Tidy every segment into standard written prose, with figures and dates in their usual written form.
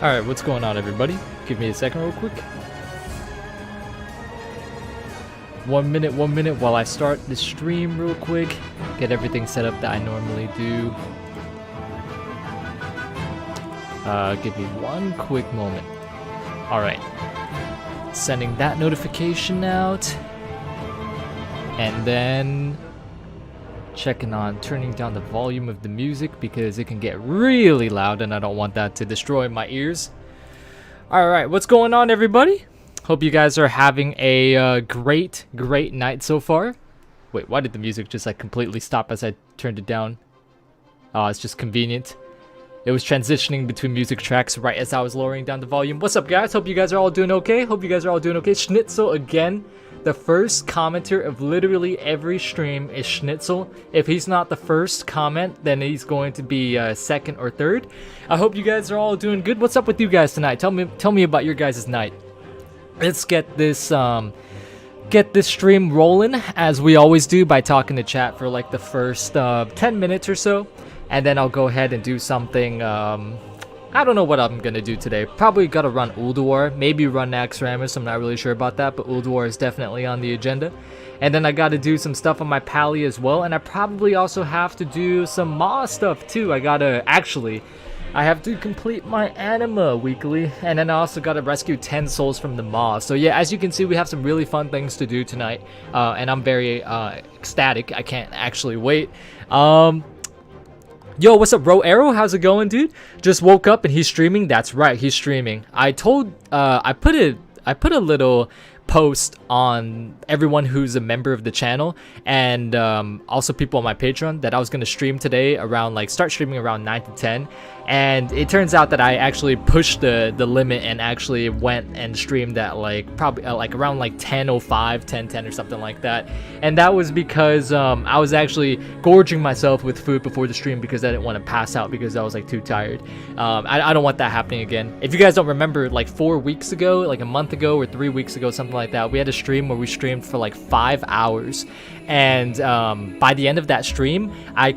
Alright, what's going on, everybody? Give me a second real quick. 1 minute while I start the stream real quick. Get everything set up that I normally do. Give me one quick moment. Alright. Sending that notification out. And then checking on turning down the volume of the music because it can get really loud and I don't want that to destroy my ears. Alright, what's going on, everybody? Hope you guys are having a great night so far. Wait, why did the music just like completely stop as I turned it down? Oh, it's just convenient. It was transitioning between music tracks right as I was lowering down the volume. What's up, guys? Hope you guys are all doing okay. Schnitzel again. The first commenter of literally every stream is Schnitzel. If he's not the first comment, then he's going to be second or third. I hope you guys are all doing good. What's up with you guys tonight? Tell me about your guys' night. Let's get this stream rolling as we always do by talking to chat for like the first 10 minutes or so, and then I'll go ahead and do something. I don't know what I'm gonna do today. Probably gotta run Ulduar, maybe run Naxxramas. I'm not really sure about that, but Ulduar is definitely on the agenda. And then I gotta do some stuff on my Pally as well, and I probably also have to do some Maw stuff too. I have to complete my Anima weekly, and then I also gotta rescue 10 souls from the Maw. So yeah, as you can see, we have some really fun things to do tonight, and I'm very ecstatic. I can't actually wait. Yo, what's up, Ro Arrow? How's it going, dude? Just woke up and he's streaming. That's right, he's streaming. I put a little post on everyone who's a member of the channel, and also people on my Patreon, that I was gonna stream today around start streaming around 9 to 10, and it turns out that I actually pushed the limit and actually went and streamed at probably around 10:05, 10:10 or something like that. And that was because I was actually gorging myself with food before the stream because I didn't want to pass out because I was too tired. I don't want that happening again. If you guys don't remember, 4 weeks ago, a month ago or 3 weeks ago, something like that, we had a stream where we streamed for 5 hours, and by the end of that stream I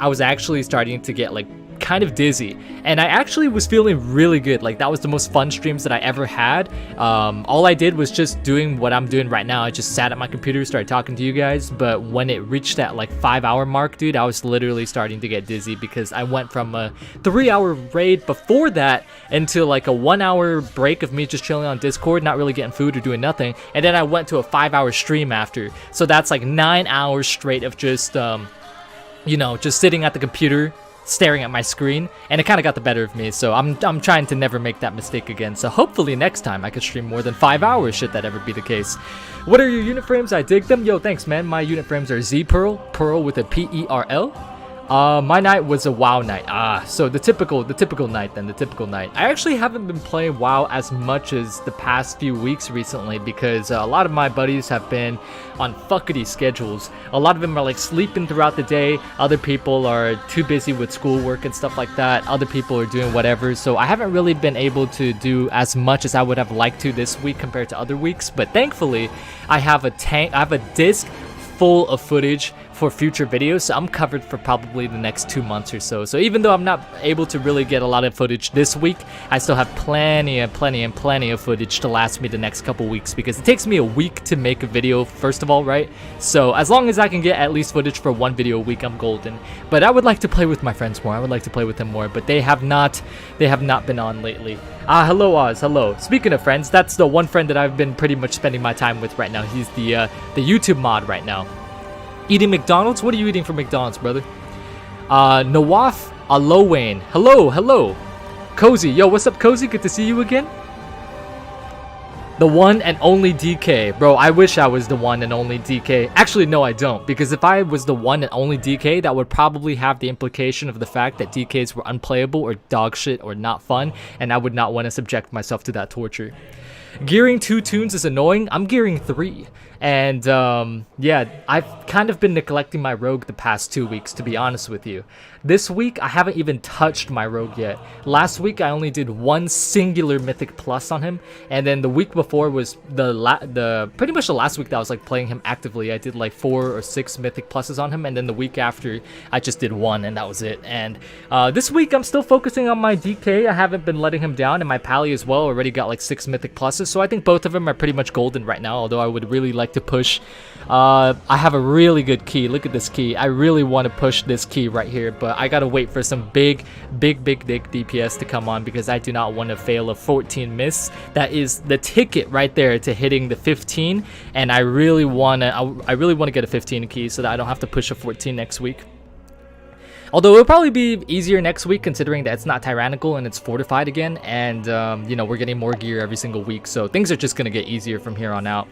was actually starting to get kind of dizzy, and I actually was feeling really good. That was the most fun streams that I ever had. All I did was just doing what I'm doing right now. I just sat at my computer, started talking to you guys, but when it reached that 5-hour mark, dude, I was literally starting to get dizzy because I went from a 3-hour raid before that into a 1-hour break of me just chilling on Discord, not really getting food or doing nothing, and then I went to a 5-hour stream after. So that's 9 hours straight of just just sitting at the computer staring at my screen, and it kind of got the better of me. So I'm trying to never make that mistake again. So hopefully next time I could stream more than 5 hours, should that ever be the case. What are your unit frames? I dig them. Yo, thanks, man. My unit frames are Z Pearl with a P-E-R-L. My night was a WoW night. So the typical night then, the typical night. I actually haven't been playing WoW as much as the past few weeks recently because a lot of my buddies have been on fuckity schedules. A lot of them are sleeping throughout the day. Other people are too busy with schoolwork and stuff like that. Other people are doing whatever. So I haven't really been able to do as much as I would have liked to this week compared to other weeks. But thankfully, I have a disc full of footage for future videos, so I'm covered for probably the next 2 months or so. So even though I'm not able to really get a lot of footage this week, I still have plenty of footage to last me the next couple weeks, because it takes me a week to make a video, first of all, right? So as long as I can get at least footage for 1 video a week, I'm golden. But I would like to play with my friends more. I would like to play with them more, but they have not been on lately. Hello, Oz. Hello. Speaking of friends, that's the one friend that I've been pretty much spending my time with right now. He's the YouTube mod right now. Eating McDonald's? What are you eating for McDonald's, brother? Nawaf Alowane. Hello. Cozy. Yo, what's up, Cozy? Good to see you again. The one and only DK. Bro, I wish I was the one and only DK. Actually, no, I don't. Because if I was the one and only DK, that would probably have the implication of the fact that DKs were unplayable or dog shit or not fun, and I would not want to subject myself to that torture. Gearing 2 tunes is annoying. I'm gearing 3. And yeah, I've kind of been neglecting my rogue the past 2 weeks, to be honest with you. This week, I haven't even touched my rogue yet. Last week, I only did one singular mythic plus on him, and then the week before was pretty much the last week that I was like playing him actively. I did like 4 or 6 mythic pluses on him, and then the week after, I just did 1, and that was it. And this week, I'm still focusing on my DK. I haven't been letting him down, and my Pally as well already got like 6 mythic pluses, so I think both of them are pretty much golden right now, although I would really like to push. I have a really good key. Look at this key. I really want to push this key right here, but I gotta wait for some big DPS to come on, because I do not want to fail a 14 miss. That is the ticket right there to hitting the 15, and I really want to get a 15 key so that I don't have to push a 14 next week. Although it'll probably be easier next week, considering that it's not tyrannical and it's fortified again, and you know, we're getting more gear every single week, so things are just gonna get easier from here on out.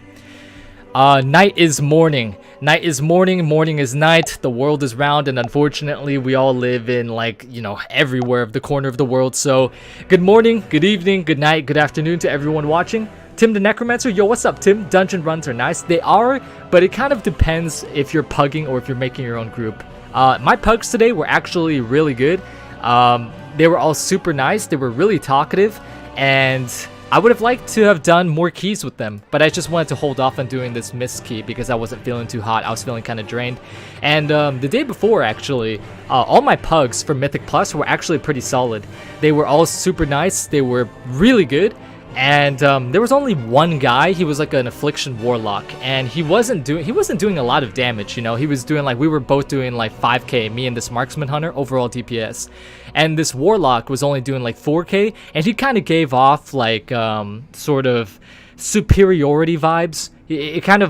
Night is morning. Night is morning. Morning is night. The world is round, and unfortunately, we all live in, like, you know, everywhere of the corner of the world. So, good morning, good evening, good night, good afternoon to everyone watching. Tim the Necromancer, yo, what's up, Tim? Dungeon runs are nice. They are, but it kind of depends if you're pugging or if you're making your own group. My pugs today were actually really good. They were all super nice. They were really talkative, and I would have liked to have done more keys with them, but I just wanted to hold off on doing this mist key because I wasn't feeling too hot. I was feeling kind of drained. And the day before, actually, all my pugs for Mythic Plus were actually pretty solid. They were all super nice. They were really good. And there was only one guy. He was like an Affliction Warlock, and he wasn't doing a lot of damage. You know, he was doing like, we were both doing like 5k, me and this Marksman Hunter, overall DPS, and this Warlock was only doing like 4k, and he kind of gave off like sort of superiority vibes. He kind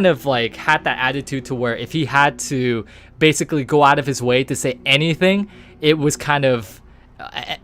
of like had that attitude to where if he had to basically go out of his way to say anything, it was kind of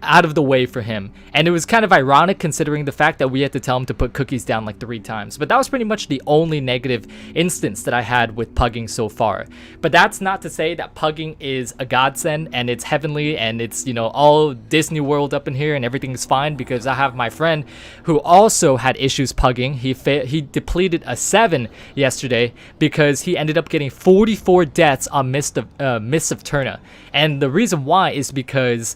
out of the way for him. And it was kind of ironic considering the fact that we had to tell him to put cookies down like 3 times. But that was pretty much the only negative instance that I had with pugging so far. But that's not to say that pugging is a godsend and it's heavenly and it's, you know, all Disney World up in here and everything's fine, because I have my friend who also had issues pugging. He depleted a 7 yesterday because he ended up getting 44 deaths on Mist of Turna. And the reason why is because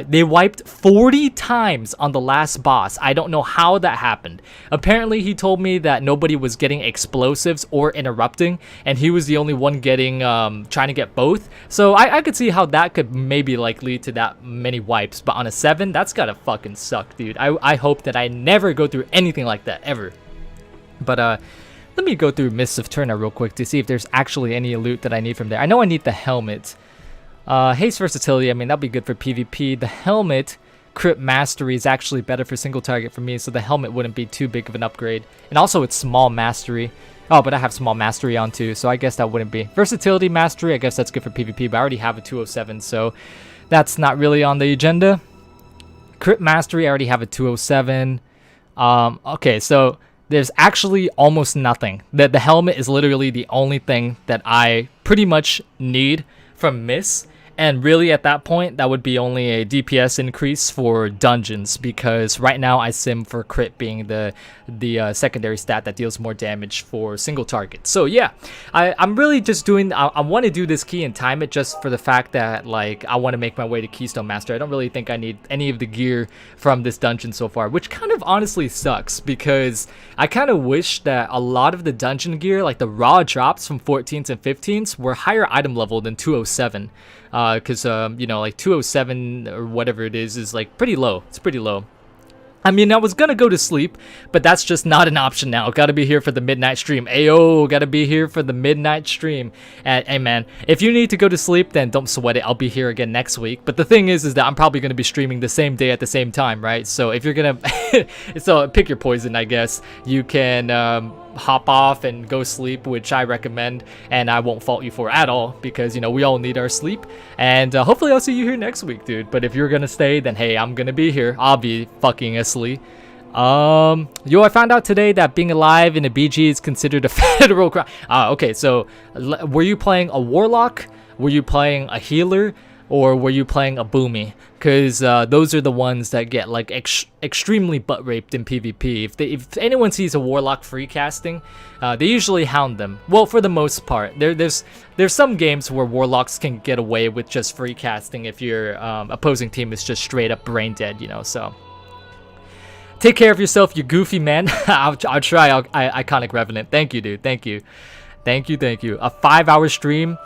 they wiped 40 times on the last boss. I don't know how that happened. Apparently, he told me that nobody was getting explosives or interrupting, and he was the only one getting trying to get both. So I could see how that could maybe like lead to that many wipes. But on a 7, that's gotta fucking suck, dude. I hope that I never go through anything like that ever. But let me go through Mists of Turna real quick to see if there's actually any loot that I need from there. I know I need the helmet. Haste Versatility, I mean, that'll be good for PvP. The helmet, Crit Mastery, is actually better for single target for me, so the helmet wouldn't be too big of an upgrade. And also, it's Small Mastery. Oh, but I have Small Mastery on too, so I guess that wouldn't be. Versatility Mastery, I guess that's good for PvP, but I already have a 207, so that's not really on the agenda. Crit Mastery, I already have a 207. Okay, so there's actually almost nothing. The helmet is literally the only thing that I pretty much need from Miss. And really at that point, that would be only a DPS increase for dungeons, because right now I sim for crit being the secondary stat that deals more damage for single target. So yeah, I'm really just doing, I want to do this key and time it just for the fact that like I want to make my way to Keystone Master. I don't really think I need any of the gear from this dungeon so far, which kind of honestly sucks, because I kind of wish that a lot of the dungeon gear, like the raw drops from 14s and 15s, were higher item level than 207. Because you know, like 207 or whatever it is like pretty low. It's pretty low. I mean, I was gonna go to sleep, but that's just not an option now. Gotta be here for the midnight stream. Ayo, gotta be here for the midnight stream. And hey man, if you need to go to sleep, then don't sweat it. I'll be here again next week. But the thing is that I'm probably gonna be streaming the same day at the same time, right? So if you're gonna, so pick your poison, I guess. You can hop off and go sleep, which I recommend, and I won't fault you for at all, because you know we all need our sleep. And hopefully I'll see you here next week, dude. But if you're gonna stay, then hey, I'm gonna be here. I'll be fucking asleep. Yo, I found out today that being alive in a BG is considered a federal crime. Okay, so were you playing a warlock? Were you playing a healer? or were you playing a Boomy? Because those are the ones that get like extremely butt raped in PvP. If anyone sees a Warlock free casting, they usually hound them. Well, for the most part, there's some games where Warlocks can get away with just free casting if your opposing team is just straight up brain dead, you know. So take care of yourself, you goofy man. I'll try. Iconic Revenant. Thank you, dude. Thank you. A 5-hour stream.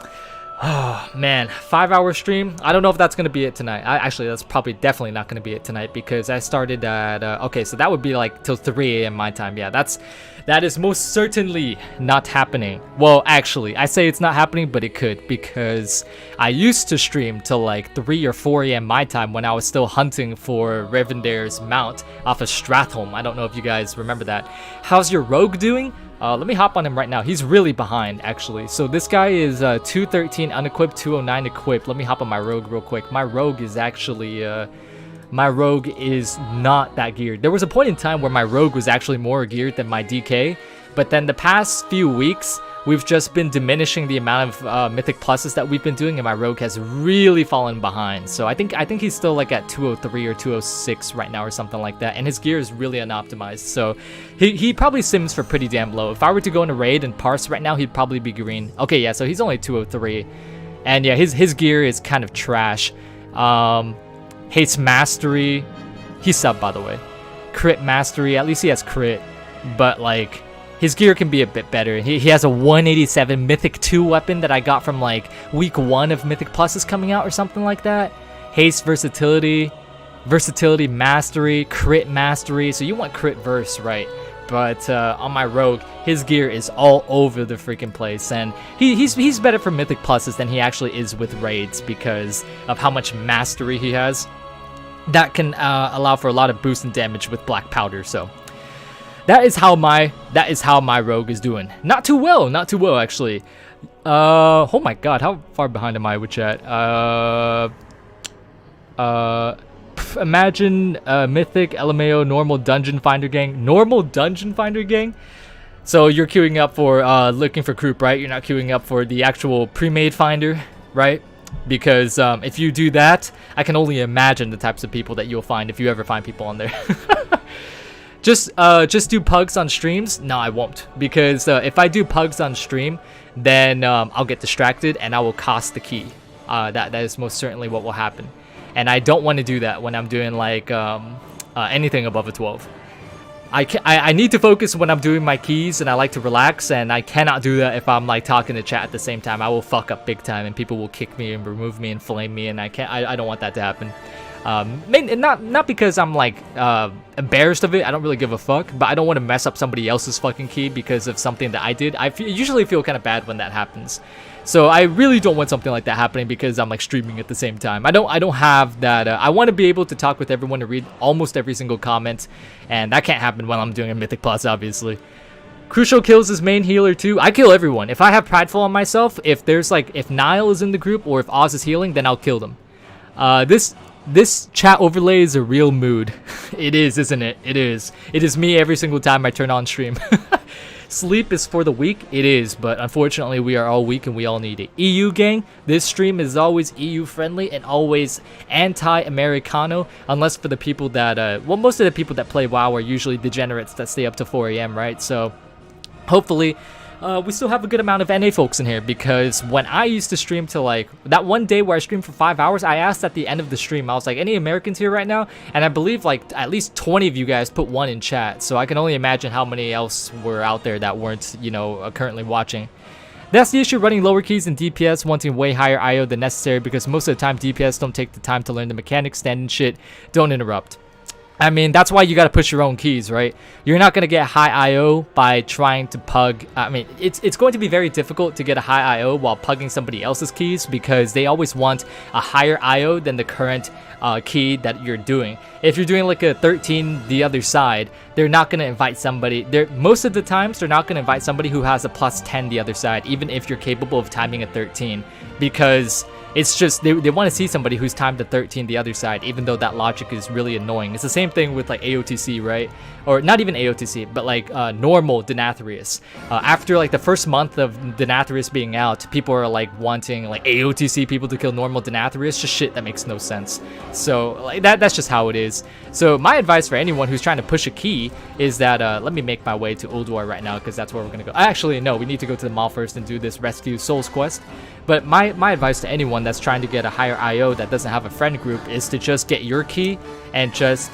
Oh man, 5-hour stream. I don't know if that's gonna be it tonight. Actually, that's probably definitely not gonna be it tonight because I started at okay, so that would be like till 3 a.m. my time. Yeah, that is most certainly not happening. Well, actually, I say it's not happening, but it could, because I used to stream till like 3 or 4 a.m. my time when I was still hunting for Revendair's mount off of Stratholme. I don't know if you guys remember that. How's your rogue doing? Let me hop on him right now. He's really behind, actually. So this guy is 213 unequipped, 209 equipped. Let me hop on my rogue real quick. My rogue is actually... my rogue is not that geared. There was a point in time where my rogue was actually more geared than my DK. But then the past few weeks, we've just been diminishing the amount of mythic pluses that we've been doing, and my rogue has really fallen behind. So I think he's still like at 203 or 206 right now or something like that, and his gear is really unoptimized. So he probably sims for pretty damn low. If I were to go in a raid and parse right now, he'd probably be green. Okay, yeah, so he's only 203, and yeah, his gear is kind of trash. Hates mastery. He's sub, by the way. Crit mastery. At least he has crit, but like, his gear can be a bit better. He has a 187 Mythic 2 weapon that I got from like week 1 of Mythic Pluses coming out or something like that. Haste, versatility, mastery, crit mastery. So you want crit verse, right? But on my rogue, his gear is all over the freaking place, and he's better for Mythic Pluses than he actually is with raids because of how much mastery he has. That can allow for a lot of boost and damage with black powder. So that is how my rogue is doing. Not too well actually. Oh my god, how far behind am I with chat? Imagine mythic LMAO normal dungeon finder gang. So you're queuing up for looking for group, right? You're not queuing up for the actual pre-made finder, right? Because if you do that, I can only imagine the types of people that you'll find if you ever find people on there. Just do pugs on streams? No, I won't, because if I do pugs on stream, then I'll get distracted and I will cost the key. That is most certainly what will happen, and I don't want to do that when I'm doing like anything above a 12. I need to focus when I'm doing my keys, and I like to relax, and I cannot do that if I'm like talking to chat at the same time. I will fuck up big time, and people will kick me and remove me and flame me, and I don't want that to happen. Not because I'm like embarrassed of it. I don't really give a fuck, but I don't want to mess up somebody else's fucking key because of something that I did. Usually feel kind of bad when that happens. So I really don't want something like that happening because I'm like streaming at the same time. I don't have that. I want to be able to talk with everyone, to read almost every single comment, and that can't happen when I'm doing a Mythic Plus, obviously. Crucial kills his main healer too. I kill everyone. If I have Prideful on myself, if Nile is in the group or if Oz is healing, then I'll kill them. This chat overlay is a real mood. It is, isn't it? It is. It is me every single time I turn on stream. Sleep is for the weak. It is, but unfortunately we are all weak and we all need it. EU gang, this stream is always EU friendly and always anti-Americano, unless for the people that, well, most of the people that play WoW are usually degenerates that stay up to 4 a.m., right? So hopefully we still have a good amount of NA folks in here, because when I used to stream to like that one day where I streamed for 5 hours, I asked at the end of the stream, I was like, any Americans here right now? And I believe like at least 20 of you guys put 1 in chat, so I can only imagine how many else were out there that weren't, you know, currently watching. That's the issue, running lower keys in DPS, wanting way higher IO than necessary, because most of the time DPS don't take the time to learn the mechanics, stand and shit, don't interrupt. I mean, that's why you gotta push your own keys, right? You're not gonna get high IO by trying to pug. I mean, it's going to be very difficult to get a high IO while pugging somebody else's keys, because they always want a higher IO than the current key that you're doing. If you're doing like a 13 the other side, they're not gonna invite somebody. Most of the times, they're not gonna invite somebody who has a +10 the other side, even if you're capable of timing a 13, because It's just they want to see somebody who's timed to 13 the other side, even though that logic is really annoying. It's the same thing with like AOTC, right? Or not even AOTC, but like normal Denathrius. After like the first month of Denathrius being out, people are like wanting like AOTC people to kill normal Denathrius. Just shit that makes no sense. So like that's just how it is. So my advice for anyone who's trying to push a key is that let me make my way to Ulduar right now, because that's where we're gonna go. Actually, no, we need to go to the mall first and do this rescue souls quest. But my advice to anyone that's trying to get a higher IO that doesn't have a friend group is to just get your key and just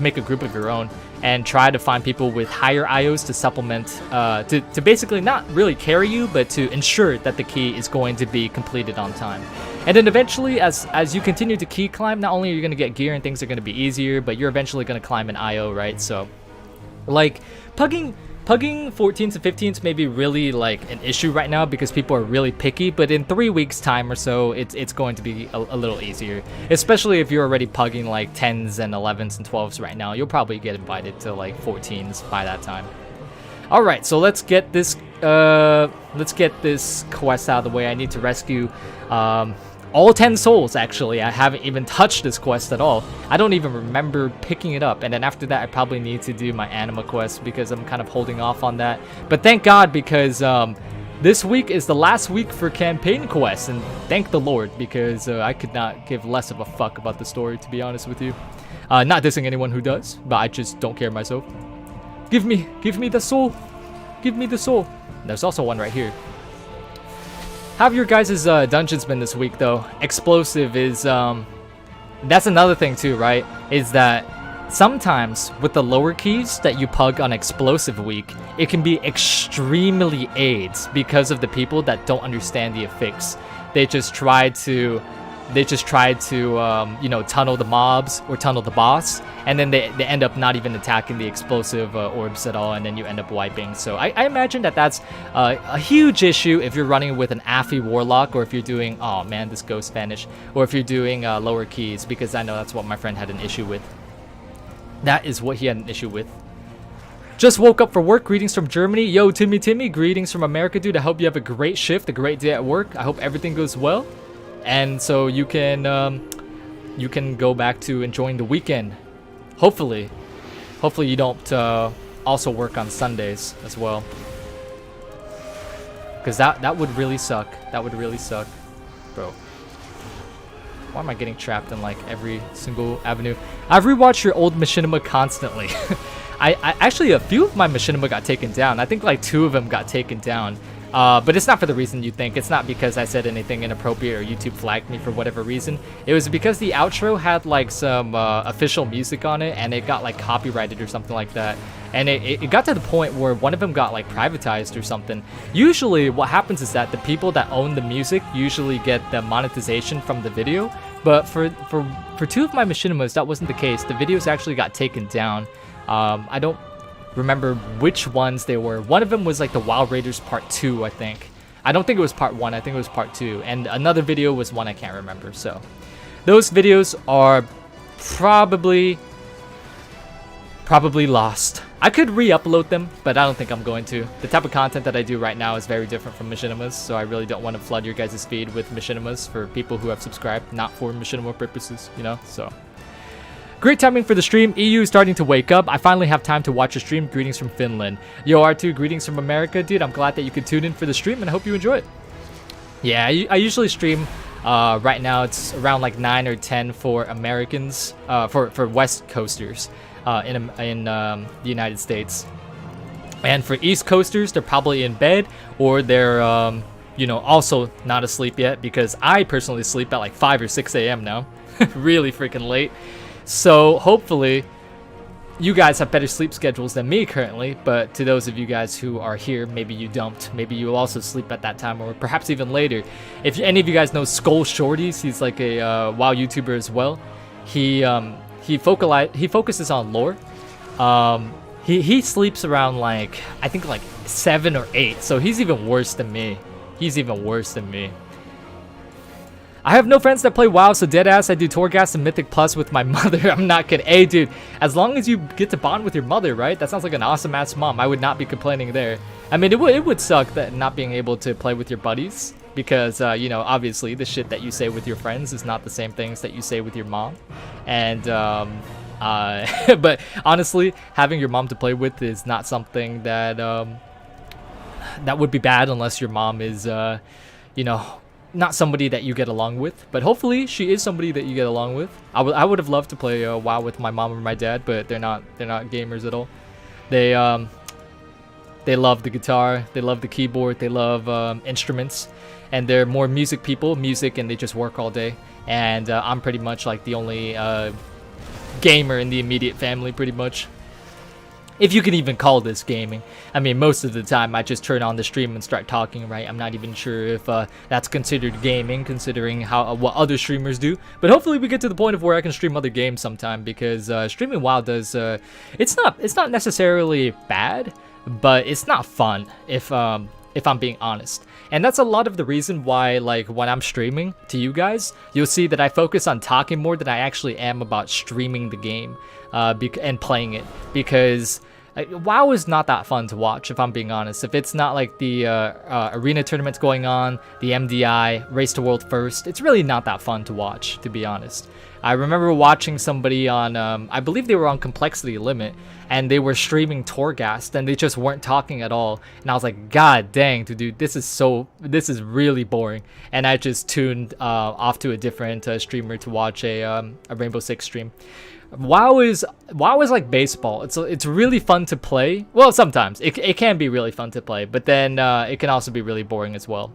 make a group of your own and try to find people with higher IOs to supplement, to basically not really carry you, but to ensure that the key is going to be completed on time. And then eventually, as you continue to key climb, not only are you going to get gear and things are going to be easier, but you're eventually going to climb an IO, right? So, like, pugging 14s and 15s may be really like an issue right now because people are really picky, but in 3 weeks time or so it's going to be a little easier, especially if you're already pugging like 10s and 11s and 12s right now. You'll probably get invited to like 14s by that time. All right, so let's get this quest out of the way. I need to rescue all 10 souls. Actually, I haven't even touched this quest at all. I don't even remember picking it up, and then after that I probably need to do my anima quest because I'm kind of holding off on that. But thank God, because this week is the last week for campaign quests, and thank the Lord, because I could not give less of a fuck about the story, to be honest with you. Not dissing anyone who does, but I just don't care myself. Give me the soul. Give me the soul. There's also one right here. How have your guys' dungeons been this week, though? Explosive is, that's another thing too, right? Is that sometimes with the lower keys that you pug on explosive week, it can be extremely AIDS because of the people that don't understand the affix. They just try to, you know, tunnel the mobs or tunnel the boss, and then they end up not even attacking the explosive orbs at all, and then you end up wiping. So I imagine that that's a huge issue if you're running with an Affy Warlock, or if you're doing, oh man, this ghost vanished, or if you're doing lower keys, because I know that's what my friend had an issue with. That is what he had an issue with. Just woke up for work. Greetings from Germany. Yo, Timmy. Greetings from America, dude. I hope you have a great shift, a great day at work. I hope everything goes well. And so you can go back to enjoying the weekend. Hopefully you don't also work on Sundays as well, because that would really suck. That would really suck, bro. Why am I getting trapped in like every single avenue? I've rewatched your old machinima constantly. I actually, a few of my machinima got taken down. I think like 2 of them got taken down. But it's not for the reason you think. It's not because I said anything inappropriate or YouTube flagged me for whatever reason. It was because the outro had like some official music on it, and it got like copyrighted or something like that. And it got to the point where one of them got like privatized or something. Usually what happens is that the people that own the music usually get the monetization from the video. But for 2 of my machinimas, that wasn't the case. The videos actually got taken down. I don't remember which ones they were. One of them was like the Wild Raiders Part 2, I think. I don't think it was Part 1, I think it was Part 2. And another video was one I can't remember. So those videos are probably lost. I could re-upload them, but I don't think I'm going to. The type of content that I do right now is very different from machinimas, so I really don't want to flood your guys' feed with machinimas for people who have subscribed, not for machinima purposes, you know, so. Great timing for the stream. EU starting to wake up. I finally have time to watch a stream. Greetings from Finland. Yo, R2, greetings from America. Dude, I'm glad that you could tune in for the stream, and I hope you enjoy it. Yeah, I usually stream, right now it's around like 9 or 10 for Americans, for West Coasters in the United States. And for East Coasters, they're probably in bed, or they're, you know, also not asleep yet, because I personally sleep at like 5 or 6 a.m. now. Really freaking late. So hopefully you guys have better sleep schedules than me currently, but to those of you guys who are here, maybe you don't. Maybe you also sleep at that time, or perhaps even later. If any of you guys know Skull Shorties, he's like a WoW YouTuber as well. He focuses on lore. He sleeps around like, I think like 7 or 8, so he's even worse than me. I have no friends that play WoW, so deadass I do Torghast and Mythic Plus with my mother. I'm not kidding. Hey, dude, as long as you get to bond with your mother, right? That sounds like an awesome-ass mom. I would not be complaining there. I mean, it would suck that not being able to play with your buddies, because you know, obviously the shit that you say with your friends is not the same things that you say with your mom, and but honestly, having your mom to play with is not something that that would be bad unless your mom is you know, not somebody that you get along with. But hopefully she is somebody that you get along with. I would have loved to play WoW with my mom or my dad, but they're not gamers at all. They love the guitar, they love the keyboard, they love instruments, and they're more music people, and they just work all day. And I'm pretty much like the only gamer in the immediate family, pretty much. If you can even call this gaming. I mean, most of the time I just turn on the stream and start talking, right? I'm not even sure if that's considered gaming, considering how what other streamers do. But hopefully we get to the point of where I can stream other games sometime, because streaming WoW does it's not necessarily bad, but it's not fun if I'm being honest. And that's a lot of the reason why, like, when I'm streaming to you guys, you'll see that I focus on talking more than I actually am about streaming the game and playing it, because WoW is not that fun to watch, if I'm being honest. If it's not like the arena tournaments going on, the MDI, Race to World First, it's really not that fun to watch, to be honest. I remember watching somebody on, I believe they were on Complexity Limit, and they were streaming Torghast, and they just weren't talking at all. And I was like, God dang, dude, this is really boring. And I just tuned off to a different streamer to watch a Rainbow Six stream. WoW is like baseball. It's really fun to play. Well, sometimes it can be really fun to play, but then it can also be really boring as well.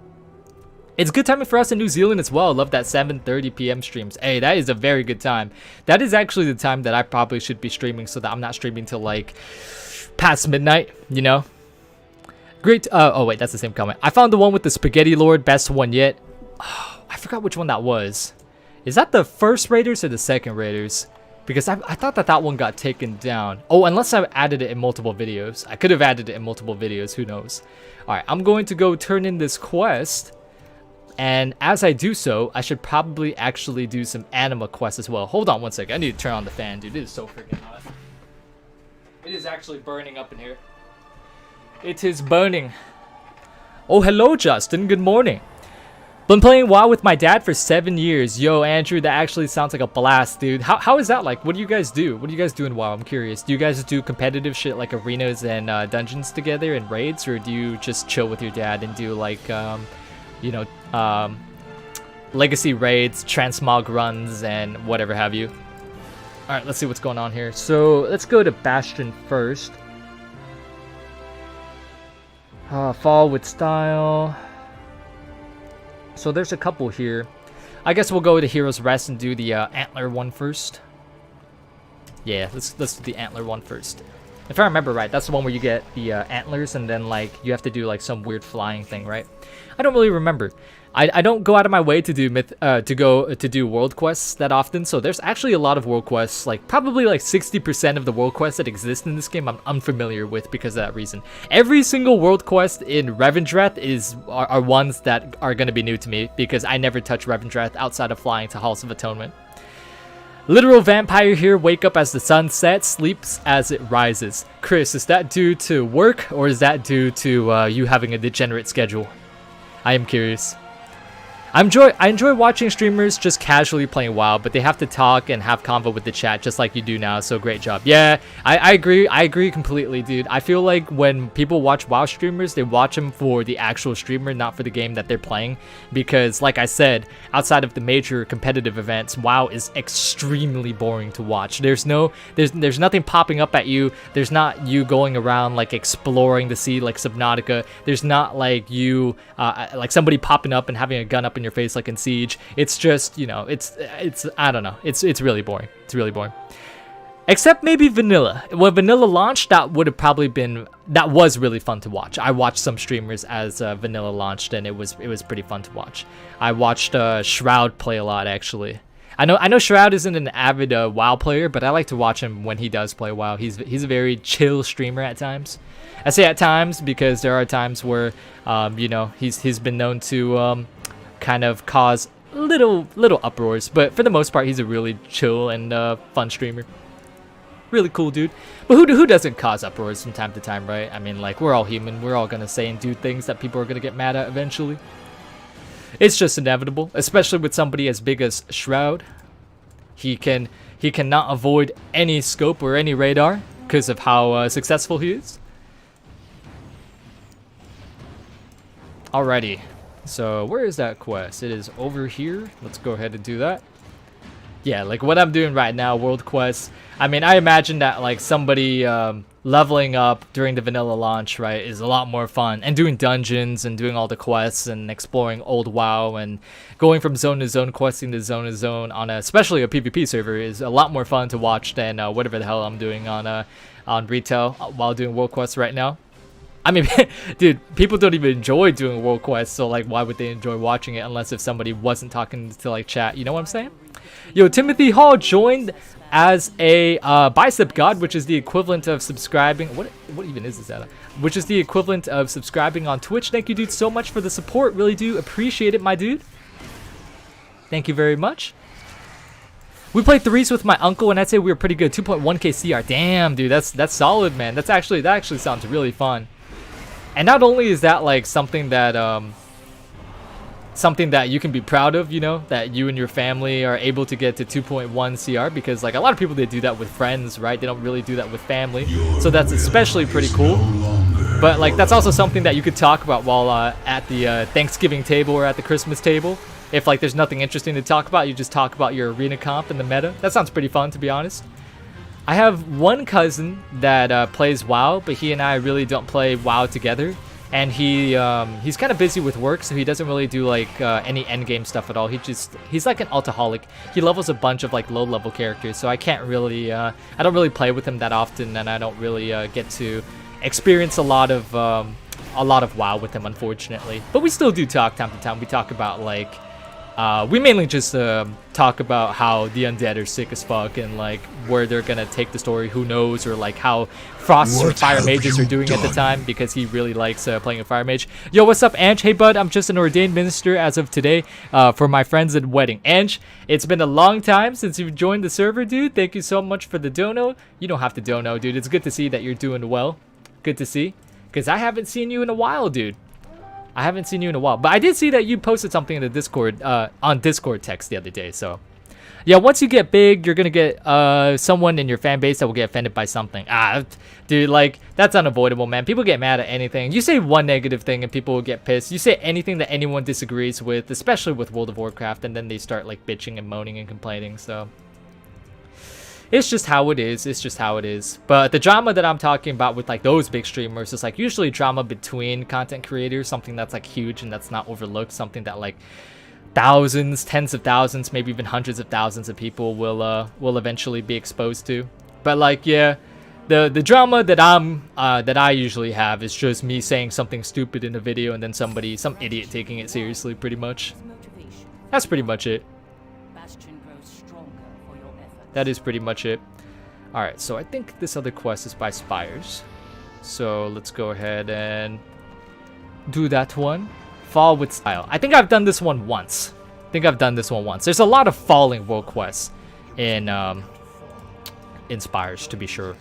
It's good timing for us in New Zealand as well. I love that 7:30 p.m. streams. Hey, that is a very good time. That is actually the time that I probably should be streaming, so that I'm not streaming till like past midnight, you know? Great. Oh wait, that's the same comment. I found the one with the Spaghetti Lord, best one yet. Oh, I forgot which one that was. Is that the first Raiders or the second Raiders? Because I thought that one got taken down. Oh, unless I added it in multiple videos. I could have added it in multiple videos, who knows. Alright, I'm going to go turn in this quest. And as I do so, I should probably actually do some anima quests as well. Hold on one second. I need to turn on the fan, dude. It is so freaking hot. It is actually burning up in here. It is burning. Oh, hello, Justin. Good morning. Been playing WoW with my dad for 7 years. Yo, Andrew, that actually sounds like a blast, dude. How is that like? What do you guys do? What do you guys do in WoW? I'm curious. Do you guys do competitive shit like arenas and dungeons together and raids? Or do you just chill with your dad and do like, you know, legacy raids, transmog runs, and whatever have you? Alright, let's see what's going on here. So, let's go to Bastion first. Fall with style. So there's a couple here. I guess we'll go to Hero's Rest and do the Antler one first. Yeah, let's do the Antler one first. If I remember right, that's the one where you get the antlers and then like you have to do like some weird flying thing, right? I don't really remember. I don't go out of my way to do world quests that often, so there's actually a lot of world quests, like probably like 60% of the world quests that exist in this game I'm unfamiliar with because of that reason. Every single world quest in Revendreth are ones that are going to be new to me because I never touch Revendreth outside of flying to Halls of Atonement. Literal vampire here, wake up as the sun sets, sleeps as it rises. Chris, is that due to work or is that due to you having a degenerate schedule? I am curious. I enjoy watching streamers just casually playing WoW, but they have to talk and have convo with the chat just like you do now, so great job. Yeah, I agree completely, dude. I feel like when people watch WoW streamers, they watch them for the actual streamer, not for the game that they're playing, because like I said, outside of the major competitive events, WoW is extremely boring to watch. There's nothing popping up at you. There's not you going around like exploring the sea like Subnautica. There's not like you like somebody popping up and having a gun up in your face like in Siege. It's just, you know, it's I don't know, it's really boring. It's really boring, except maybe Vanilla. When Vanilla launched, that was really fun to watch. I watched some streamers as Vanilla launched, and it was pretty fun to watch. I watched Shroud play a lot, actually. I know Shroud isn't an avid WoW player, but I like to watch him when he does play WoW. He's a very chill streamer at times. I say at times because there are times where you know, he's been known to kind of cause little uproars, but for the most part he's a really chill and fun streamer. Really cool dude. But who doesn't cause uproars from time to time, right? I mean, like, we're all human. We're all gonna say and do things that people are gonna get mad at eventually. It's just inevitable, especially with somebody as big as Shroud. He cannot avoid any scope or any radar because of how successful he is. Alrighty, so where is that quest? It is over here. Let's go ahead and do that. Yeah, like what I'm doing right now, world quests. I mean, I imagine that like somebody leveling up during the vanilla launch, right, is a lot more fun. And doing dungeons and doing all the quests and exploring old WoW and going from zone to zone, questing to zone on especially a PvP server is a lot more fun to watch than whatever the hell I'm doing on retail while doing world quests right now. I mean, dude, people don't even enjoy doing world quests, so like why would they enjoy watching it unless if somebody wasn't talking to like chat, you know what I'm saying? Yo, Timothy Hall joined as a bicep god, which is the equivalent of subscribing. What even is this at? Which is the equivalent of subscribing on Twitch. Thank you, dude, so much for the support. Really do appreciate it, my dude. Thank you very much. We played threes with my uncle, and I'd say we were pretty good. 2.1k CR. Damn, dude, that's solid, man. That actually sounds really fun. And not only is that like something that you can be proud of, you know, that you and your family are able to get to 2.1 CR, because like a lot of people, they do that with friends, right? They don't really do that with family. So that's especially pretty cool. But like that's also something that you could talk about while at the Thanksgiving table or at the Christmas table. If like there's nothing interesting to talk about, you just talk about your arena comp and the meta. That sounds pretty fun, to be honest. I have one cousin that plays WoW, but he and I really don't play WoW together. And he's kind of busy with work, so he doesn't really do like any endgame stuff at all. He's like an altaholic. He levels a bunch of like low-level characters, so I can't really I don't really play with him that often, and I don't really get to experience a lot of WoW with him, unfortunately. But we still do talk time to time. We talk about like we mainly just talk about how the undead are sick as fuck and like where they're gonna take the story, who knows, or like how Frost's or Fire Mages are doing at the time, because he really likes playing a Fire Mage. Yo, what's up, Ange? Hey, bud, I'm just an ordained minister as of today for my friends at wedding. Ange, it's been a long time since you've joined the server, dude. Thank you so much for the dono. You don't have to dono, dude. It's good to see that you're doing well. Good to see, because I haven't seen you in a while, dude. I haven't seen you in a while, but I did see that you posted something in the Discord, on Discord text the other day. So, yeah, once you get big, you're gonna get someone in your fan base that will get offended by something. Dude, like that's unavoidable, man. People get mad at anything. You say one negative thing and people will get pissed. You say anything that anyone disagrees with, especially with World of Warcraft, and then they start like bitching and moaning and complaining. So it's just how it is. It's just how it is. But the drama that I'm talking about with like those big streamers is like usually drama between content creators, something that's like huge and that's not overlooked, something that like thousands, tens of thousands, maybe even hundreds of thousands of people will eventually be exposed to. But like, yeah, the drama that I usually have is just me saying something stupid in a video and then some idiot taking it seriously, pretty much. That's pretty much it. That is pretty much it. Alright, so I think this other quest is by Spires. So let's go ahead and do that one. Fall with style. I think I've done this one once. There's a lot of falling world quests in Spires, to be sure.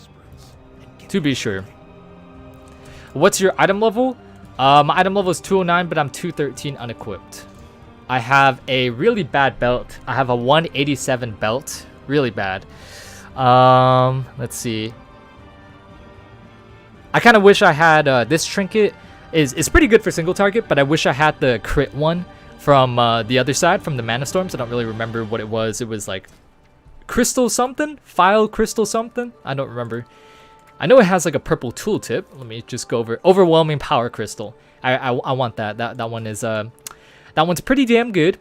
What's your item level? My item level is 209, but I'm 213 unequipped. I have a really bad belt. I have a 187 belt. Really bad. Let's see. I kind of wish I had this trinket. Is pretty good for single target, but I wish I had the crit one from the other side, from the Mana Storms. I don't really remember what it was. It was like crystal something, file crystal something. I don't remember. I know it has like a purple tooltip. Let me just go over overwhelming power crystal. I want that. That one is that one's pretty damn good,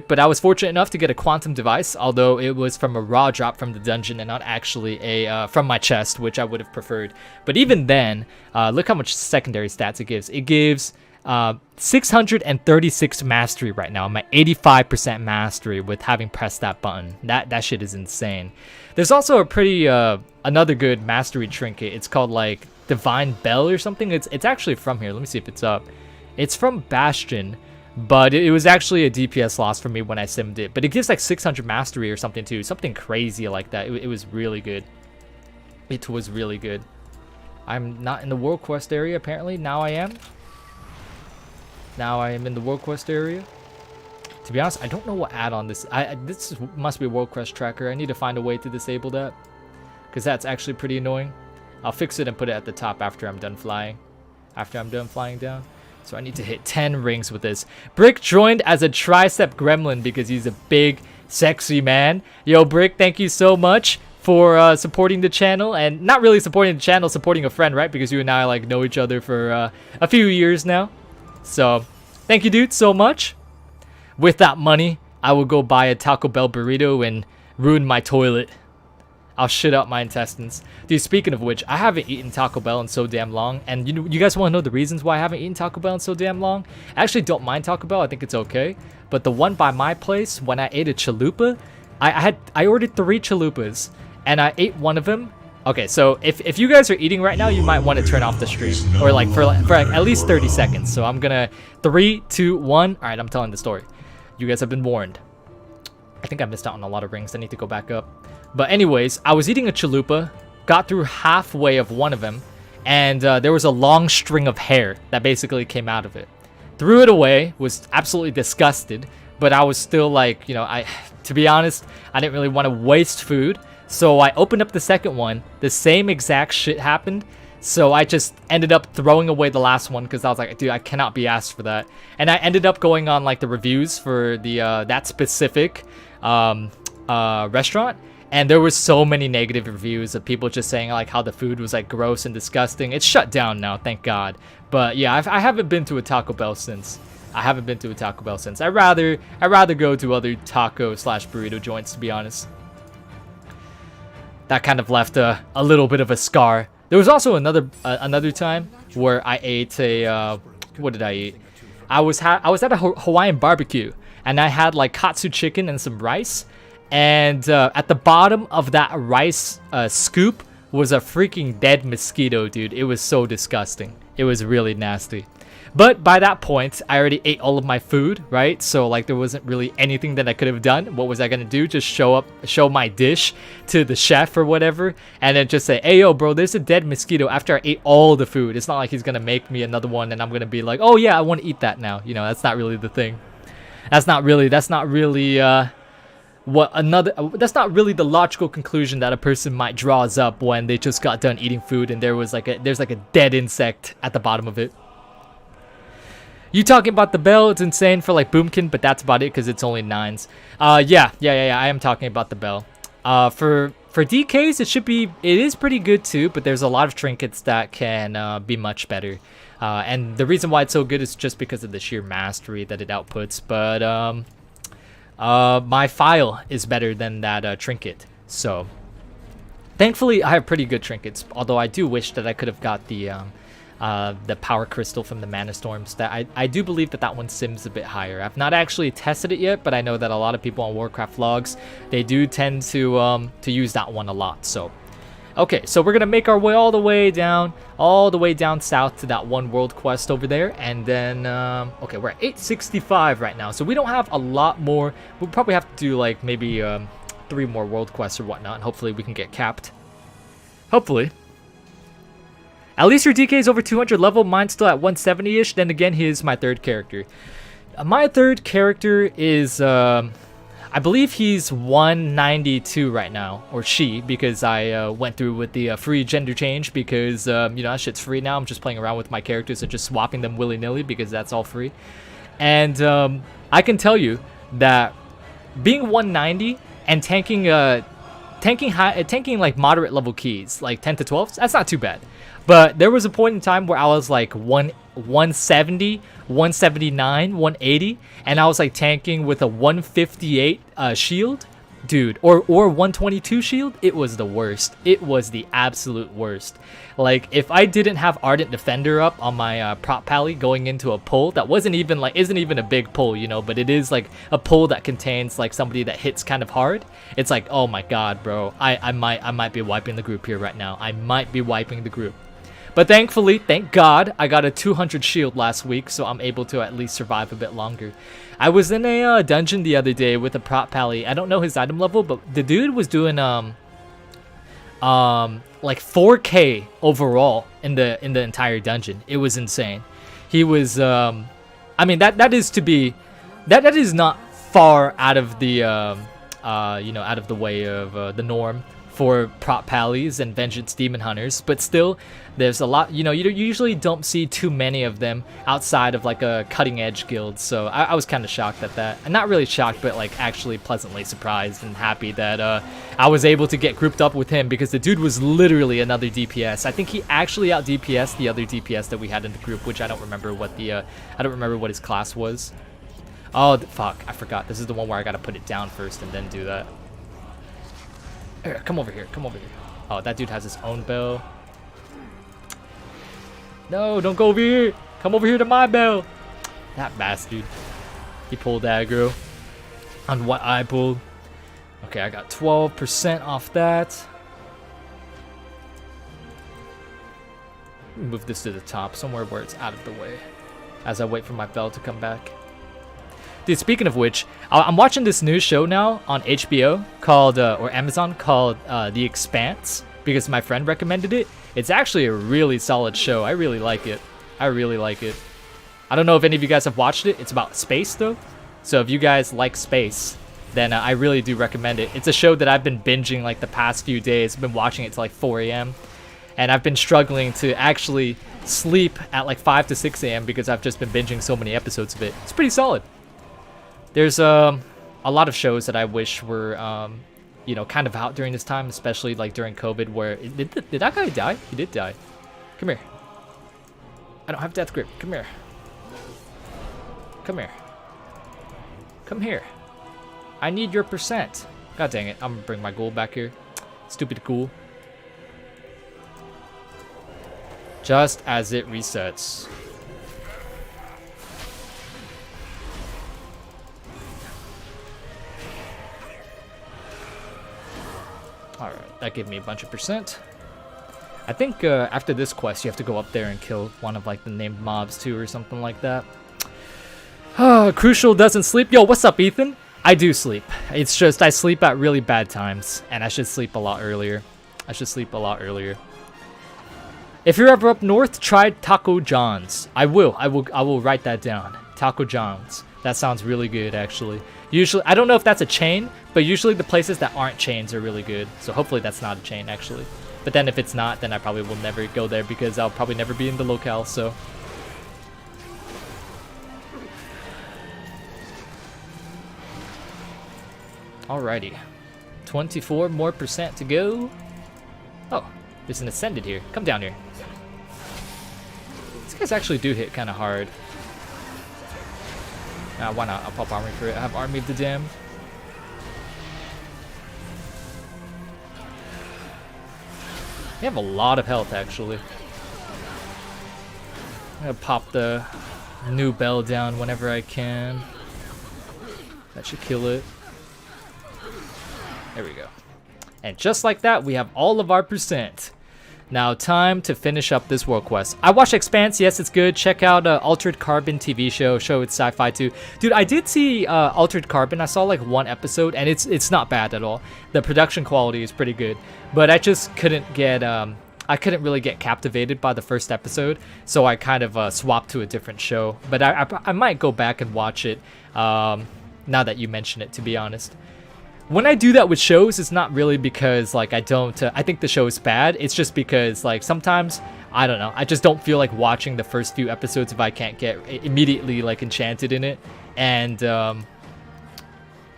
but I was fortunate enough to get a quantum device, although it was from a raw drop from the dungeon and not actually from my chest, which I would have preferred. But even then, look how much secondary stats it gives. It gives 636 mastery right now. I'm at 85% mastery with having pressed that button. That shit is insane. There's also a pretty another good mastery trinket. It's called like Divine Bell or something. It's actually from here. Let me see if it's up. It's from Bastion. But it was actually a DPS loss for me when I simmed it. But it gives like 600 mastery or something too. Something crazy like that. It was really good. It was really good. I'm not in the World Quest area apparently. Now I am. Now I am in the World Quest area. To be honest, I don't know what add-on this. This must be a World Quest tracker. I need to find a way to disable that, because that's actually pretty annoying. I'll fix it and put it at the top after I'm done flying. After I'm done flying down. So I need to hit 10 rings with this. Brick joined as a tricep gremlin because he's a big, sexy man. Yo, Brick, thank you so much for supporting the channel, and not really supporting the channel, supporting a friend, right? Because you and I like know each other for a few years now. So thank you, dude, so much. With that money, I will go buy a Taco Bell burrito and ruin my toilet. I'll shit out my intestines. Dude, speaking of which, I haven't eaten Taco Bell in so damn long. And you guys want to know the reasons why I haven't eaten Taco Bell in so damn long? I actually don't mind Taco Bell. I think it's okay. But the one by my place, when I ate a chalupa, I ordered 3 chalupas. And I ate one of them. Okay, so if you guys are eating right now, you might want to turn off the stream. Or like for at least 30 seconds. So I'm gonna 3, 2, 1. Alright, I'm telling the story. You guys have been warned. I think I missed out on a lot of rings. I need to go back up. But anyways, I was eating a chalupa, got through halfway of one of them, and there was a long string of hair that basically came out of it. Threw it away, was absolutely disgusted, but I was still like, you know, to be honest, I didn't really want to waste food. So I opened up the second one, the same exact shit happened. So I just ended up throwing away the last one because I was like, dude, I cannot be asked for that. And I ended up going on like the reviews for the that specific restaurant. And there was so many negative reviews of people just saying like how the food was like gross and disgusting. It's shut down now, thank God. But yeah, I haven't been to a Taco Bell since. I'd rather go to other taco / burrito joints, to be honest. That kind of left a little bit of a scar. There was also another time where I ate a what did I eat? I was at a Hawaiian barbecue, and I had like katsu chicken and some rice. And at the bottom of that rice scoop was a freaking dead mosquito, dude. It was so disgusting. It was really nasty. But by that point, I already ate all of my food, right? So like there wasn't really anything that I could have done. What was I gonna do? Just show my dish to the chef or whatever, and then just say, "Hey, yo, bro, there's a dead mosquito." After I ate all the food, it's not like he's gonna make me another one, and I'm gonna be like, "Oh yeah, I want to eat that now." You know, that's not really the thing. That's not really the logical conclusion that a person might draws up when they just got done eating food and there's like a dead insect at the bottom of it. You talking about the bell? It's insane for like Boomkin, but that's about it because it's only 9s. Yeah. I am talking about the bell. For DKs, it is pretty good too, but there's a lot of trinkets that can be much better. And the reason why it's so good is just because of the sheer mastery that it outputs. But my file is better than that trinket, so thankfully I have pretty good trinkets. Although I do wish that I could have got the power crystal from the Mana Storms. That I do believe that one sims a bit higher. I've not actually tested it yet, but I know that a lot of people on Warcraft vlogs, they do tend to use that one a lot. So okay, so we're gonna make our way all the way down south to that one world quest over there, and then okay, we're at 865 right now, so we don't have a lot more. We'll probably have to do like maybe 3 more world quests or whatnot, and hopefully we can get capped. Hopefully. At least your DK is over 200 level, mine's still at 170-ish. Then again, he is my 3rd character. My 3rd character is I believe he's 192 right now, or she, because I went through with the free gender change because, you know, that shit's free now. I'm just playing around with my characters and just swapping them willy-nilly because that's all free. And I can tell you that being 190 and tanking like moderate level keys, like 10 to 12, that's not too bad. But there was a point in time where I was like 170, 179, 180, and I was like tanking with a 158 shield, dude, or 122 shield. It was the worst. It was the absolute worst. Like if I didn't have Ardent Defender up on my prop pally going into a pull that isn't even a big pull, you know, but it is like a pull that contains like somebody that hits kind of hard. It's like, oh my god, bro, I might be wiping the group here right now. I might be wiping the group. But thankfully, thank God, I got a 200 shield last week, so I'm able to at least survive a bit longer. I was in a dungeon the other day with a prop pally. I don't know his item level, but the dude was doing like 4K overall in the entire dungeon. It was insane. He was I mean that is not far out of the out of the way of the norm for prop pallies and vengeance demon hunters, but still there's a lot, you usually don't see too many of them outside of like a cutting edge guild. So I was kind of shocked at that, and not really shocked, but like actually pleasantly surprised and happy that I was able to get grouped up with him, because the dude was literally another DPS. I think he actually out DPS the other DPS that we had in the group, which I don't remember what his class was. Oh fuck, I forgot. This is the one where I gotta put it down first and then do that. Here, come over here. Oh, that dude has his own bell. No, don't go over here. Come over here to my bell. That bastard. He pulled aggro on what I pulled. Okay, I got 12% off that. Move this to the top, somewhere where it's out of the way, as I wait for my bell to come back. Dude, speaking of which, I'm watching this new show now on HBO called, or Amazon, called The Expanse, because my friend recommended it. It's actually a really solid show. I really like it. I don't know if any of you guys have watched it. It's about space, though. So if you guys like space, then I really do recommend it. It's a show that I've been binging like the past few days. I've been watching it till like 4 a.m. And I've been struggling to actually sleep at like 5 to 6 a.m. because I've just been binging so many episodes of it. It's pretty solid. There's a lot of shows that I wish were, kind of out during this time, especially like during COVID, where did that guy die? He did die. Come here. I don't have death grip. Come here. Come here. I need your percent. God dang it. I'm gonna bring my ghoul back here. Stupid ghoul. Just as it resets. Alright, that gave me a bunch of percent. I think after this quest, you have to go up there and kill one of like the named mobs too, or something like that. Crucial doesn't sleep. Yo, what's up, Ethan? I do sleep. It's just I sleep at really bad times, and I should sleep a lot earlier. If you're ever up north, try Taco John's. I will write that down. Taco John's. That sounds really good, actually. Usually, I don't know if that's a chain, but usually the places that aren't chains are really good. So hopefully that's not a chain, actually. But then if it's not, then I probably will never go there because I'll probably never be in the locale, so. Alrighty. 24% more to go. Oh, there's an ascended here. Come down here. These guys actually do hit kind of hard. Why not? I'll pop army for it. I have Army of the Damned. They have a lot of health, actually. I'm gonna pop the new bell down whenever I can. That should kill it. There we go. And just like that, we have all of our percent. Now, time to finish up this world quest. I watched Expanse. Yes, it's good. Check out Altered Carbon TV show. It's sci-fi too. Dude, I did see Altered Carbon. I saw like one episode, and it's not bad at all. The production quality is pretty good, but I just couldn't get I couldn't really get captivated by the first episode, so I kind of swapped to a different show. But I might go back and watch it now that you mention it, to be honest. When I do that with shows, it's not really because like I think the show is bad. It's just because like sometimes, I don't know, I just don't feel like watching the first few episodes if I can't get immediately like enchanted in it, and I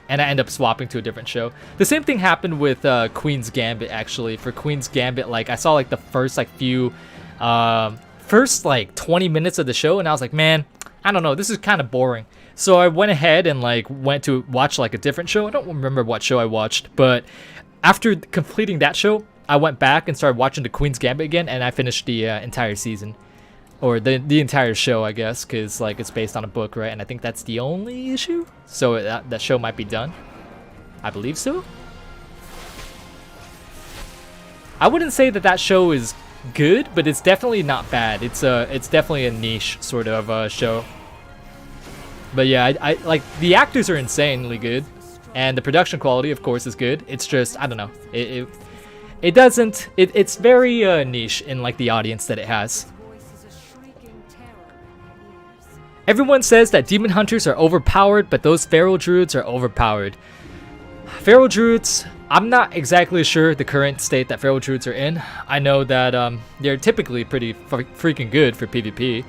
end up swapping to a different show. The same thing happened with Queen's Gambit, actually. For Queen's Gambit, like I saw like the first like few first like 20 minutes of the show, and I was like, man, I don't know, this is kind of boring. So I went ahead and like went to watch like a different show. I don't remember what show I watched, but after completing that show, I went back and started watching the Queen's Gambit again, and I finished the entire season, or the entire show, I guess, because like it's based on a book, right? And I think that's the only issue. So that show might be done. I believe so. I wouldn't say that show is good, but it's definitely not bad. It's definitely a niche sort of show. But yeah, I like the actors are insanely good, and the production quality, of course, is good. It's just, I don't know, it's very niche in like the audience that it has. Everyone says that demon hunters are overpowered, but those feral druids are overpowered. Feral druids, I'm not exactly sure the current state that feral druids are in. I know that they're typically pretty freaking good for PvP,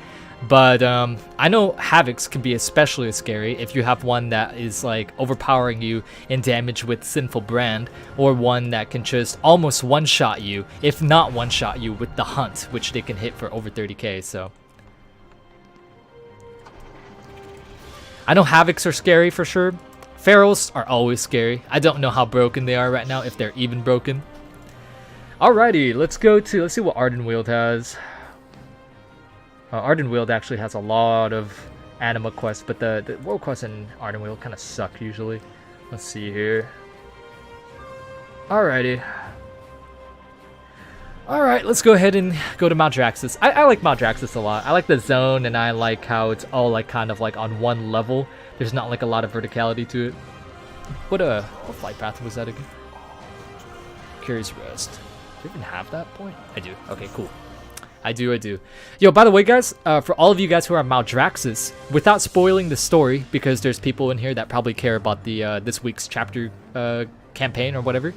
but I know Havocs can be especially scary if you have one that is like overpowering you in damage with Sinful Brand, or one that can just almost one-shot you, if not one-shot you with the Hunt, which they can hit for over 30k, so. I know Havocs are scary for sure. Ferals are always scary. I don't know how broken they are right now, if they're even broken. Alrighty, let's see what Ardenweald has. Ardenweald actually has a lot of anima quests, but the world quests in Ardenweald kind of suck usually. Let's see here. Alrighty. Alright, let's go ahead and go to Maldraxxus. I like Maldraxxus a lot. I like the zone, and I like how it's all like kind of like on one level. There's not like a lot of verticality to it. What flight path was that again? Curious Rest. Do you even have that point? I do. Okay, cool. I do. Yo, by the way, guys, for all of you guys who are Maldraxxus, without spoiling the story, because there's people in here that probably care about the this week's chapter campaign or whatever.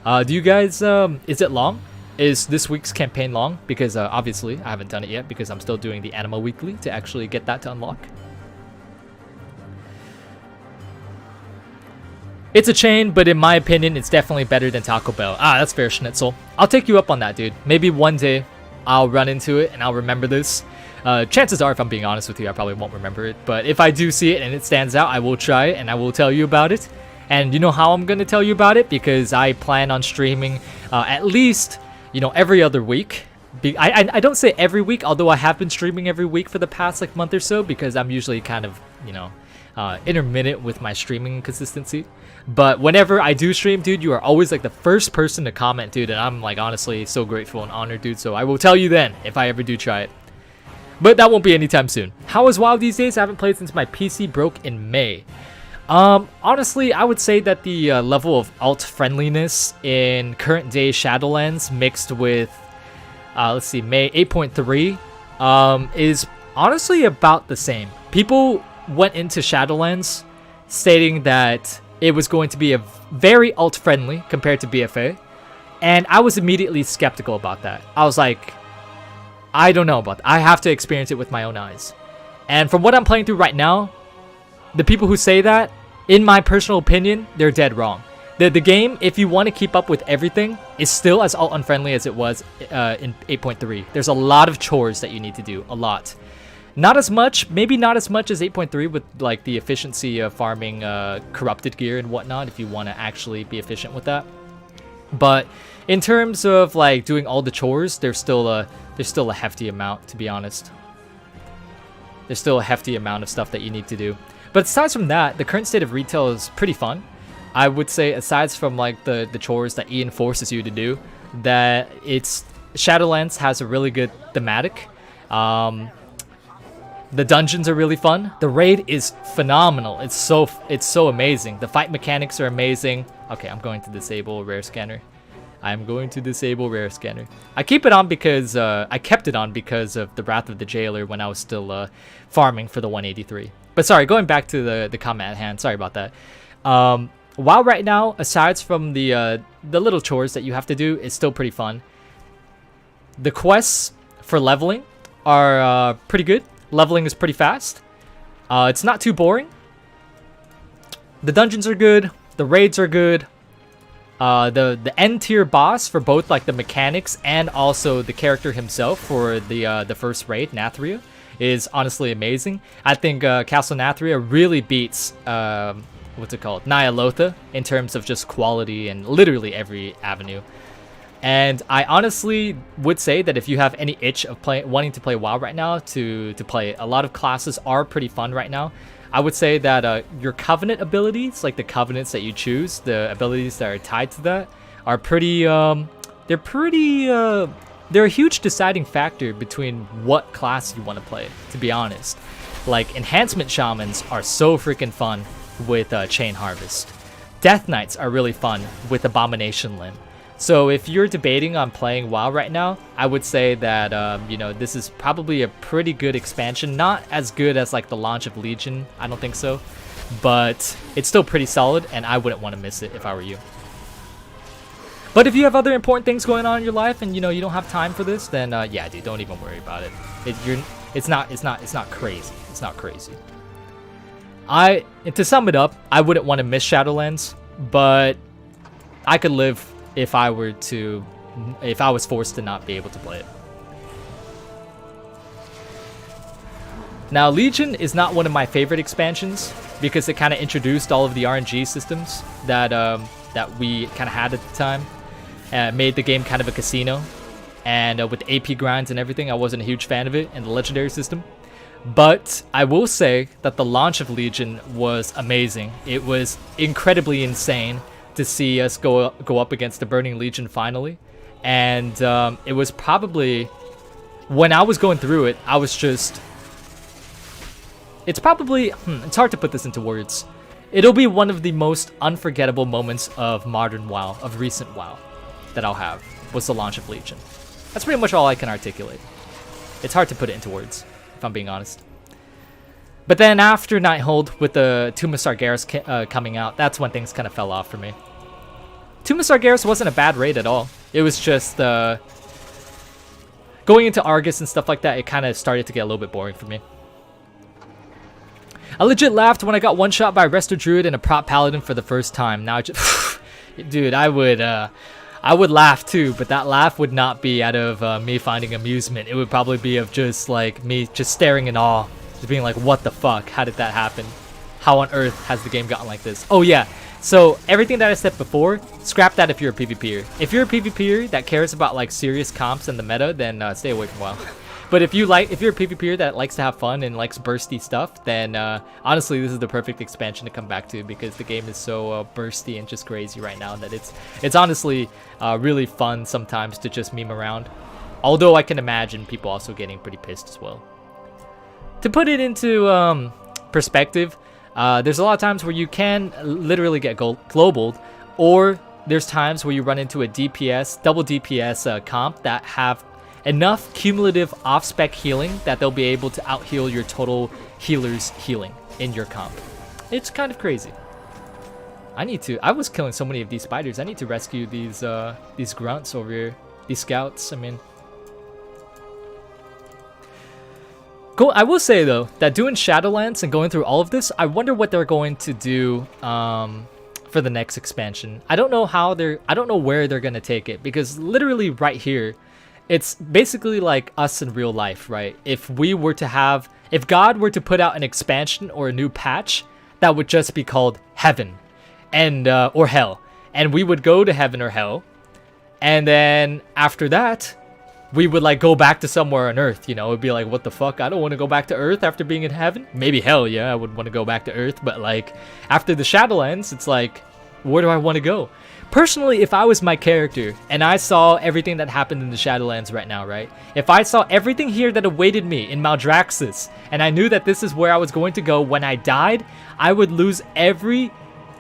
Do you guys, is it long? Is this week's campaign long? Because obviously I haven't done it yet because I'm still doing the Anima Weekly to actually get that to unlock. It's a chain, but in my opinion, it's definitely better than Taco Bell. Ah, that's fair, Schnitzel. I'll take you up on that, dude. Maybe one day I'll run into it and I'll remember this. Chances are, if I'm being honest with you, I probably won't remember it. But if I do see it and it stands out, I will try it and I will tell you about it. And you know how I'm going to tell you about it? Because I plan on streaming at least, you know, every other week. I don't say every week, although I have been streaming every week for the past like month or so, because I'm usually kind of, you know, intermittent with my streaming consistency. But whenever I do stream, dude, you are always like the first person to comment, dude, and I'm like honestly so grateful and honored, dude. So I will tell you then if I ever do try it. But that won't be anytime soon. How is WoW these days? I haven't played since my PC broke in May. Honestly, I would say that the level of alt friendliness in current day Shadowlands mixed with, let's see, May 8.3 is honestly about the same. People went into Shadowlands stating that it was going to be a very alt friendly compared to BFA, and I was immediately skeptical about that. I was like, I don't know about that. I have to experience it with my own eyes. And from what I'm playing through right now, the people who say that, in my personal opinion, they're dead wrong. The game, if you want to keep up with everything, is still as alt unfriendly as it was in 8.3. There's a lot of chores that you need to do, a lot. Not as much, maybe not as much as 8.3 with like the efficiency of farming corrupted gear and whatnot, if you want to actually be efficient with that. But in terms of like doing all the chores, there's still a hefty amount, to be honest. There's still a hefty amount of stuff that you need to do. But aside from that, the current state of retail is pretty fun. I would say, aside from like the chores that Ian forces you to do, that Shadowlands has a really good thematic. The dungeons are really fun. The raid is phenomenal. It's so amazing. The fight mechanics are amazing. Okay, I'm going to disable rare scanner. I'm going to disable rare scanner. I keep it on because I kept it on because of the Wrath of the Jailer when I was still farming for the 183. But sorry, going back to the comment at hand. Sorry about that. WoW right now, aside from the little chores that you have to do, is still pretty fun. The quests for leveling are pretty good. Leveling is pretty fast. It's not too boring. The dungeons are good. The raids are good. The end tier boss for both like the mechanics and also the character himself for the first raid, Nathria, is honestly amazing. I think Castle Nathria really beats what's it called, Nyalotha, in terms of just quality and literally every avenue. And I honestly would say that if you have any itch of wanting to play WoW right now, to play, a lot of classes are pretty fun right now. I would say that your Covenant abilities, like the Covenants that you choose, the abilities that are tied to that, are pretty, they're a huge deciding factor between what class you want to play, to be honest. Like, Enhancement Shamans are so freaking fun with Chain Harvest. Death Knights are really fun with Abomination Limb. So if you're debating on playing WoW right now, I would say that, you know, this is probably a pretty good expansion. Not as good as like the launch of Legion, I don't think so. But it's still pretty solid, and I wouldn't want to miss it if I were you. But if you have other important things going on in your life and, you know, you don't have time for this, then yeah, dude, don't even worry about it. It's not crazy. It's not crazy. To sum it up, I wouldn't want to miss Shadowlands, but I could live if I was forced to not be able to play it. Now, Legion is not one of my favorite expansions because it kind of introduced all of the RNG systems that we kind of had at the time. Made the game kind of a casino, and with AP grinds and everything, I wasn't a huge fan of it, and the legendary system. But I will say that the launch of Legion was amazing. It was incredibly insane to see us go up against the Burning Legion finally, and it was probably, when I was going through it, I was just, it's probably, it's hard to put this into words. It'll be one of the most unforgettable moments of modern WoW, of recent WoW, that I'll have, was the launch of Legion. That's pretty much all I can articulate. It's hard to put it into words, if I'm being honest. But then after Nighthold, with the Tomb of Sargeras coming out, that's when things kind of fell off for me. Tomb of Sargeras wasn't a bad raid at all. It was just, going into Argus and stuff like that, it kind of started to get a little bit boring for me. I legit laughed when I got one shot by a Resto Druid and a Prot Paladin for the first time. Now I just, dude, I would laugh too, but that laugh would not be out of me finding amusement. It would probably be of just like me just staring in awe, just being like, what the fuck? How did that happen? How on earth has the game gotten like this? Oh yeah, so everything that I said before, scrap that if you're a PvPer. If you're a PvPer that cares about like serious comps and the meta, then stay away from WoW. But if you're a PvPer that likes to have fun and likes bursty stuff, then honestly, this is the perfect expansion to come back to, because the game is so bursty and just crazy right now that it's honestly really fun sometimes to just meme around. Although I can imagine people also getting pretty pissed as well. To put it into perspective, there's a lot of times where you can literally get globaled, or there's times where you run into a DPS, double DPS comp that have enough cumulative off-spec healing that they'll be able to out-heal your total healer's healing in your comp. It's kind of crazy. I was killing so many of these spiders. I need to rescue these grunts over here. These scouts, I mean. I will say though, that doing Shadowlands and going through all of this, I wonder what they're going to do for the next expansion. I don't know where they're gonna take it, because literally right here, it's basically like us in real life, right? If God were to put out an expansion or a new patch, that would just be called Heaven and or Hell. And we would go to Heaven or Hell. And then after that, we would like go back to somewhere on Earth, you know? It'd be like, what the fuck? I don't want to go back to Earth after being in Heaven. Maybe Hell, yeah, I would want to go back to Earth. But like, after the Shadowlands, it's like, where do I want to go? Personally, if I was my character and I saw everything that happened in the Shadowlands right now, right? If I saw everything here that awaited me in Maldraxxus, and I knew that this is where I was going to go when I died, I would lose every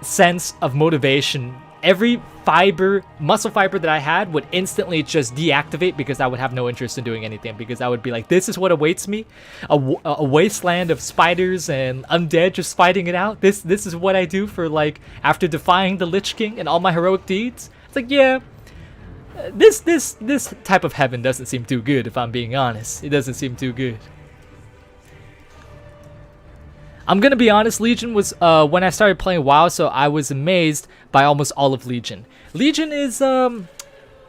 sense of motivation. Every muscle fiber that I had would instantly just deactivate, because I would have no interest in doing anything, because I would be like, this is what awaits me, a wasteland of spiders and undead just fighting it out. This is what I do for like after defying the Lich King and all my heroic deeds. It's like, yeah, this type of heaven doesn't seem too good, if I'm being honest. It doesn't seem too good. I'm gonna be honest, Legion was when I started playing WoW, so I was amazed by almost all of Legion. Legion is a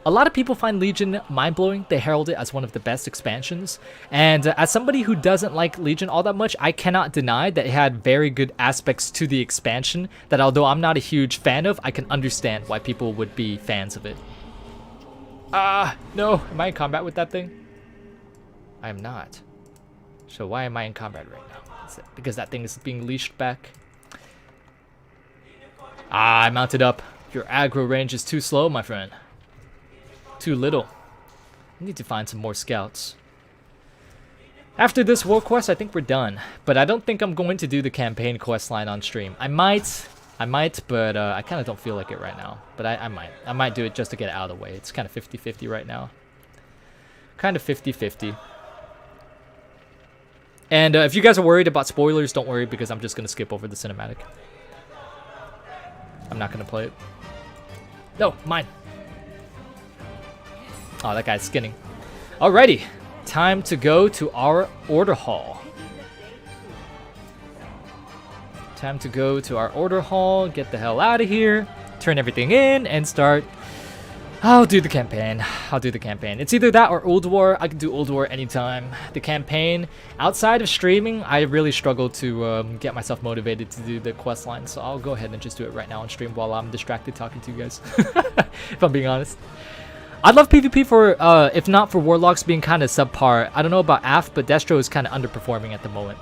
lot of people find Legion mind-blowing. They herald it as one of the best expansions, and as somebody who doesn't like Legion all that much, I cannot deny that it had very good aspects to the expansion that, although I'm not a huge fan of, I can understand why people would be fans of it. No, am I in combat with that thing? I am not. So why am I in combat right now? Because that thing is being leashed back. I mounted up. Your aggro range is too slow, my friend. Too little. I need to find some more scouts. After this world quest, I think we're done. But I don't think I'm going to do the campaign quest line on stream. I might, I might, but I kind of don't feel like it right now. But I might. I might do it just to get it out of the way. It's kind of 50-50 right now. Kind of 50-50. And if you guys are worried about spoilers, don't worry, because I'm just going to skip over the cinematic. I'm not going to play it. No, mine. Oh, that guy's skinning. Alrighty. Time to go to our order hall. Time to go to our order hall, get the hell out of here, turn everything in, and start. I'll do the campaign. I'll do the campaign. It's either that or Old War. I can do Old War anytime. The campaign, outside of streaming, I really struggle to get myself motivated to do the quest line, so I'll go ahead and just do it right now on stream while I'm distracted talking to you guys, if I'm being honest. I'd love PvP for, if not for Warlocks being kind of subpar. I don't know about AF, but Destro is kind of underperforming at the moment.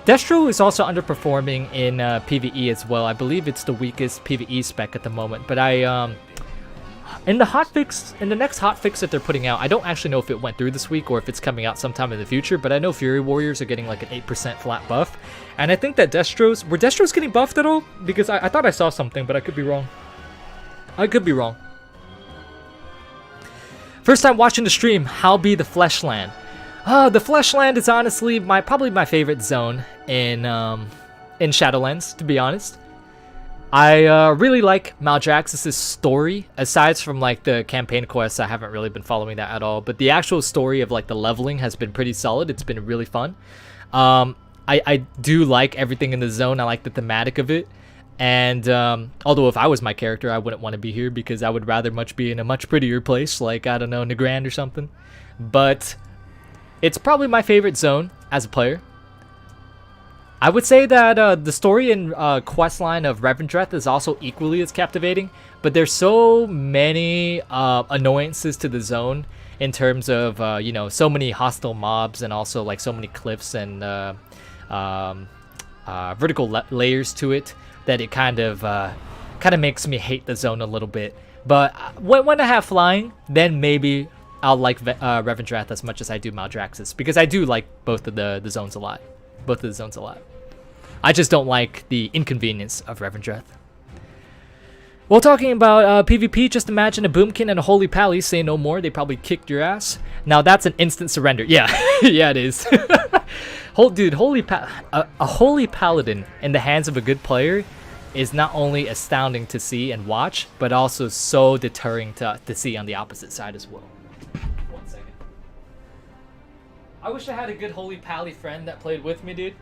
Destro is also underperforming in PvE as well. I believe it's the weakest PvE spec at the moment, but in the hotfix, in the next hotfix that they're putting out, I don't actually know if it went through this week or if it's coming out sometime in the future, but I know Fury Warriors are getting like an 8% flat buff, and I think that were Destros getting buffed at all? Because I thought I saw something, but I could be wrong. I could be wrong. First time watching the stream, how be the Fleshland? The Fleshland is honestly probably my favorite zone in Shadowlands, to be honest. I really like Maldraxxus' story. Aside from like the campaign quests, I haven't really been following that at all. But the actual story of like the leveling has been pretty solid. It's been really fun. I do like everything in the zone. I like the thematic of it. And although if I was my character, I wouldn't want to be here because I would rather much be in a much prettier place, like, I don't know, Nagrand or something. But it's probably my favorite zone as a player. I would say that the story and questline of Revendreth is also equally as captivating, but there's so many annoyances to the zone in terms of, you know, so many hostile mobs and also like so many cliffs and vertical layers to it that it kind of makes me hate the zone a little bit. But when I have flying, then maybe I'll like Revendreth as much as I do Maldraxxus, because I do like both of the zones a lot. Both of the zones a lot. I just don't like the inconvenience of Revendreth. Well, talking about PvP, just imagine a Boomkin and a Holy Pally say no more. They probably kicked your ass. Now that's an instant surrender. Yeah, yeah, it is. Dude, a Holy Paladin in the hands of a good player is not only astounding to see and watch, but also so deterring to see on the opposite side as well. 1 second. I wish I had a good Holy Pally friend that played with me, dude.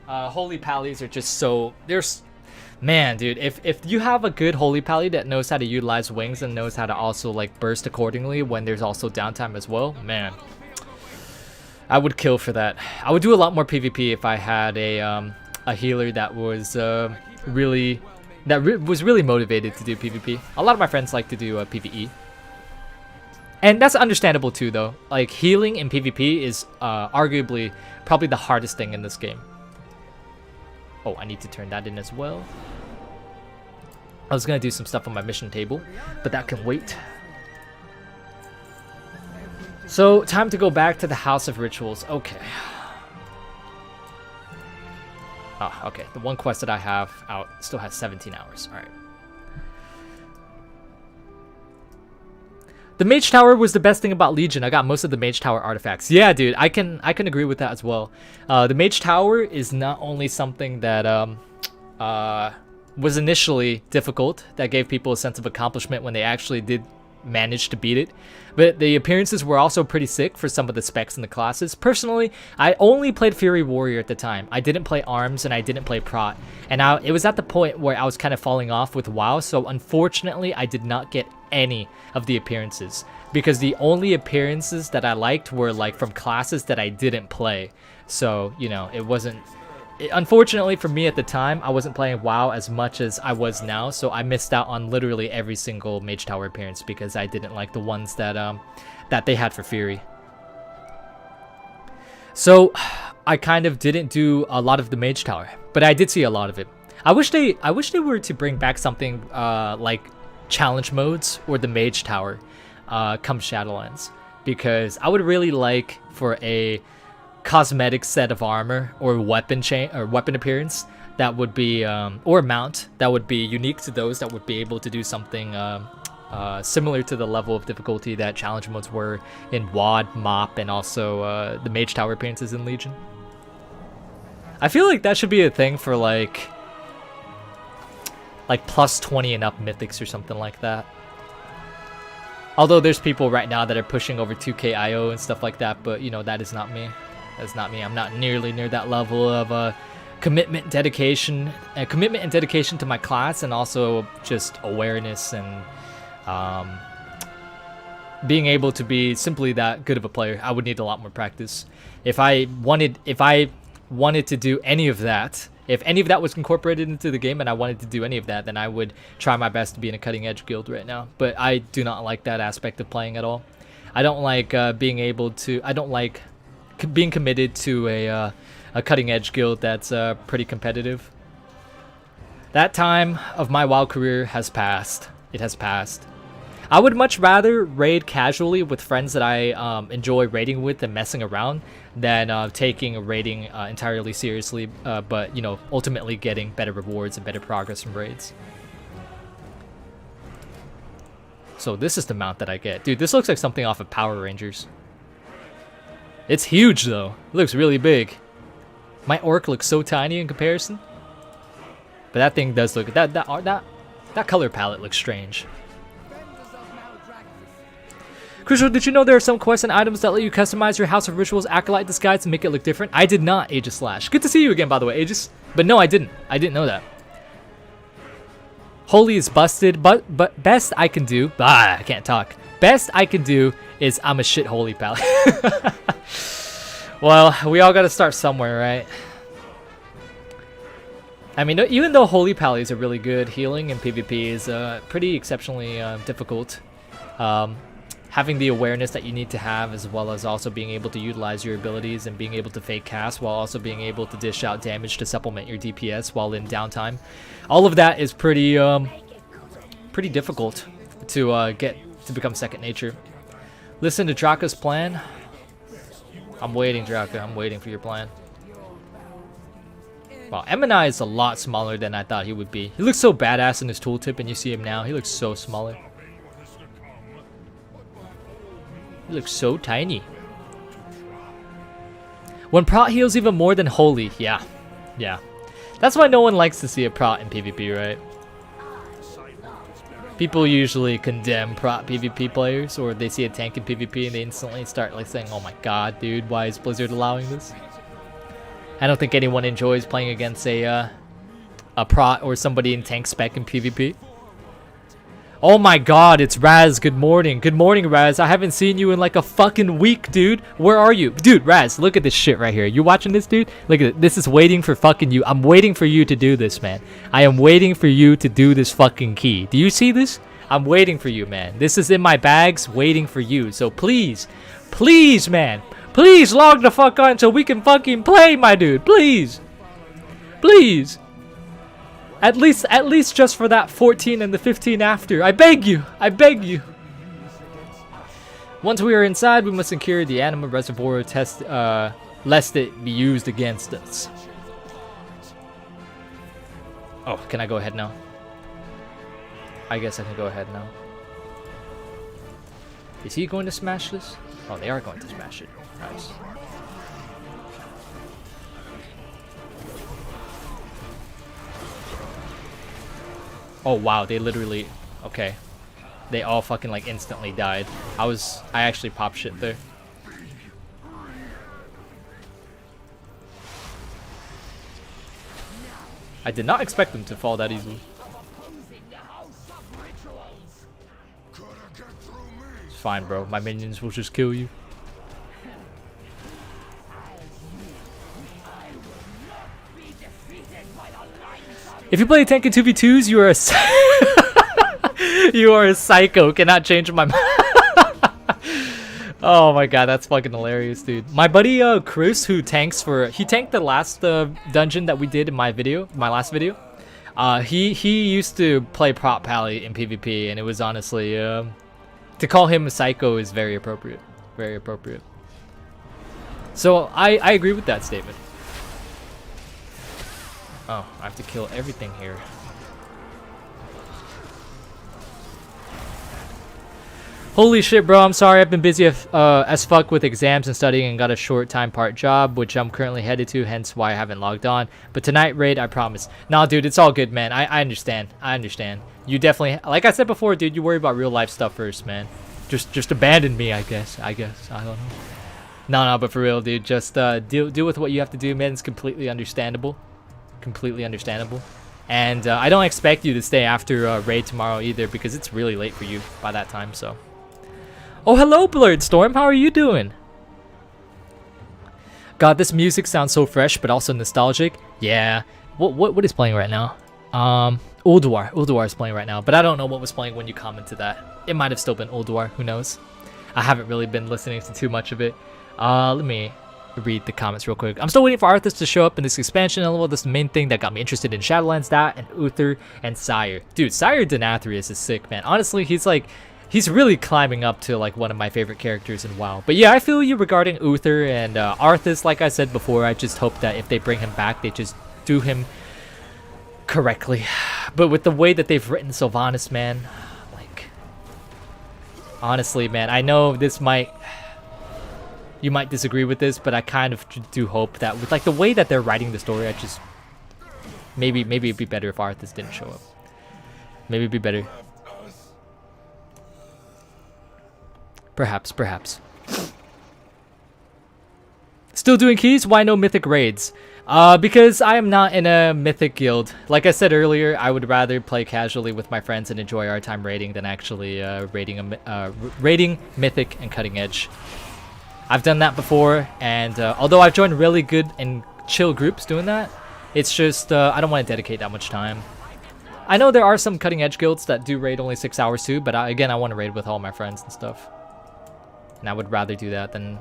Holy Pallies are just so... Man, dude, if you have a good Holy Pally that knows how to utilize wings and knows how to also, like, burst accordingly when there's also downtime as well, man, I would kill for that. I would do a lot more PvP if I had a healer that was really motivated to do PvP. A lot of my friends like to do PvE. And that's understandable too, though. Like, healing in PvP is arguably probably the hardest thing in this game. Oh, I need to turn that in as well. I was gonna do some stuff on my mission table, but that can wait. So, time to go back to the House of Rituals. Okay. Oh, okay. The one quest that I have out still has 17 hours. Alright. The Mage Tower was the best thing about Legion. I got most of the Mage Tower artifacts. Yeah, dude, I can agree with that as well. The Mage Tower is not only something that was initially difficult, that gave people a sense of accomplishment when they actually did manage to beat it, but the appearances were also pretty sick for some of the specs in the classes. Personally, I only played Fury Warrior at the time. I didn't play Arms and I didn't play Prot, and it was at the point where I was kind of falling off with WoW, so unfortunately I did not get any of the appearances, because the only appearances that I liked were like from classes that I didn't play. So, you know, it wasn't... Unfortunately for me at the time, I wasn't playing WoW as much as I was now, so I missed out on literally every single Mage Tower appearance because I didn't like the ones that that they had for Fury. So I kind of didn't do a lot of the Mage Tower, but I did see a lot of it. I wish they were to bring back something like challenge modes or the Mage Tower come Shadowlands, because I would really like for a cosmetic set of armor or weapon appearance that would be, or mount that would be unique to those that would be able to do something similar to the level of difficulty that challenge modes were in WoD, MoP, and also the Mage Tower appearances in Legion. I feel like that should be a thing for like plus 20 and up mythics or something like that. Although there's people right now that are pushing over 2k IO and stuff like that, but you know, that is not me. That's not me. I'm not nearly near that level of commitment, dedication, commitment and dedication to my class, and also just awareness and being able to be simply that good of a player. I would need a lot more practice. If I wanted to do any of that, if any of that was incorporated into the game and I wanted to do any of that, then I would try my best to be in a cutting edge guild right now. But I do not like that aspect of playing at all. I don't like being able to, I don't like being committed to a cutting edge guild that's pretty competitive. That time of my WoW career has passed. It has passed. I would much rather raid casually with friends that I enjoy raiding with and messing around than taking a raiding entirely seriously, but you know, ultimately getting better rewards and better progress from raids. So this is the mount that I get. Dude, this looks like something off of Power Rangers. It's huge though. It looks really big. My orc looks so tiny in comparison. But that thing does look, that color palette looks strange. Crucial, did you know there are some quests and items that let you customize your House of Rituals Acolyte disguise to make it look different? I did not, Aegis Slash. Good to see you again, by the way, Aegis. But no, I didn't. I didn't know that. Holy is busted, but best I can do... I can't talk. Best I can do is I'm a shit holy pally. Well, we all gotta start somewhere, right? I mean, even though holy pallies are really good, healing in PvP is pretty exceptionally difficult. Having the awareness that you need to have, as well as also being able to utilize your abilities and being able to fake cast while also being able to dish out damage to supplement your DPS while in downtime. All of that is pretty pretty difficult to get to become second nature. Listen to Draka's plan. I'm waiting, Draka. I'm waiting for your plan. Wow, Emini is a lot smaller than I thought he would be. He looks so badass in his tooltip, and you see him now. He looks so smaller. He looks so tiny. When prot heals even more than holy. Yeah. Yeah. That's why no one likes to see a prot in PvP, right? People usually condemn prot PvP players, or they see a tank in PvP and they instantly start like saying, oh my god, dude, why is Blizzard allowing this? I don't think anyone enjoys playing against a prot or somebody in tank spec in PvP. Oh my god, it's Raz. Good morning. Good morning, Raz. I haven't seen you in like a fucking week, dude. Where are you? Dude, Raz, look at this shit right here. You watching this, dude? Look at it. This is waiting for fucking you. I'm waiting for you to do this, man. I am waiting for you to do this fucking key. Do you see this? I'm waiting for you, man. This is in my bags waiting for you. So please, please, man. Please log the fuck on so we can fucking play, my dude. Please. Please. At least just for that 14 and the 15 after. I beg you. I beg you. Once we are inside, we must secure the anima reservoir test, lest it be used against us. Oh, can I go ahead now? I guess I can go ahead now. Is he going to smash this? Oh, they are going to smash it. Nice. Oh wow, they literally, okay. They all fucking like instantly died. I actually popped shit there. I did not expect them to fall that easily. It's fine, bro. My minions will just kill you. If you play tank in 2v2s, you are a you are a psycho. Cannot change my mind. Oh my god, that's fucking hilarious, dude. My buddy Chris, who tanks he tanked the last dungeon that we did in my last video. He used to play prop pally in PvP, and it was honestly to call him a psycho is very appropriate. Very appropriate. So I agree with that statement. Oh, I have to kill everything here. Holy shit, bro, I'm sorry. I've been busy as fuck with exams and studying and got a short time part job, which I'm currently headed to, hence why I haven't logged on. But tonight, raid, I promise. Nah, dude, it's all good, man. I understand. I understand. You definitely, like I said before, dude, you worry about real life stuff first, man. Just abandon me, I guess. I don't know. No, but for real, dude, just deal with what you have to do, man. It's completely understandable. Completely understandable. And I don't expect you to stay after raid tomorrow either, because it's really late for you by that time, so. Oh, hello, Blurred Storm. How are you doing? God, this music sounds so fresh, but also nostalgic. Yeah. What is playing right now? Ulduar. Ulduar is playing right now, but I don't know what was playing when you commented that. It might have still been Ulduar. Who knows? I haven't really been listening to too much of it. Let me read the comments real quick. I'm still waiting for Arthas to show up in this expansion. LOL, this is the main thing that got me interested in Shadowlands, that, and Uther, and Sire. Dude, Sire Denathrius is sick, man. Honestly, he's really climbing up to like one of my favorite characters in WoW. But yeah, I feel you regarding Uther and Arthas. Like I said before, I just hope that if they bring him back, they just do him correctly. But with the way that they've written Sylvanas, man, like, honestly, man, I know this you might disagree with this, but I kind of do hope that with like the way that they're writing the story, I just maybe it'd be better if Arthas didn't show up. Maybe it'd be better. Perhaps. Still doing keys? Why no mythic raids? Because I am not in a mythic guild. Like I said earlier, I would rather play casually with my friends and enjoy our time raiding than actually raiding mythic and cutting edge. I've done that before, and although I've joined really good and chill groups doing that, it's just I don't want to dedicate that much time. I know there are some cutting edge guilds that do raid only 6 hours too, but again, I want to raid with all my friends and stuff. And I would rather do that than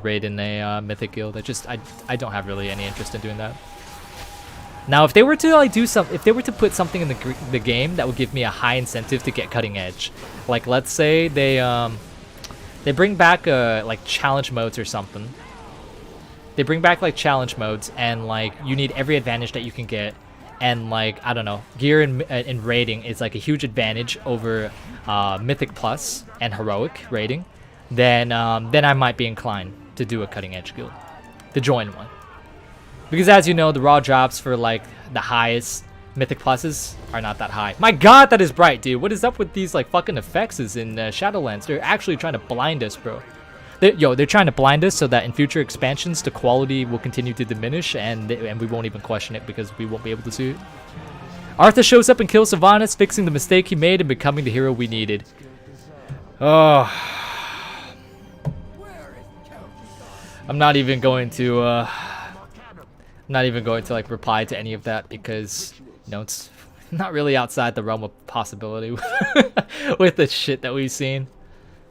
raid in a mythic guild. I don't have really any interest in doing that. Now, if they were to like if they were to put something in the game that would give me a high incentive to get cutting edge, like let's say they bring back like challenge modes or something. They bring back like challenge modes, and like you need every advantage that you can get, and like I don't know, gear in raiding is like a huge advantage over mythic plus and heroic raiding. Then I might be inclined to do a cutting edge guild, to join one. Because as you know, the raw drops for like the highest mythic pluses are not that high. My god, that is bright, dude. What is up with these like fucking effects in Shadowlands? They're actually trying to blind us, bro. They're trying to blind us so that in future expansions the quality will continue to diminish, and we won't even question it because we won't be able to see it. Arthur shows up and kills Sylvanas, fixing the mistake he made and becoming the hero we needed. Oh. I'm not even going to like reply to any of that because you know it's not really outside the realm of possibility with the shit that we've seen.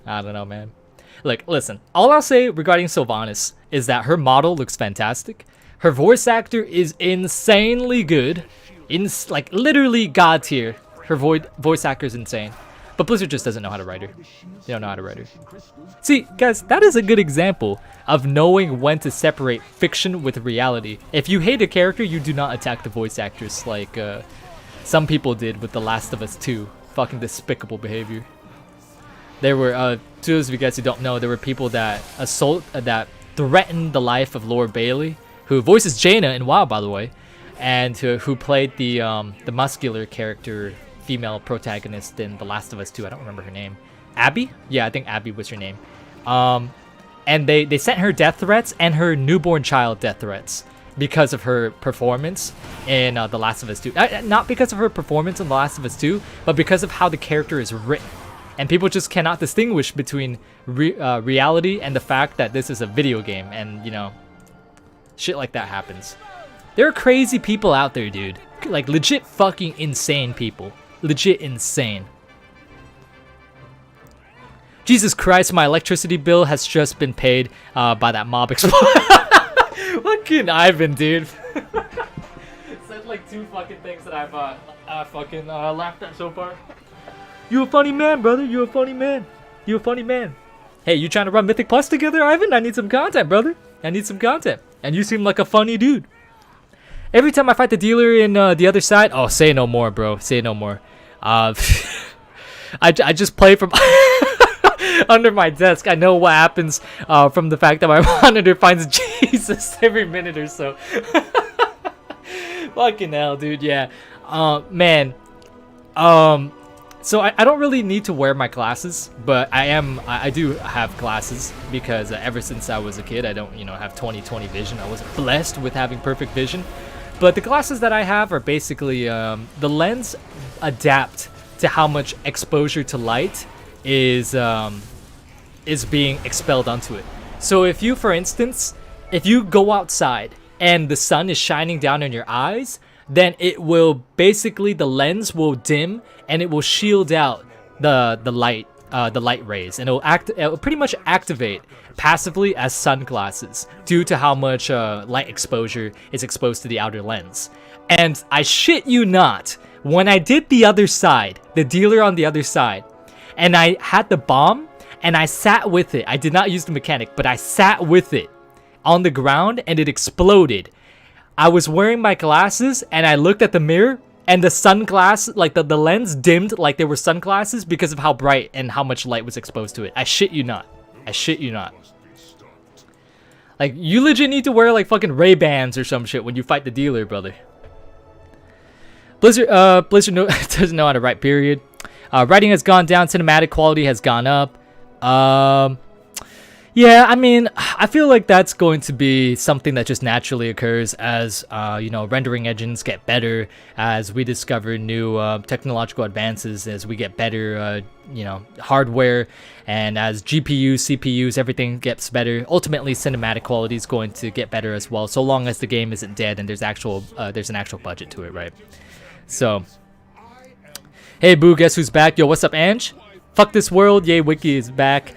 I don't know, man. Like, listen, all I'll say regarding Sylvanas is that her model looks fantastic. Her voice actor is insanely good. Like literally god tier. Her voice actor is insane. But Blizzard just doesn't know how to write her. They don't know how to write her. See, guys, that is a good example of knowing when to separate fiction with reality. If you hate a character, you do not attack the voice actress like some people did with The Last of Us 2. Fucking despicable behavior. There were, to those of you guys who don't know, there were people that that threatened the life of Lord Bailey, who voices Jaina in WoW, by the way, and who played the muscular character, female protagonist in The Last of Us 2. I don't remember her name. Abby? Yeah, I think Abby was her name. And they sent her death threats and her newborn child death threats because of her performance in The Last of Us 2. Not because of her performance in The Last of Us 2, but because of how the character is written. And people just cannot distinguish between reality and the fact that this is a video game. And, you know, shit like that happens. There are crazy people out there, dude. Like, legit fucking insane people. Legit insane. Jesus Christ, my electricity bill has just been paid by that mob explosion. Fucking Ivan, dude. Said like 2 fucking things that I've fucking laughed at so far. You a funny man, brother. You a funny man. You a funny man. Hey, you trying to run Mythic Plus together, Ivan? I need some content, brother. I need some content. And you seem like a funny dude. Every time I fight the dealer in the other side, oh, say no more, bro. Say no more. I just play from under my desk. I know what happens from the fact that my monitor finds Jesus every minute or so. Fucking hell, dude. Yeah. Man. So I don't really need to wear my glasses, but I do have glasses because ever since I was a kid, I don't, have 20/20 vision. I wasn't blessed with having perfect vision. But the glasses that I have are basically the lens adapt to how much exposure to light is being expelled onto it. So if you, for instance, if you go outside and the sun is shining down on your eyes, then it will basically, the lens will dim and it will shield out the light rays, and it'll pretty much activate passively as sunglasses due to how much light exposure is exposed to the outer lens. And I shit you not, when I did the other side, the dealer on the other side, and I had the bomb and I sat with it, I did not use the mechanic, but I sat with it on the ground and it exploded. I was wearing my glasses and I looked at the mirror and the sunglass, like the lens dimmed like they were sunglasses because of how bright and how much light was exposed to it. I shit you not. I shit you not. Like, you legit need to wear like fucking Ray-Bans or some shit when you fight the dealer, brother. Blizzard doesn't know how to write, period. Writing has gone down, cinematic quality has gone up. Yeah, I mean, I feel like that's going to be something that just naturally occurs as, rendering engines get better, as we discover new technological advances, as we get better, hardware, and as GPUs, CPUs, everything gets better. Ultimately, cinematic quality is going to get better as well, so long as the game isn't dead and there's an actual budget to it, right? So, hey, Boo, guess who's back? Yo, what's up, Ange? Fuck this world, yay, Wiki is back.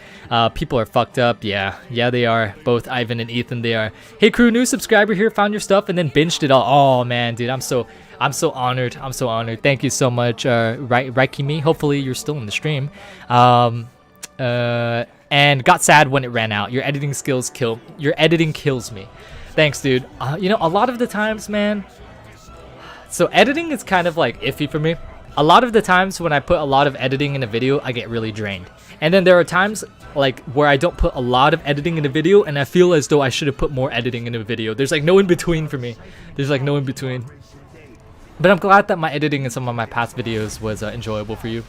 People are fucked up, yeah, they are. Both Ivan and Ethan, they are. Hey crew, new subscriber here, found your stuff and then binged it all. Oh man, dude, I'm so honored. I'm so honored. Thank you so much, Raikimi. Hopefully you're still in the stream. And got sad when it ran out. Your editing kills me. Thanks, dude. A lot of the times, man. So editing is kind of like iffy for me. A lot of the times when I put a lot of editing in a video, I get really drained. And then there are times like where I don't put a lot of editing in a video and I feel as though I should have put more editing in a video. There's like no in between for me. There's like no in between. But I'm glad that my editing in some of my past videos was enjoyable for you.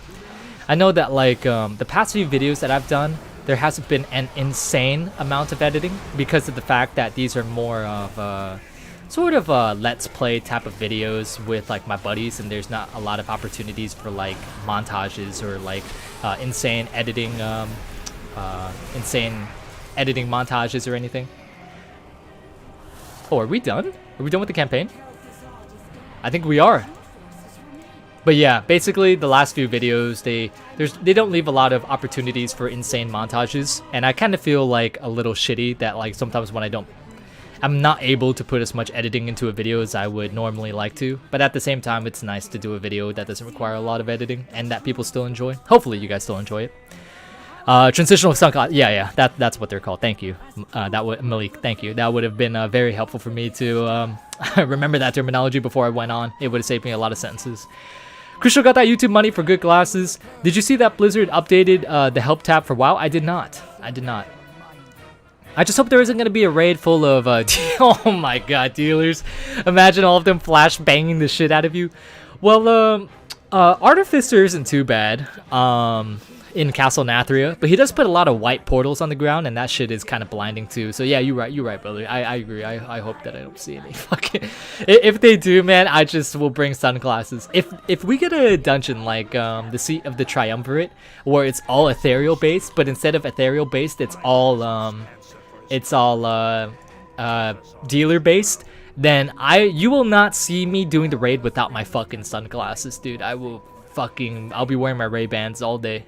I know that like the past few videos that I've done, there hasn't been an insane amount of editing because of the fact that these are more of sort of let's play type of videos with like my buddies, and there's not a lot of opportunities for like montages or like insane editing montages or anything. Oh, are we done? Are we done with the campaign? I think we are. But yeah, basically the last few videos, they don't leave a lot of opportunities for insane montages, and I kind of feel like a little shitty that like sometimes when I'm not able to put as much editing into a video as I would normally like to, but at the same time, it's nice to do a video that doesn't require a lot of editing and that people still enjoy. Hopefully, you guys still enjoy it. Transitional sunglass, yeah, that's what they're called. Thank you, Malik. Thank you. That would have been very helpful for me to remember that terminology before I went on. It would have saved me a lot of sentences. Krucial got that YouTube money for good glasses. Did you see that Blizzard updated the help tab for WoW? I did not. I just hope there isn't going to be a raid full of, oh my god, dealers. Imagine all of them flash banging the shit out of you. Well, Artificer isn't too bad in Castle Nathria, but he does put a lot of white portals on the ground, and that shit is kind of blinding too. So yeah, you're right, brother. I agree. I hope that I don't see any fucking... If they do, man, I just will bring sunglasses. If we get a dungeon like the Seat of the Triumvirate, where it's all ethereal based, but instead of ethereal based, it's all dealer based, then you will not see me doing the raid without my fucking sunglasses, dude. I'll be wearing my Ray-Bans all day.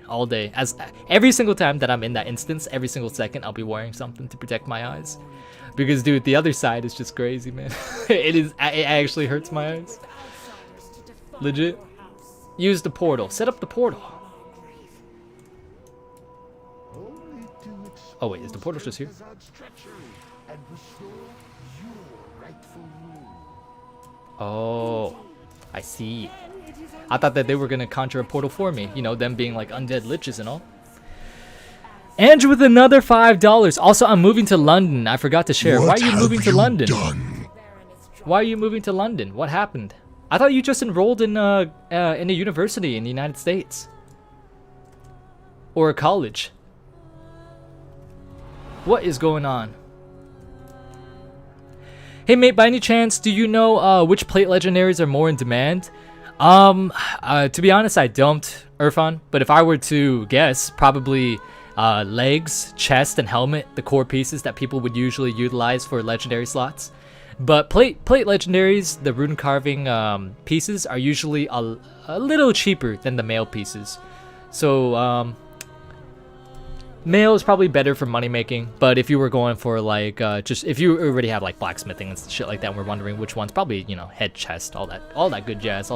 As every single time that I'm in that instance, every single second I'll be wearing something to protect my eyes. Because dude, the other side is just crazy, man. It actually hurts my eyes. Legit. Use the portal. Set up the portal. Oh wait, is the portal just here? Oh, I see. I thought that they were gonna conjure a portal for me. You know, them being like undead liches and all. Andrew with another $5. Also, I'm moving to London. I forgot to share. Why are you moving to London? Why are you moving to London? What happened? I thought you just enrolled in a university in the United States. Or a college. What is going on? Hey mate, by any chance, do you know which plate legendaries are more in demand? To be honest, I don't, Irfan. But if I were to guess, probably legs, chest, and helmet, the core pieces that people would usually utilize for legendary slots. But plate legendaries, the rune carving pieces, are usually a little cheaper than the mail pieces. So mail is probably better for money making, but if you were going for like just if you already have like blacksmithing and shit like that, and we're wondering which ones, probably, you know, head, chest, all that good jazz,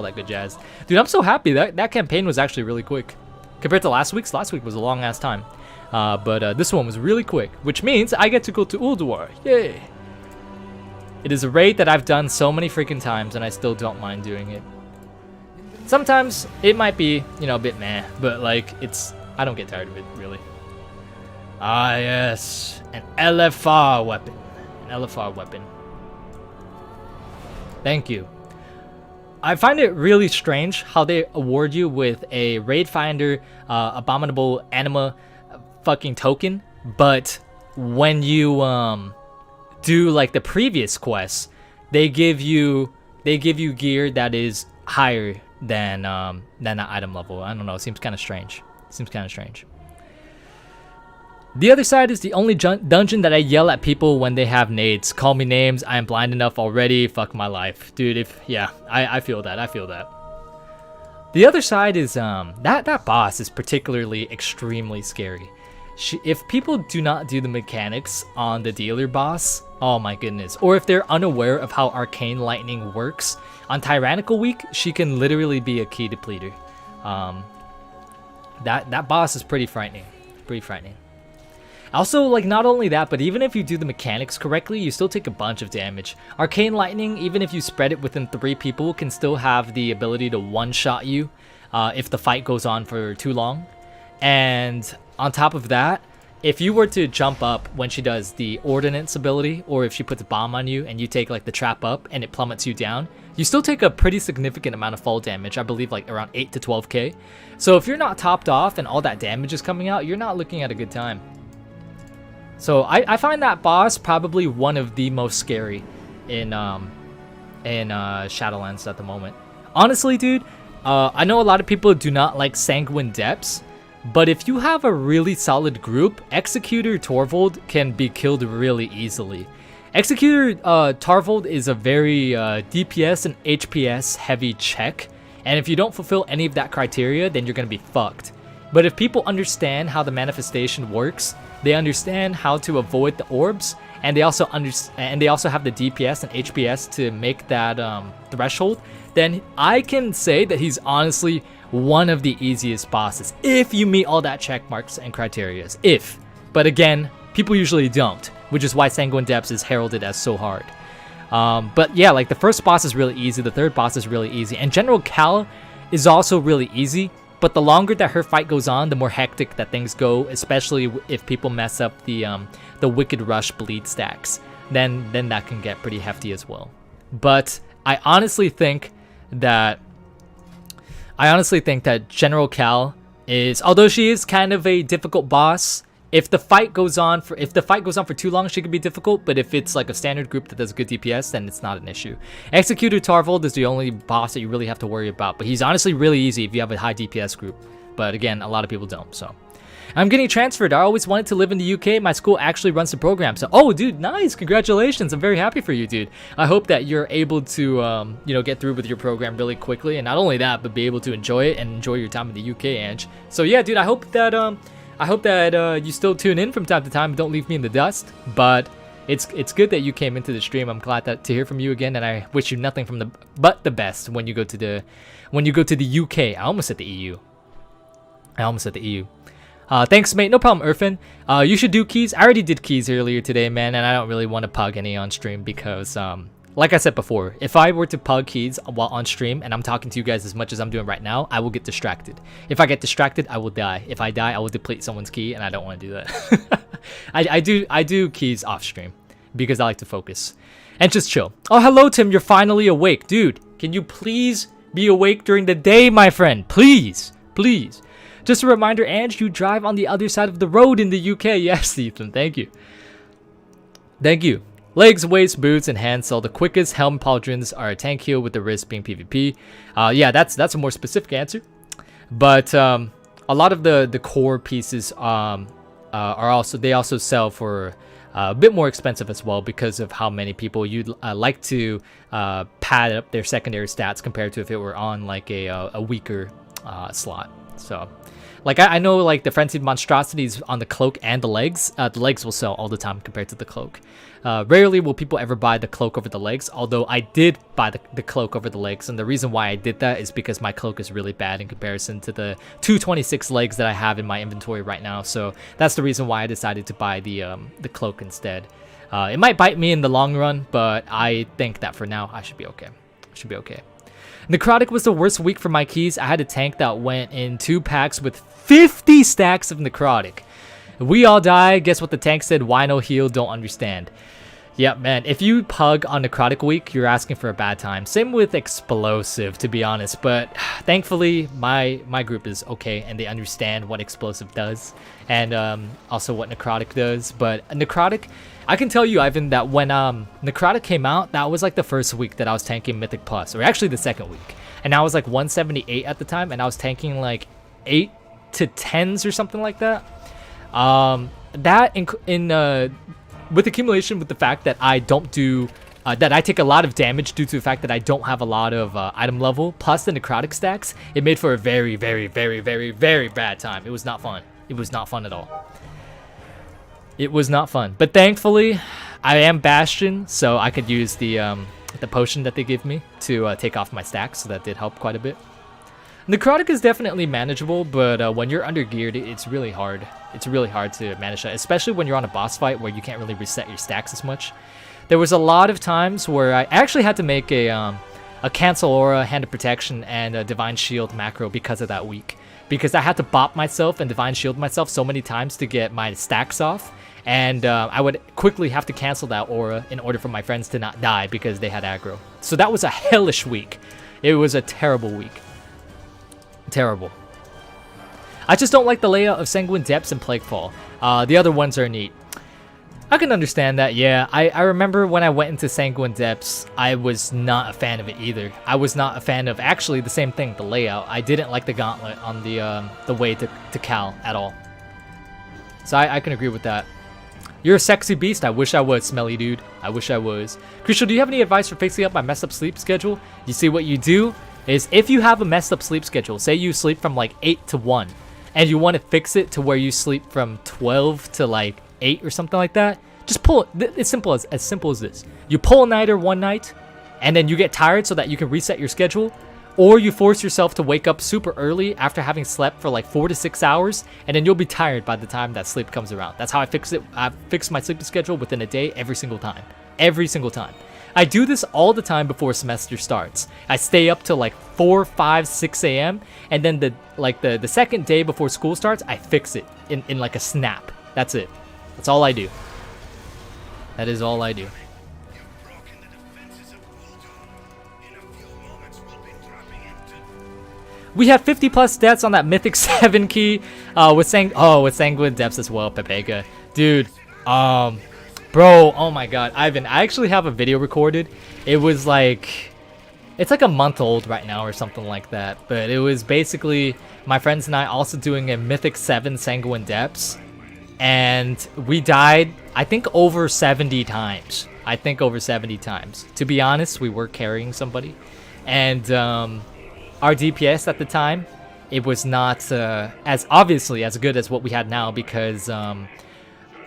Dude, I'm so happy that campaign was actually really quick compared to last week's. Last week was a long ass time, but this one was really quick, which means I get to go to Ulduar. Yay! It is a raid that I've done so many freaking times, and I still don't mind doing it. Sometimes it might be, you know, a bit meh, but like I don't get tired of it really. Ah, yes. An LFR weapon. An LFR weapon. Thank you. I find it really strange how they award you with a Raid Finder Abominable Anima fucking token, but when you do like the previous quests, they give you gear that is higher than the item level. I don't know. It seems kind of strange. The other side is the only dungeon that I yell at people when they have nades. Call me names. I am blind enough already. Fuck my life. Dude, I feel that. The other side is that boss is particularly extremely scary. If people do not do the mechanics on the dealer boss, oh my goodness. Or if they're unaware of how arcane lightning works, on Tyrannical Week, she can literally be a key depleter. That boss is pretty frightening. Also, like, not only that, but even if you do the mechanics correctly, you still take a bunch of damage. Arcane Lightning, even if you spread it within 3 people, can still have the ability to one-shot you if the fight goes on for too long. And on top of that, if you were to jump up when she does the Ordnance ability, or if she puts a bomb on you and you take, like, the trap up and it plummets you down, you still take a pretty significant amount of fall damage. I believe, like, around 8 to 12k. So if you're not topped off and all that damage is coming out, you're not looking at a good time. So I find that boss probably one of the most scary in Shadowlands at the moment. Honestly, dude, I know a lot of people do not like Sanguine Depths, but if you have a really solid group, Executor Torvald can be killed really easily. Executor Torvald is a very DPS and HPS heavy check, and if you don't fulfill any of that criteria, then you're gonna be fucked. But if people understand how the manifestation works, they understand how to avoid the orbs, and they also have the DPS and HPS to make that threshold, then I can say that he's honestly one of the easiest bosses if you meet all that check marks and criterias. But again, people usually don't, which is why Sanguine Depths is heralded as so hard. But yeah, like the first boss is really easy, the third boss is really easy, and General Cal is also really easy. But the longer that her fight goes on, the more hectic that things go, especially if people mess up the Wicked Rush bleed stacks. Then that can get pretty hefty as well. But I honestly think that General Cal is, although she is kind of a difficult boss, if the fight goes on for too long, she could be difficult. But if it's like a standard group that does good DPS, then it's not an issue. Executor Torvald is the only boss that you really have to worry about, but he's honestly really easy if you have a high DPS group. But again, a lot of people don't. So I'm getting transferred. I always wanted to live in the UK. My school actually runs the program. So, oh, dude, nice, congratulations! I'm very happy for you, dude. I hope that you're able to, get through with your program really quickly, and not only that, but be able to enjoy it and enjoy your time in the UK, Ange. So yeah, dude, I hope that you still tune in from time to time. Don't leave me in the dust. But it's good that you came into the stream. I'm glad to hear from you again, and I wish you nothing but the best when you go to the UK. I almost said the EU. Thanks, mate. No problem, Irfan. You should do keys. I already did keys earlier today, man, and I don't really want to pug any on stream because like I said before, if I were to pug keys while on stream and I'm talking to you guys as much as I'm doing right now, I will get distracted. If I get distracted, I will die. If I die, I will deplete someone's key, and I don't want to do that. I do keys off stream because I like to focus and just chill. Oh, hello, Tim. You're finally awake. Dude, can you please be awake during the day, my friend? Please. Please. Just a reminder, Ange, you drive on the other side of the road in the UK. Yes, Ethan. Thank you. Thank you. Legs, waist, boots, and hands sell the quickest. Helm pauldrons are a tank heal with the wrist being PvP. Yeah, that's a more specific answer. But a lot of the core pieces are also sell for a bit more expensive as well because of how many people you'd like to pad up their secondary stats compared to if it were on like a weaker slot. So like I know like the frenzied monstrosities on the cloak and the legs will sell all the time compared to the cloak. Rarely will people ever buy the cloak over the legs, although I did buy the cloak over the legs, and the reason why I did that is because my cloak is really bad in comparison to the 226 legs that I have in my inventory right now. So that's the reason why I decided to buy the cloak instead. It might bite me in the long run, but I think that for now I should be okay. Necrotic was the worst week for my keys. I had a tank that went in 2 packs with 50 stacks of necrotic. We all die. Guess what the tank said? Why no heal? Don't understand. Yep, man. If you pug on necrotic week, you're asking for a bad time. Same with explosive, to be honest. But thankfully, my group is okay and they understand what explosive does and also what necrotic does. But necrotic, I can tell you, Ivan, that when necrotic came out, that was like the first week that I was tanking Mythic Plus, or actually the second week. And I was like 178 at the time, and I was tanking like 8 to 10s or something like that. With accumulation, with the fact that I don't do that I take a lot of damage due to the fact that I don't have a lot of item level plus the necrotic stacks, it made for a very, very, very, very, very bad time. It was not fun. It was not fun at all. It was not fun. But thankfully, I am Bastion, so I could use the potion that they give me to take off my stacks, so that did help quite a bit. Necrotic is definitely manageable, but when you're under geared, it's really hard. It's really hard to manage that, especially when you're on a boss fight where you can't really reset your stacks as much. There was a lot of times where I actually had to make a Cancel Aura, Hand of Protection, and a Divine Shield macro because of that week. Because I had to bop myself and Divine Shield myself so many times to get my stacks off, and I would quickly have to cancel that aura in order for my friends to not die because they had aggro. So that was a hellish week. It was a terrible week. Terrible. I just don't like the layout of Sanguine Depths and Plaguefall. The other ones are neat. I can understand that, yeah. I remember when I went into Sanguine Depths, I was not a fan of it either. I was not a fan of, actually, the same thing, the layout. I didn't like the gauntlet on the way to Cal at all. So I can agree with that. You're a sexy beast. I wish I was, Smelly Dude. I wish I was. Krucial, do you have any advice for fixing up my messed up sleep schedule? You see, what you do is if you have a messed up sleep schedule, say you sleep from like 8 to 1, and you want to fix it to where you sleep from 12 to like 8 or something like that, just pull it. It's simple as this. You pull a nighter one night, and then you get tired so that you can reset your schedule, or you force yourself to wake up super early after having slept for like 4 to 6 hours, and then you'll be tired by the time that sleep comes around. That's how I fix it. I fix my sleeping schedule within a day every single time. Every single time. I do this all the time before semester starts. I stay up till like 4, 5, 6 a.m. and then the second day before school starts, I fix it in like a snap. That's it. That's all I do. That is all I do. We have 50 plus stats on that Mythic 7 key with Sanguine Depths as well, Pepega. Dude, bro, oh my god, Ivan, I actually have a video recorded. It was like, it's like a month old right now or something like that. But it was basically my friends and I also doing a Mythic 7 Sanguine Depths. And we died, I think, over 70 times. To be honest, we were carrying somebody. And our DPS at the time, it was not as obviously as good as what we had now because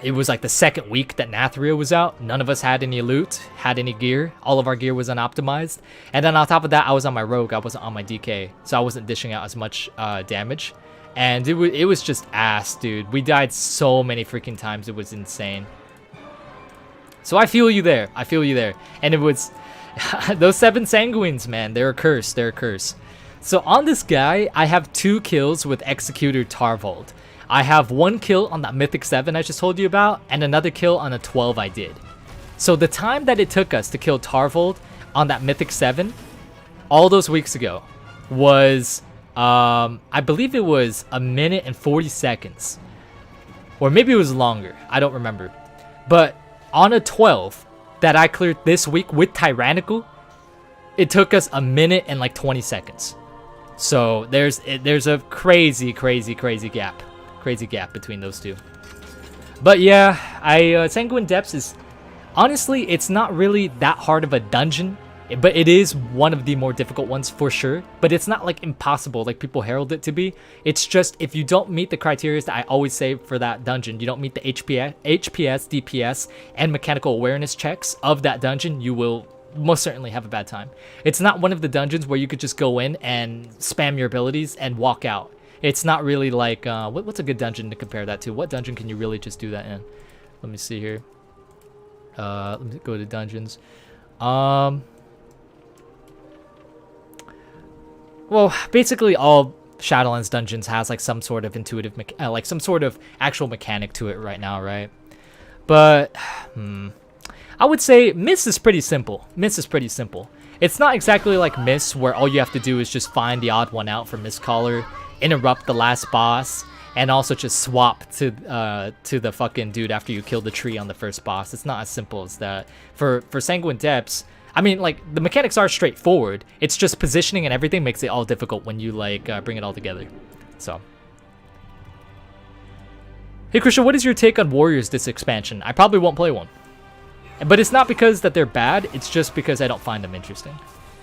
it was like the second week that Nathria was out. None of us had any loot, had any gear. All of our gear was unoptimized. And then on top of that, I was on my rogue. I wasn't on my DK. So I wasn't dishing out as much damage. And it was just ass, dude. We died so many freaking times. It was insane. So I feel you there. And it was Those 7 sanguines, man, they're a curse. They're a curse. So on this guy, I have 2 kills with Executor Tarvold. I have 1 kill on that Mythic 7 I just told you about, and another kill on a 12 I did. So the time that it took us to kill Tarvold on that Mythic 7, all those weeks ago, was, I believe it was 1 minute and 40 seconds. Or maybe it was longer, I don't remember. But on a 12 that I cleared this week with Tyrannical, it took us 1 minute and like 20 seconds. So there's a crazy gap. Crazy gap between those two. But yeah, Sanguine Depths is, honestly, it's not really that hard of a dungeon, but it is one of the more difficult ones for sure. But it's not like impossible like people herald it to be. It's just if you don't meet the criteria that I always say for that dungeon, you don't meet the HPS, DPS, and mechanical awareness checks of that dungeon, you will most certainly have a bad time. It's not one of the dungeons where you could just go in and spam your abilities and walk out. It's not really like, what's a good dungeon to compare that to? What dungeon can you really just do that in? Let me see here. Let me go to dungeons. Well, basically all Shadowlands dungeons has like some sort of intuitive, like some sort of actual mechanic to it right now, right? But, I would say Miss is pretty simple. Miss is pretty simple. It's not exactly like Miss, where all you have to do is just find the odd one out for Mist Caller, interrupt the last boss, and also just swap to the fucking dude after you kill the tree on the first boss. It's not as simple as that. For Sanguine Depths, I mean, like, the mechanics are straightforward. It's just positioning and everything makes it all difficult when you, like, bring it all together. So. Hey, Krucial, what is your take on Warriors this expansion? I probably won't play one. But it's not because that they're bad, it's just because I don't find them interesting.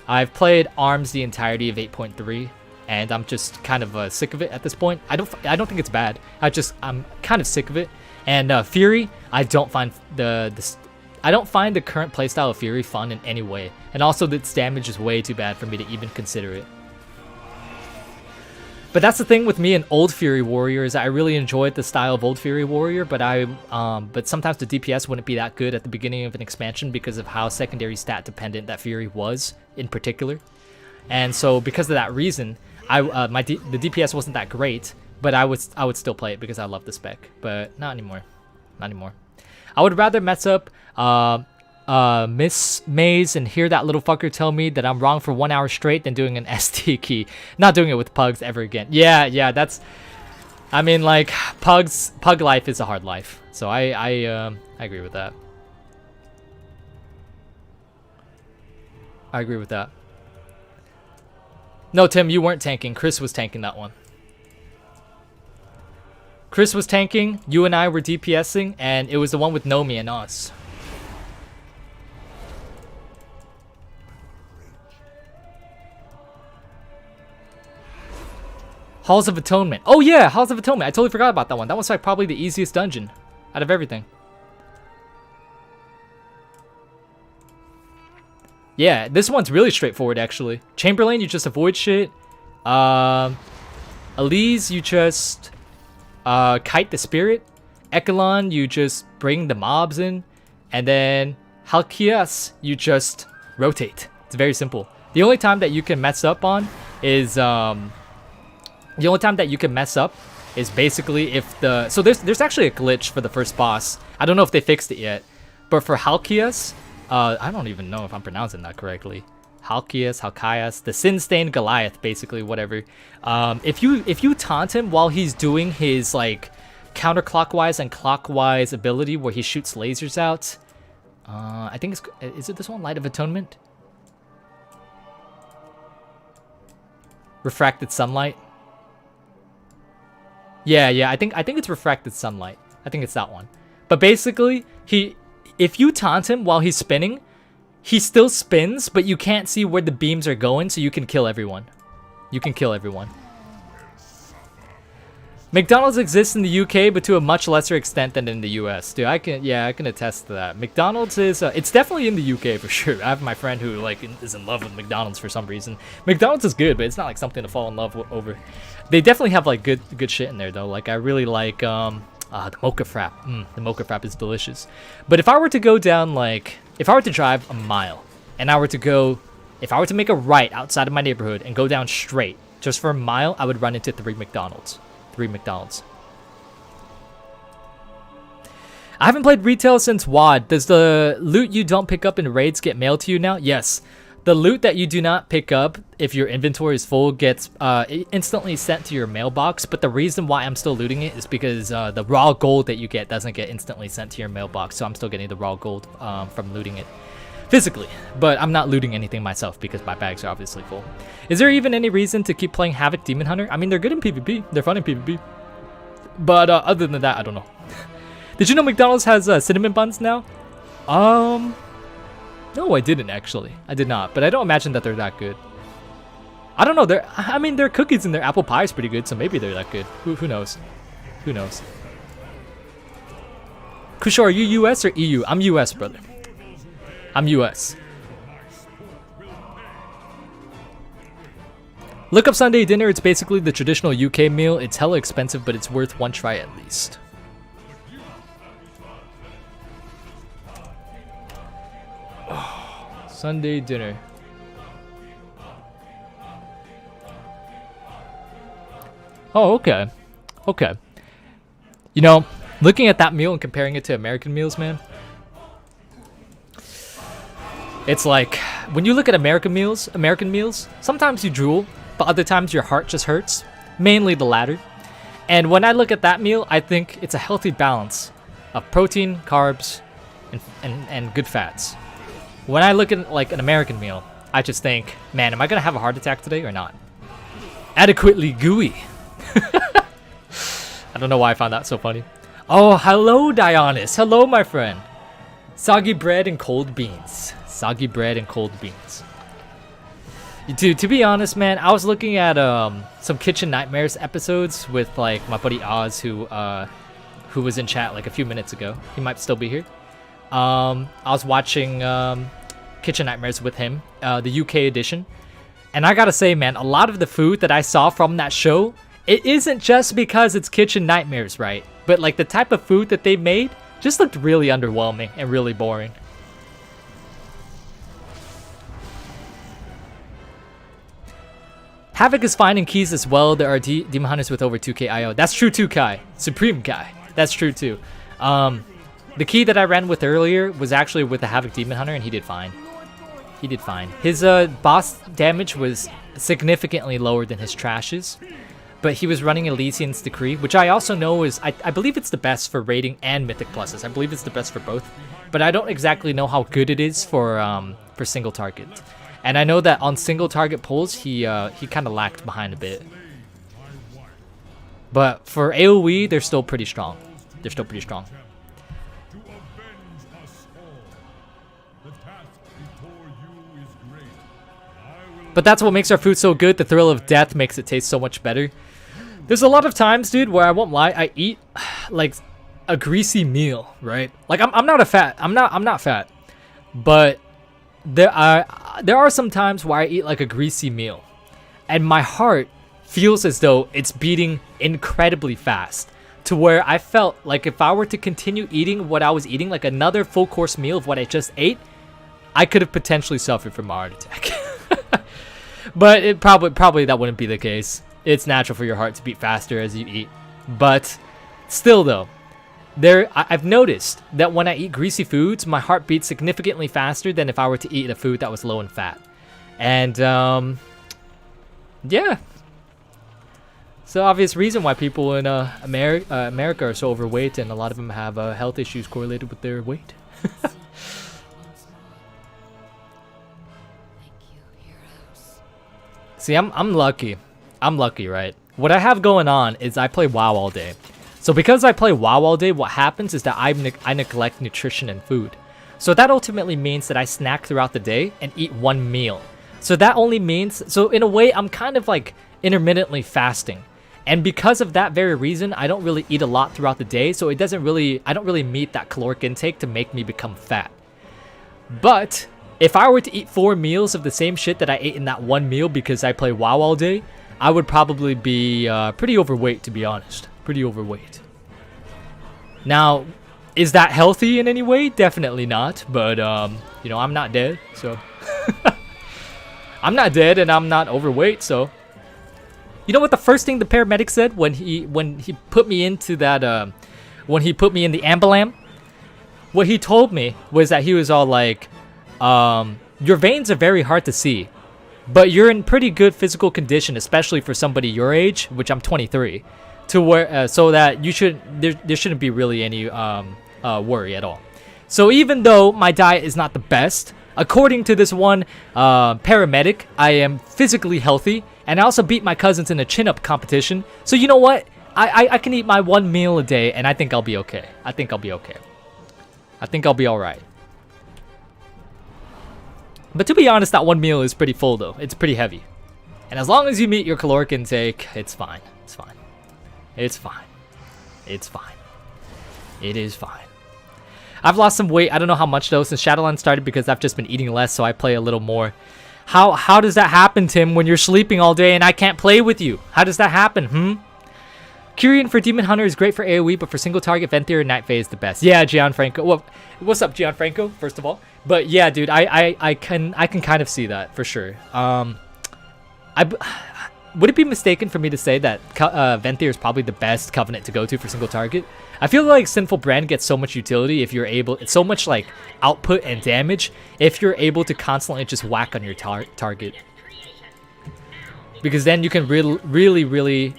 I've played ARMS the entirety of 8.3, and I'm just kind of sick of it at this point. I don't think it's bad. I'm kind of sick of it. And Fury, I don't find the current playstyle of Fury fun in any way. And also its damage is way too bad for me to even consider it. But that's the thing with me and Old Fury Warrior is I really enjoyed the style of Old Fury Warrior, but but sometimes the DPS wouldn't be that good at the beginning of an expansion because of how secondary stat dependent that Fury was in particular. And so because of that reason, the DPS wasn't that great, but I would still play it because I love the spec, but not anymore. Not anymore. I would rather mess up Miss Maze and hear that little fucker tell me that I'm wrong for 1 hour straight than doing an ST key. Not doing it with pugs ever again. Yeah, that's, I mean, like, pug life is a hard life. So I agree with that. I agree with that. No, Tim, you weren't tanking. Chris was tanking that one. Chris was tanking, you and I were DPSing, and it was the one with Nomi and us. Halls of Atonement. Oh yeah, Halls of Atonement. I totally forgot about that one. That one's like probably the easiest dungeon out of everything. Yeah, this one's really straightforward actually. Chamberlain, you just avoid shit. Elise, you just kite the spirit. Echelon, you just bring the mobs in. And then Halkias, you just rotate. It's very simple. The only time that you can mess up on is basically if the... So there's actually a glitch for the first boss. I don't know if they fixed it yet. But for Halkias, I don't even know if I'm pronouncing that correctly. Halkias, the Sin-Stained Goliath, basically, whatever. If you taunt him while he's doing his, like, counterclockwise and clockwise ability where he shoots lasers out. I think is it this one? Light of Atonement? Refracted Sunlight? Yeah, I think it's Refracted Sunlight. I think it's that one. But basically, if you taunt him while he's spinning, he still spins, but you can't see where the beams are going, so you can kill everyone. You can kill everyone. McDonald's exists in the UK, but to a much lesser extent than in the US. Dude, I can attest to that. McDonald's is, it's definitely in the UK for sure. I have my friend who like is in love with McDonald's for some reason. McDonald's is good, but it's not like something to fall in love over. They definitely have like good shit in there though. Like I really like the mocha frap. The mocha frap is delicious. But if I were to go down if I were to drive a mile and I were to go, if I were to make a right outside of my neighborhood and go down straight, just for a mile, I would run into 3 McDonald's. 3 McDonald's. I haven't played retail since WoD. Does the loot you don't pick up in raids get mailed to you now? Yes. The loot that you do not pick up if your inventory is full gets instantly sent to your mailbox, but the reason why I'm still looting it is because the raw gold that you get doesn't get instantly sent to your mailbox, so I'm still getting the raw gold from looting it physically, but I'm not looting anything myself because my bags are obviously full. Is there even any reason to keep playing Havoc Demon Hunter? I mean, they're good in PvP, they're fun in PvP, but other than that, I don't know. Did you know McDonald's has cinnamon buns now? No, I didn't actually. I did not, but I don't imagine that they're that good. I don't know. I mean, their cookies and their apple pie is pretty good, so maybe they're that good. Who knows? Who knows? Krucial, are you US or EU? I'm US, brother. I'm US. Look up Sunday dinner. It's basically the traditional UK meal. It's hella expensive, but it's worth one try at least. Sunday dinner. Oh, okay. Okay. You know, looking at that meal and comparing it to American meals, man. It's like, when you look at American meals, sometimes you drool, but other times your heart just hurts. Mainly the latter. And when I look at that meal, I think it's a healthy balance of protein, carbs, and good fats. When I look at like an American meal, I just think, man, am I gonna have a heart attack today or not? Adequately gooey. I don't know why I found that so funny. Oh, hello, Dionys. Hello, my friend. Soggy bread and cold beans. Soggy bread and cold beans. Dude, to be honest, man, I was looking at some Kitchen Nightmares episodes with like my buddy Oz, who was in chat like a few minutes ago. He might still be here. I was watching Kitchen Nightmares with him, the UK edition, and I gotta say, man, a lot of the food that I saw from that show, it isn't just because it's Kitchen Nightmares, right? But like the type of food that they made just looked really underwhelming and really boring. Havoc is fine in keys as well. There are Demon Hunters with over 2k IO. That's true too, Kai. Supreme Kai. That's true too. The key that I ran with earlier was actually with the Havoc Demon Hunter, and he did fine. He did fine. His boss damage was significantly lower than his trashes, but he was running Elysian's Decree, which I also know is, I believe it's the best for rating and Mythic Pluses. I believe it's the best for both, but I don't exactly know how good it is for single target. And I know that on single target pulls, he kind of lacked behind a bit. But for AoE, they're still pretty strong. They're still pretty strong. But that's what makes our food so good. The thrill of death makes it taste so much better. There's a lot of times, dude, where I won't lie, I eat like a greasy meal, right? Like I'm not fat, but there are some times where I eat like a greasy meal, and my heart feels as though it's beating incredibly fast, to where I felt like if I were to continue eating what I was eating, like another full course meal of what I just ate, I could have potentially suffered from a heart attack. But it probably that wouldn't be the case. It's natural for your heart to beat faster as you eat. But still though, I've noticed that when I eat greasy foods, my heart beats significantly faster than if I were to eat a food that was low in fat. And yeah. So obvious reason why people in America are so overweight, and a lot of them have health issues correlated with their weight. See, I'm lucky. I'm lucky, right? What I have going on is I play WoW all day. So because I play WoW all day, what happens is that I neglect nutrition and food. So that ultimately means that I snack throughout the day and eat one meal. So that only means, so in a way, I'm kind of like intermittently fasting. And because of that very reason, I don't really eat a lot throughout the day. So I don't really meet that caloric intake to make me become fat. But if I were to eat 4 meals of the same shit that I ate in that one meal because I play WoW all day, I would probably be pretty overweight, to be honest. Pretty overweight. Now, Is that healthy in any way? Definitely not. But you know, I'm not dead, so I'm not dead and I'm not overweight, so you know what the first thing the paramedic said when he put me into that when he put me in the ambulam? What he told me was that he was all like, your veins are very hard to see, but you're in pretty good physical condition, especially for somebody your age, which I'm 23, to where so that you should there shouldn't be really any worry at all. So even though my diet is not the best, according to this one paramedic, I am physically healthy, and I also beat my cousins in a chin-up competition. So you know what? I can eat my 1 meal a day, and I think I'll be okay. I think I'll be okay. I think I'll be alright. But to be honest, that 1 meal is pretty full though. It's pretty heavy. And as long as you meet your caloric intake, it's fine. It's fine. It's fine. It's fine. It is fine. I've lost some weight. I don't know how much though since Shadowlands started because I've just been eating less, so I play a little more. How does that happen, Tim, when you're sleeping all day and I can't play with you? How does that happen, Kyrian for Demon Hunter is great for AoE, but for single target, Venthyr and Night Fae is the best. Yeah, Gianfranco. Well, what's up, Gianfranco, first of all? But yeah, dude, I can kind of see that for sure. Would it be mistaken for me to say that Venthyr is probably the best Covenant to go to for single target? I feel like Sinful Brand gets so much utility if you're able, it's so much like output and damage if you're able to constantly just whack on your target. Because then you can really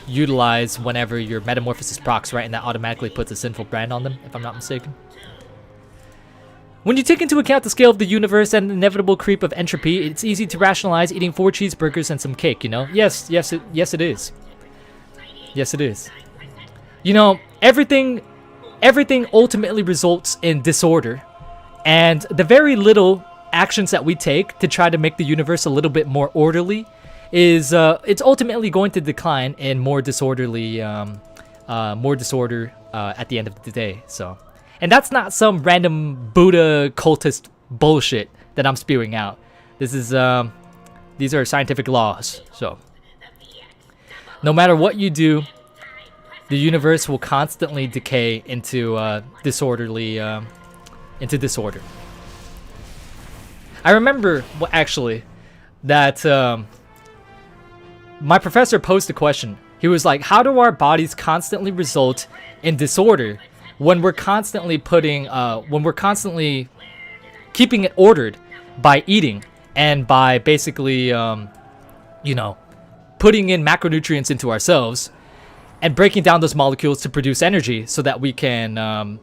utilize whenever your Metamorphosis procs, right? And that automatically puts a Sinful Brand on them, if I'm not mistaken. When you take into account the scale of the universe and the inevitable creep of entropy, it's easy to rationalize eating 4 cheeseburgers and some cake, you know? Yes it is. Yes it is. You know, everything ultimately results in disorder, and the very little actions that we take to try to make the universe a little bit more orderly is it's ultimately going to decline in more disorderly disorder at the end of the day. So, and that's not some random Buddha cultist bullshit that I'm spewing out. This is these are scientific laws. So no matter what you do, the universe will constantly decay into disorder. I remember actually that my professor posed a question. He was like, how do our bodies constantly result in disorder when we're constantly keeping it ordered by eating and by basically you know, putting in macronutrients into ourselves and breaking down those molecules to produce energy so that we can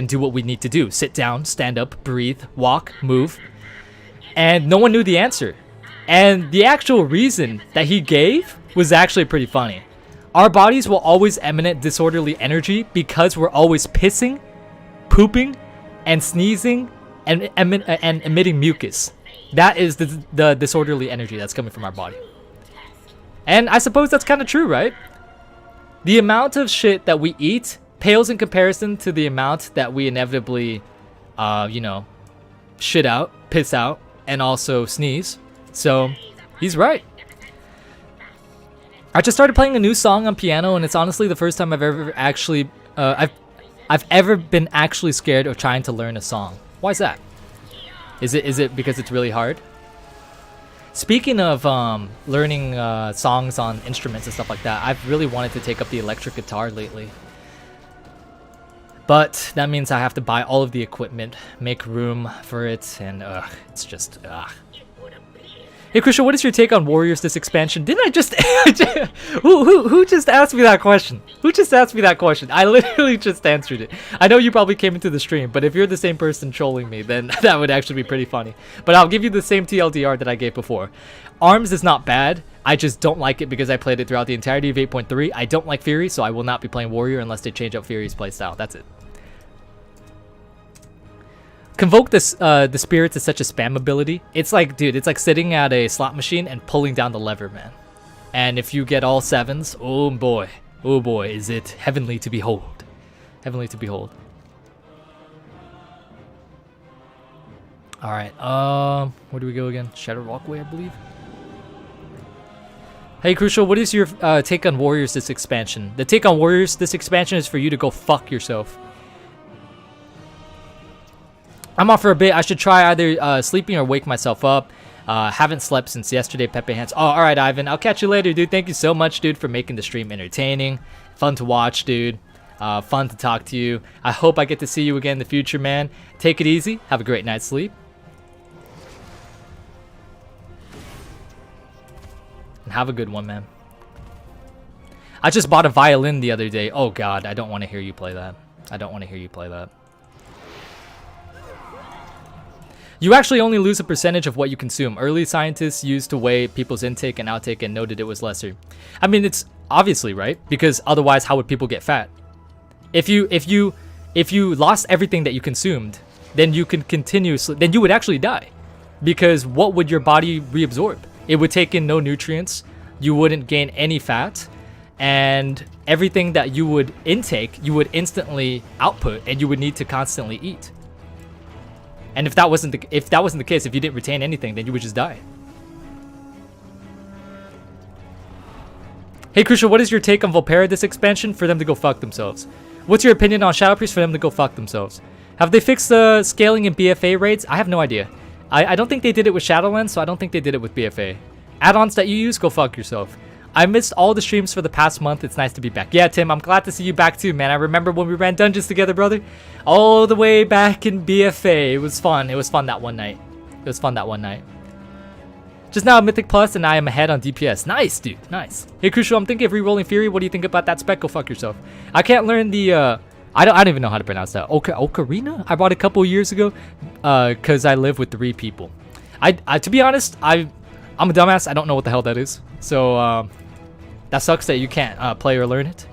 do what we need to do: sit down, stand up, breathe, walk, move. And no one knew the answer. And the actual reason that he gave was actually pretty funny. Our bodies will always emanate disorderly energy because we're always pissing, pooping, and sneezing and emitting mucus. That is the disorderly energy that's coming from our body. And I suppose that's kind of true, right? The amount of shit that we eat pales in comparison to the amount that we inevitably, you know, shit out, piss out, and also sneeze. So, he's right. I just started playing a new song on piano, and it's honestly the first time I've ever actually, I've ever been actually scared of trying to learn a song. Why is that? Is it because it's really hard? Speaking of learning songs on instruments and stuff like that, I've really wanted to take up the electric guitar lately. But that means I have to buy all of the equipment, make room for it, and it's just Hey Krucial, what is your take on Warriors this expansion? Didn't I just who just asked me that question? Who just asked me that question? I literally just answered it. I know you probably came into the stream, but if you're the same person trolling me, then that would actually be pretty funny. But I'll give you the same TLDR that I gave before. Arms is not bad. I just don't like it because I played it throughout the entirety of 8.3. I don't like Fury, so I will not be playing Warrior unless they change up Fury's playstyle. That's it. Convoke this, the spirits is such a spam ability. It's like, dude, it's like sitting at a slot machine and pulling down the lever, man. And if you get all 7s, oh boy, is it heavenly to behold. Heavenly to behold. Alright, where do we go again? Shadow Walkway, I believe. Hey Krucial, what is your take on Warriors this expansion? The take on Warriors this expansion is for you to go fuck yourself. I'm off for a bit. I should try either sleeping or wake myself up. Haven't slept since yesterday, Pepe Hands. Oh, alright, Ivan. I'll catch you later, dude. Thank you so much, dude, for making the stream entertaining. Fun to watch, dude. Fun to talk to you. I hope I get to see you again in the future, man. Take it easy. Have a great night's sleep. And have a good one, man. I just bought a violin the other day. Oh, God. I don't want to hear you play that. I don't want to hear you play that. You actually only lose a percentage of what you consume. Early scientists used to weigh people's intake and outtake and noted it was lesser. I mean, it's obviously right, because otherwise how would people get fat? If you lost everything that you consumed, then you can continuously, then you would actually die, because what would your body reabsorb? It would take in no nutrients. You wouldn't gain any fat, and everything that you would intake, you would instantly output, and you would need to constantly eat. And if that wasn't the case, if you didn't retain anything, then you would just die. Hey Krucial, what is your take on Volpera this expansion? For them to go fuck themselves. What's your opinion on Shadow Priest? For them to go fuck themselves. Have they fixed the scaling in BFA raids? I have no idea. I don't think they did it with Shadowlands, so I don't think they did it with BFA. Add-ons that you use, go fuck yourself. I missed all the streams for the past month. It's nice to be back. Yeah, Tim, I'm glad to see you back too, man. I remember when we ran dungeons together, brother. All the way back in BFA. It was fun. It was fun that one night. It was fun that one night. Just now Mythic Plus, and I am ahead on DPS. Nice, dude. Nice. Hey, Crucial, I'm thinking of re-rolling Fury. What do you think about that spec? Go fuck yourself. I can't learn the, I don't even know how to pronounce that. Ocarina? I bought a couple years ago, because I live with 3 people. To be honest, I'm a dumbass. I don't know what the hell that is. So, that sucks that you can't play or learn it.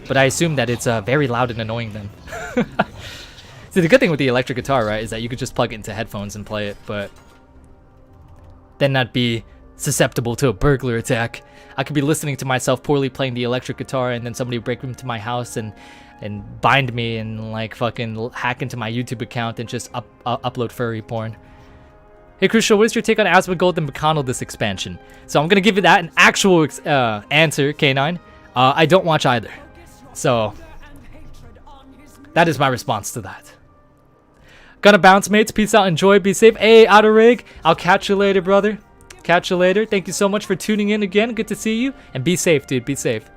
But I assume that it's very loud and annoying then. See, the good thing with the electric guitar, right, is that you could just plug it into headphones and play it, but then not be susceptible to a burglar attack. I could be listening to myself poorly playing the electric guitar, and then somebody would break into my house and bind me and like fucking hack into my YouTube account and just upload furry porn. Hey Crucial, what is your take on Asmongold and McConnell this expansion? So I'm gonna give you that an actual answer, K9. I don't watch either. So that is my response to that. Gonna bounce, mates. Peace out, enjoy, be safe. Hey, Outer Rig, I'll catch you later, brother. Catch you later. Thank you so much for tuning in again. Good to see you. And be safe, dude. Be safe.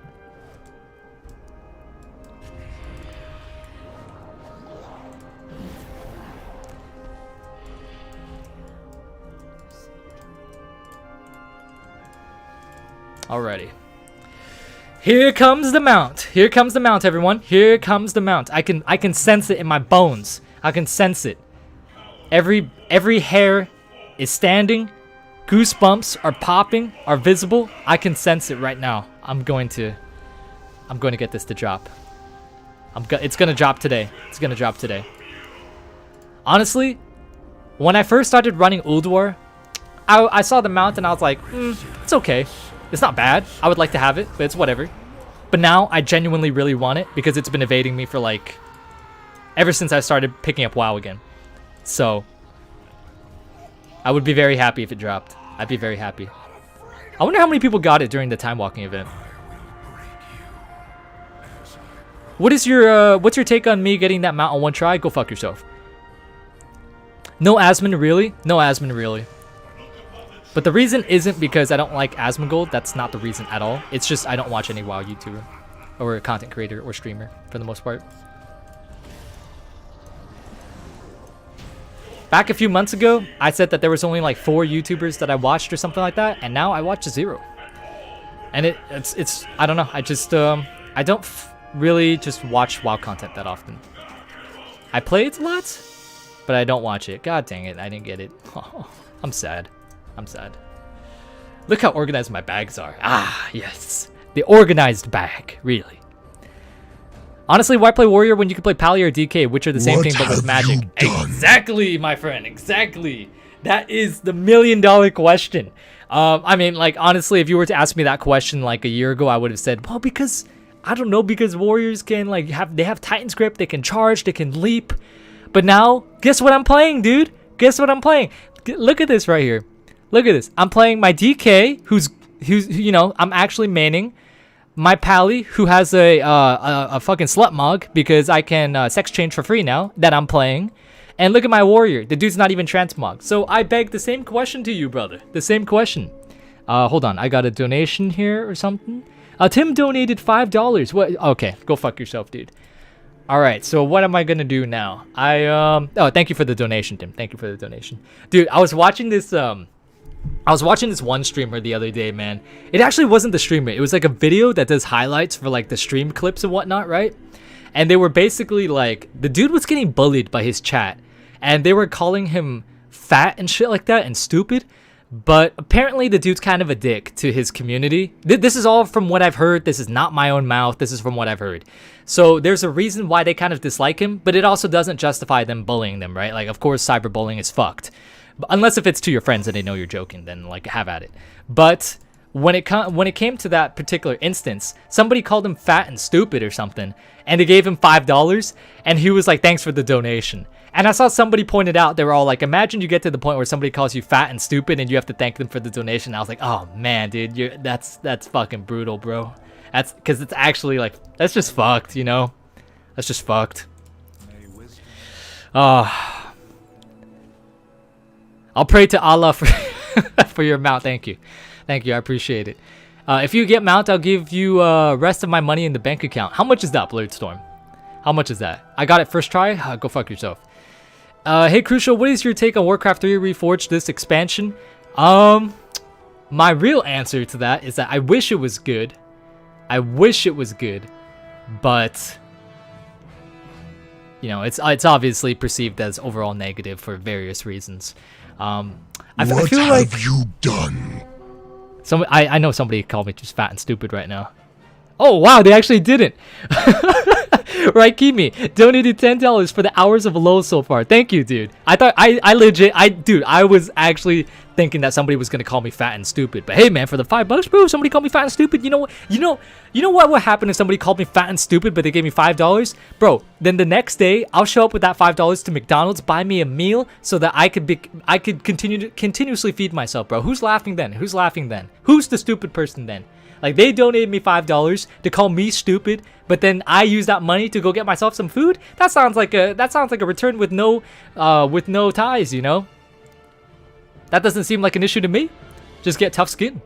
Alrighty. Here comes the mount. Here comes the mount, everyone. Here comes the mount. I can sense it in my bones. I can sense it. Every hair is standing. Goosebumps are popping, are visible. I can sense it right now. I'm going to get this to drop. It's gonna drop today. It's gonna drop today. Honestly, when I first started running Ulduar, I saw the mount and I was like, it's okay. It's not bad. I would like to have it, but it's whatever. But now I genuinely really want it because it's been evading me for like ever since I started picking up WoW again. So I would be very happy if it dropped. I'd be very happy. I wonder how many people got it during the time walking event. What's your take on me getting that mount on one try? Go fuck yourself. No Asmon, really? No Asmon, really. But the reason isn't because I don't like Asmongold. That's not the reason at all. It's just I don't watch any WoW YouTuber or content creator or streamer for the most part. Back a few months ago, I said that there was only like 4 YouTubers that I watched or something like that, and now I watch 0. And it's I don't know. I just I don't really just watch WoW content that often. I play it a lot, but I don't watch it. God dang it, I didn't get it. Oh, I'm sad. I'm sad. Look how organized my bags are. Ah, yes. The organized bag, really. Honestly, why play Warrior when you can play Pally or DK, which are the same thing but with magic? Exactly, my friend, exactly. That is the $1 million question. I mean, like, honestly, if you were to ask me that question like a year ago, I would have said, well, because, I don't know, because Warriors can, like, they have Titan's Grip, they can charge, they can leap. But now, guess what I'm playing, dude? Guess what I'm playing? Look at this right here. Look at this. I'm playing my DK, who's you know, I'm actually maining my pally who has a fucking slut mog because I can sex change for free now that I'm playing. And look at my warrior. The dude's not even transmog. So I beg the same question to you, brother. The same question. Hold on. I got a donation here or something. Tim donated $5. What? Okay, go fuck yourself, dude. All right. So what am I gonna do now? Oh, thank you for the donation, Tim. Thank you for the donation, dude. I was watching this one streamer the other day, man. It actually wasn't the streamer. It was like a video that does highlights for like the stream clips and whatnot, right? And they were basically like, the dude was getting bullied by his chat, and they were calling him fat and shit like that and stupid. But apparently the dude's kind of a dick to his community. This is all from what I've heard. This is not my own mouth. This is from what I've heard. So there's a reason why they kind of dislike him, but it also doesn't justify them bullying them, right? Like, of course, cyberbullying is fucked. Unless if it's to your friends and they know you're joking, then like have at it. But when it came to that particular instance, somebody called him fat and stupid or something, and they gave him $5, and he was like, "Thanks for the donation." And I saw somebody pointed out, they were all like, imagine you get to the point where somebody calls you fat and stupid and you have to thank them for the donation. I was like, oh man, dude, that's fucking brutal, bro. That's because it's actually like, that's just fucked, you know? That's just fucked. I'll pray to Allah for for your mount. Thank you. Thank you. I appreciate it. If you get mount, I'll give you rest of my money in the bank account. How much is that, Blurdstorm? How much is that? I got it first try? Go fuck yourself. Hey Crucial, what is your take on Warcraft 3 Reforged, this expansion? My real answer to that is that I wish it was good. I wish it was good, but you know, it's obviously perceived as overall negative for various reasons. I feel what like have you done? I know somebody called me just fat and stupid right now. Oh wow, they actually didn't. Right, Kimi donated $10 for the hours of low so far. Thank you, dude. I thought I was actually thinking that somebody was gonna call me fat and stupid. But hey, man, for the $5, bro, somebody called me fat and stupid. You know what would happen if somebody called me fat and stupid, but they gave me $5, bro? Then the next day, I'll show up with that $5 to McDonald's, buy me a meal, so that I could continuously feed myself, bro. Who's laughing then? Who's laughing then? Who's the stupid person then? Like, they donated me $5 to call me stupid, but then I use that money to go get myself some food. That sounds like a return with no ties, you know. That doesn't seem like an issue to me. Just get tough skin.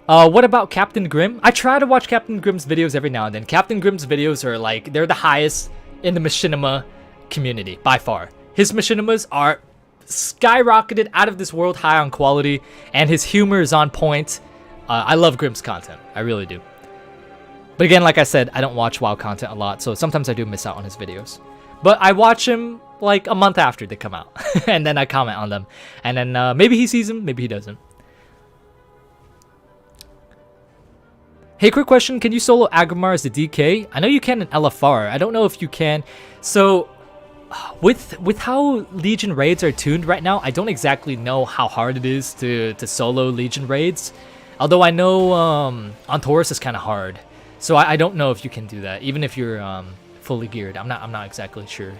What about Captain Grimm? I try to watch Captain Grimm's videos every now and then. Captain Grimm's videos are like, they're the highest in the machinima community by far. His machinimas are skyrocketed out of this world high on quality, and his humor is on point. I love Grimm's content. I really do. But again, like I said, I don't watch WoW content a lot, so sometimes I do miss out on his videos. But I watch him like a month after they come out, and then I comment on them. And then maybe he sees them, maybe he doesn't. Hey, quick question. Can you solo Agrimar as the DK? I know you can in LFR. I don't know if you can. So, with how Legion raids are tuned right now, I don't exactly know how hard it is to solo Legion raids. Although I know on Taurus it's kind of hard, so I don't know if you can do that, even if you're fully geared. I'm not exactly sure.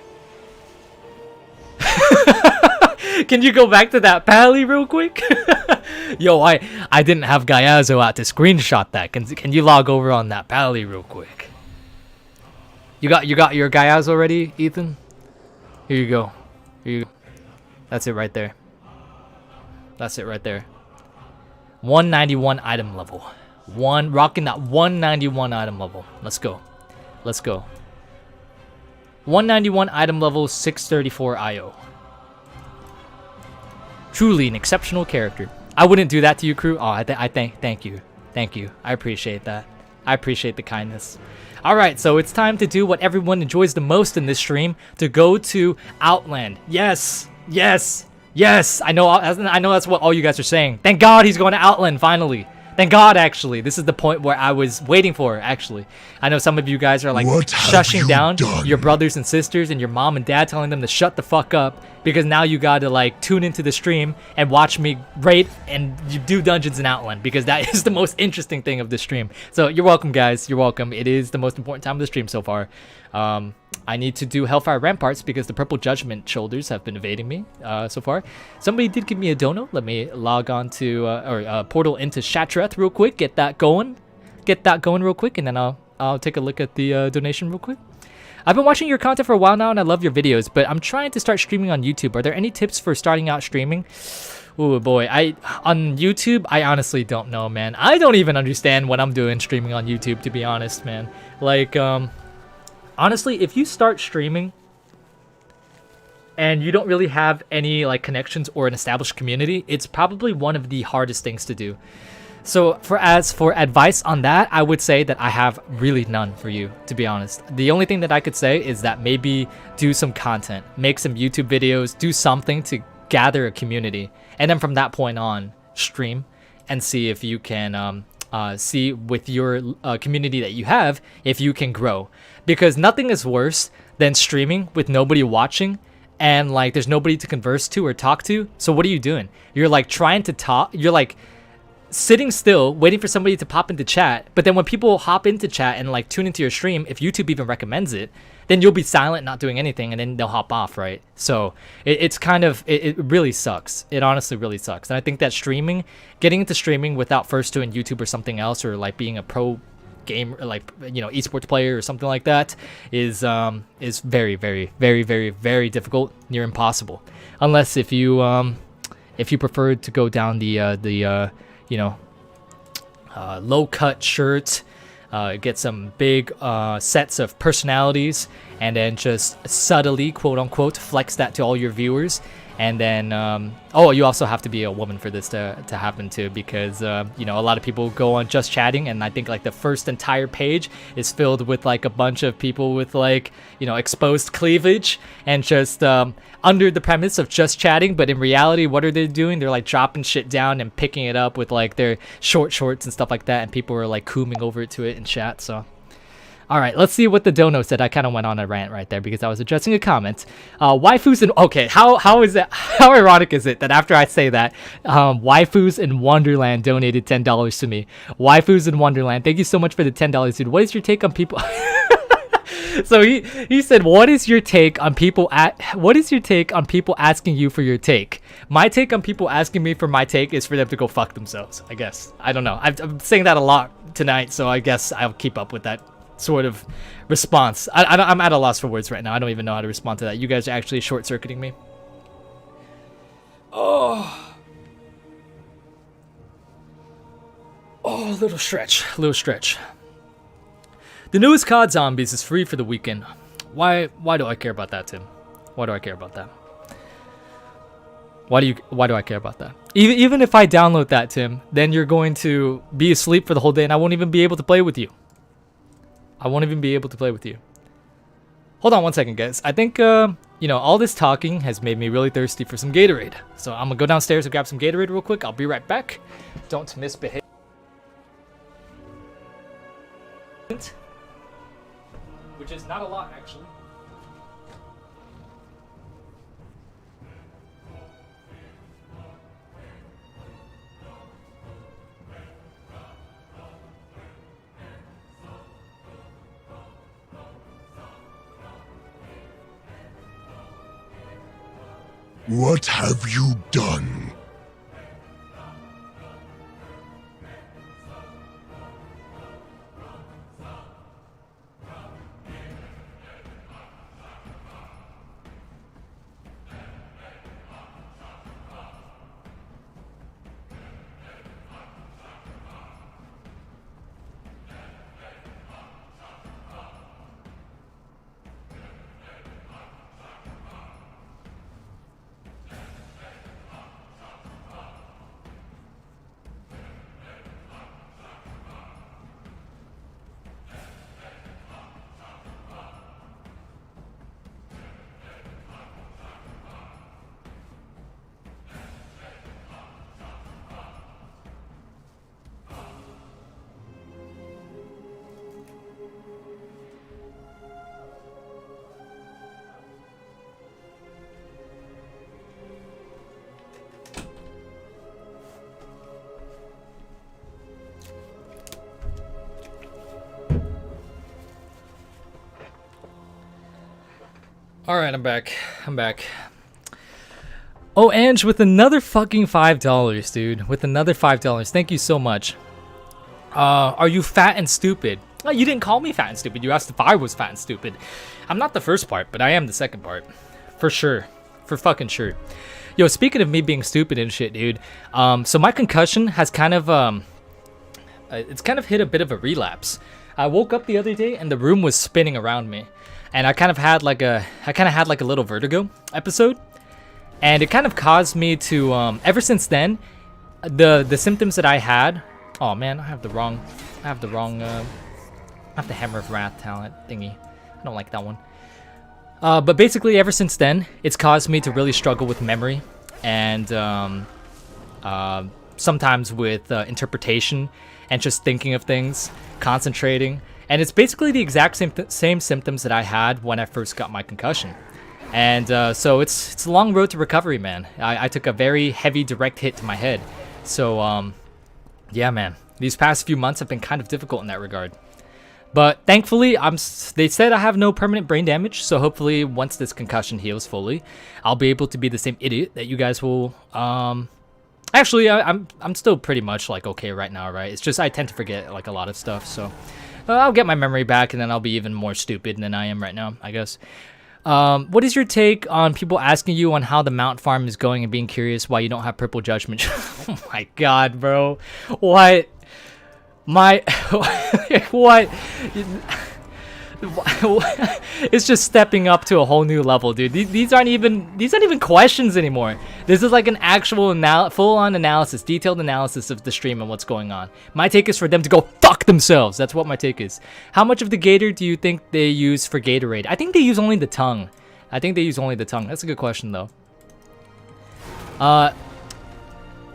Can you go back to that pally real quick? Yo, I didn't have Gaiazo out to screenshot that. Can you log over on that pally real quick? You got your Gaiazo ready, Ethan? Here you go. Here you go. That's it right there. That's it right there. 191 item level. Rocking that 191 item level. Let's go. Let's go. 191 item level, 634 IO. Truly an exceptional character. I wouldn't do that to you, crew. Oh, thank you. Thank you. I appreciate that. I appreciate the kindness. Alright, so it's time to do what everyone enjoys the most in this stream, to go to Outland. Yes! Yes! Yes! I know that's what all you guys are saying. Thank God he's going to Outland, finally. Thank God, actually. This is the point where I was waiting for, actually. I know some of you guys are like shushing down your brothers and sisters and your mom and dad, telling them to shut the fuck up, because now you gotta like tune into the stream and watch me raid and you do dungeons in Outland, because that is the most interesting thing of the stream. So you're welcome, guys. You're welcome. It is the most important time of the stream so far. I need to do Hellfire Ramparts because the Purple Judgment shoulders have been evading me so far. Somebody did give me a dono. Let me log on to portal into Shatreth real quick. Get that going. get that going real quick, and then I'll take a look at the donation real quick. I've been watching your content for a while now, and I love your videos, but I'm trying to start streaming on YouTube. Are there any tips for starting out streaming? Oh boy, on YouTube, I honestly don't know, man. I don't even understand what I'm doing streaming on YouTube, to be honest, man. Like, honestly, if you start streaming and you don't really have any like connections or an established community, it's probably one of the hardest things to do. So as for advice on that, I would say that I have really none for you, to be honest. The only thing that I could say is that maybe do some content, make some YouTube videos, do something to gather a community, and then from that point on, stream and see if you can see with your community that you have, if you can grow. Because nothing is worse than streaming with nobody watching and like there's nobody to converse to or talk to. So what are you doing? You're like trying to talk, you're like sitting still waiting for somebody to pop into chat, but then when people hop into chat and like tune into your stream, if YouTube even recommends it, then you'll be silent, not doing anything, and then they'll hop off, right? So it's kind of, it really sucks. It honestly really sucks. And I think that streaming, getting into streaming without first doing YouTube or something else, or like being a pro game or like, you know, esports player or something like that is very, very, very, very, very difficult, near impossible. Unless if you prefer to go down the you know, low cut shirt, get some big sets of personalities, and then just subtly, quote unquote, flex that to all your viewers. And then, oh, you also have to be a woman for this to happen too, because, you know, a lot of people go on just chatting, and I think like the first entire page is filled with like a bunch of people with like, you know, exposed cleavage, and just under the premise of just chatting. But in reality, what are they doing? They're like dropping shit down and picking it up with like their shorts and stuff like that, and people are like cooming over to it in chat. So all right, let's see what the dono said. I kind of went on a rant right there because I was addressing a comment. Waifus and okay, how is that? How ironic is it that after I say that, Waifus in Wonderland donated $10 to me. Waifus in Wonderland, thank you so much for the $10, dude. What is your take on people? So he said, what is your take on people asking you for your take? My take on people asking me for my take is for them to go fuck themselves, I guess. I don't know. I'm saying that a lot tonight, so I guess I'll keep up with that sort of response. I'm at a loss for words right now. I don't even know how to respond to that. You guys are actually short-circuiting me. Oh, little stretch. The newest COD Zombies is free for the weekend. Why do I care about that, Tim? Why do I care about that? Why do I care about that? Even if I download that, Tim, then you're going to be asleep for the whole day, and I won't even be able to play with you. Hold on one second, guys. I think, you know, all this talking has made me really thirsty for some Gatorade. So I'm gonna go downstairs and grab some Gatorade real quick. I'll be right back. Don't misbehave. Which is not a lot, actually. What have you done? Alright, I'm back. Oh, Ange with another fucking $5, dude. With another $5. Thank you so much. Are you fat and stupid? Oh, you didn't call me fat and stupid. You asked if I was fat and stupid. I'm not the first part, but I am the second part. For sure. For fucking sure. Yo, speaking of me being stupid and shit, dude. So my concussion has kind of, it's kind of hit a bit of a relapse. I woke up the other day and the room was spinning around me. And I kind of had like a little vertigo episode. And it kind of caused me to, ever since then, the symptoms that I had. Oh man, I have the Hammer of Wrath talent thingy. I don't like that one. But basically, ever since then, it's caused me to really struggle with memory and sometimes with interpretation and just thinking of things, concentrating. And it's basically the exact same symptoms that I had when I first got my concussion. And so it's a long road to recovery, man. I took a very heavy direct hit to my head. So yeah, man, these past few months have been kind of difficult in that regard. But thankfully, they said I have no permanent brain damage, so hopefully once this concussion heals fully, I'll be able to be the same idiot that you guys will. Actually, I'm still pretty much like okay right now, right? It's just I tend to forget like a lot of stuff, so I'll get my memory back, and then I'll be even more stupid than I am right now, I guess. What is your take on people asking you on how the mount farm is going and being curious why you don't have purple judgment? Oh my god, bro. What? What? It's just stepping up to a whole new level, dude. These aren't even questions anymore. This is like an actual full-on analysis, detailed analysis of the stream and what's going on. My take is for them to go fuck themselves. That's what my take is. How much of the gator do you think they use for Gatorade? I think they use only the tongue. That's a good question though.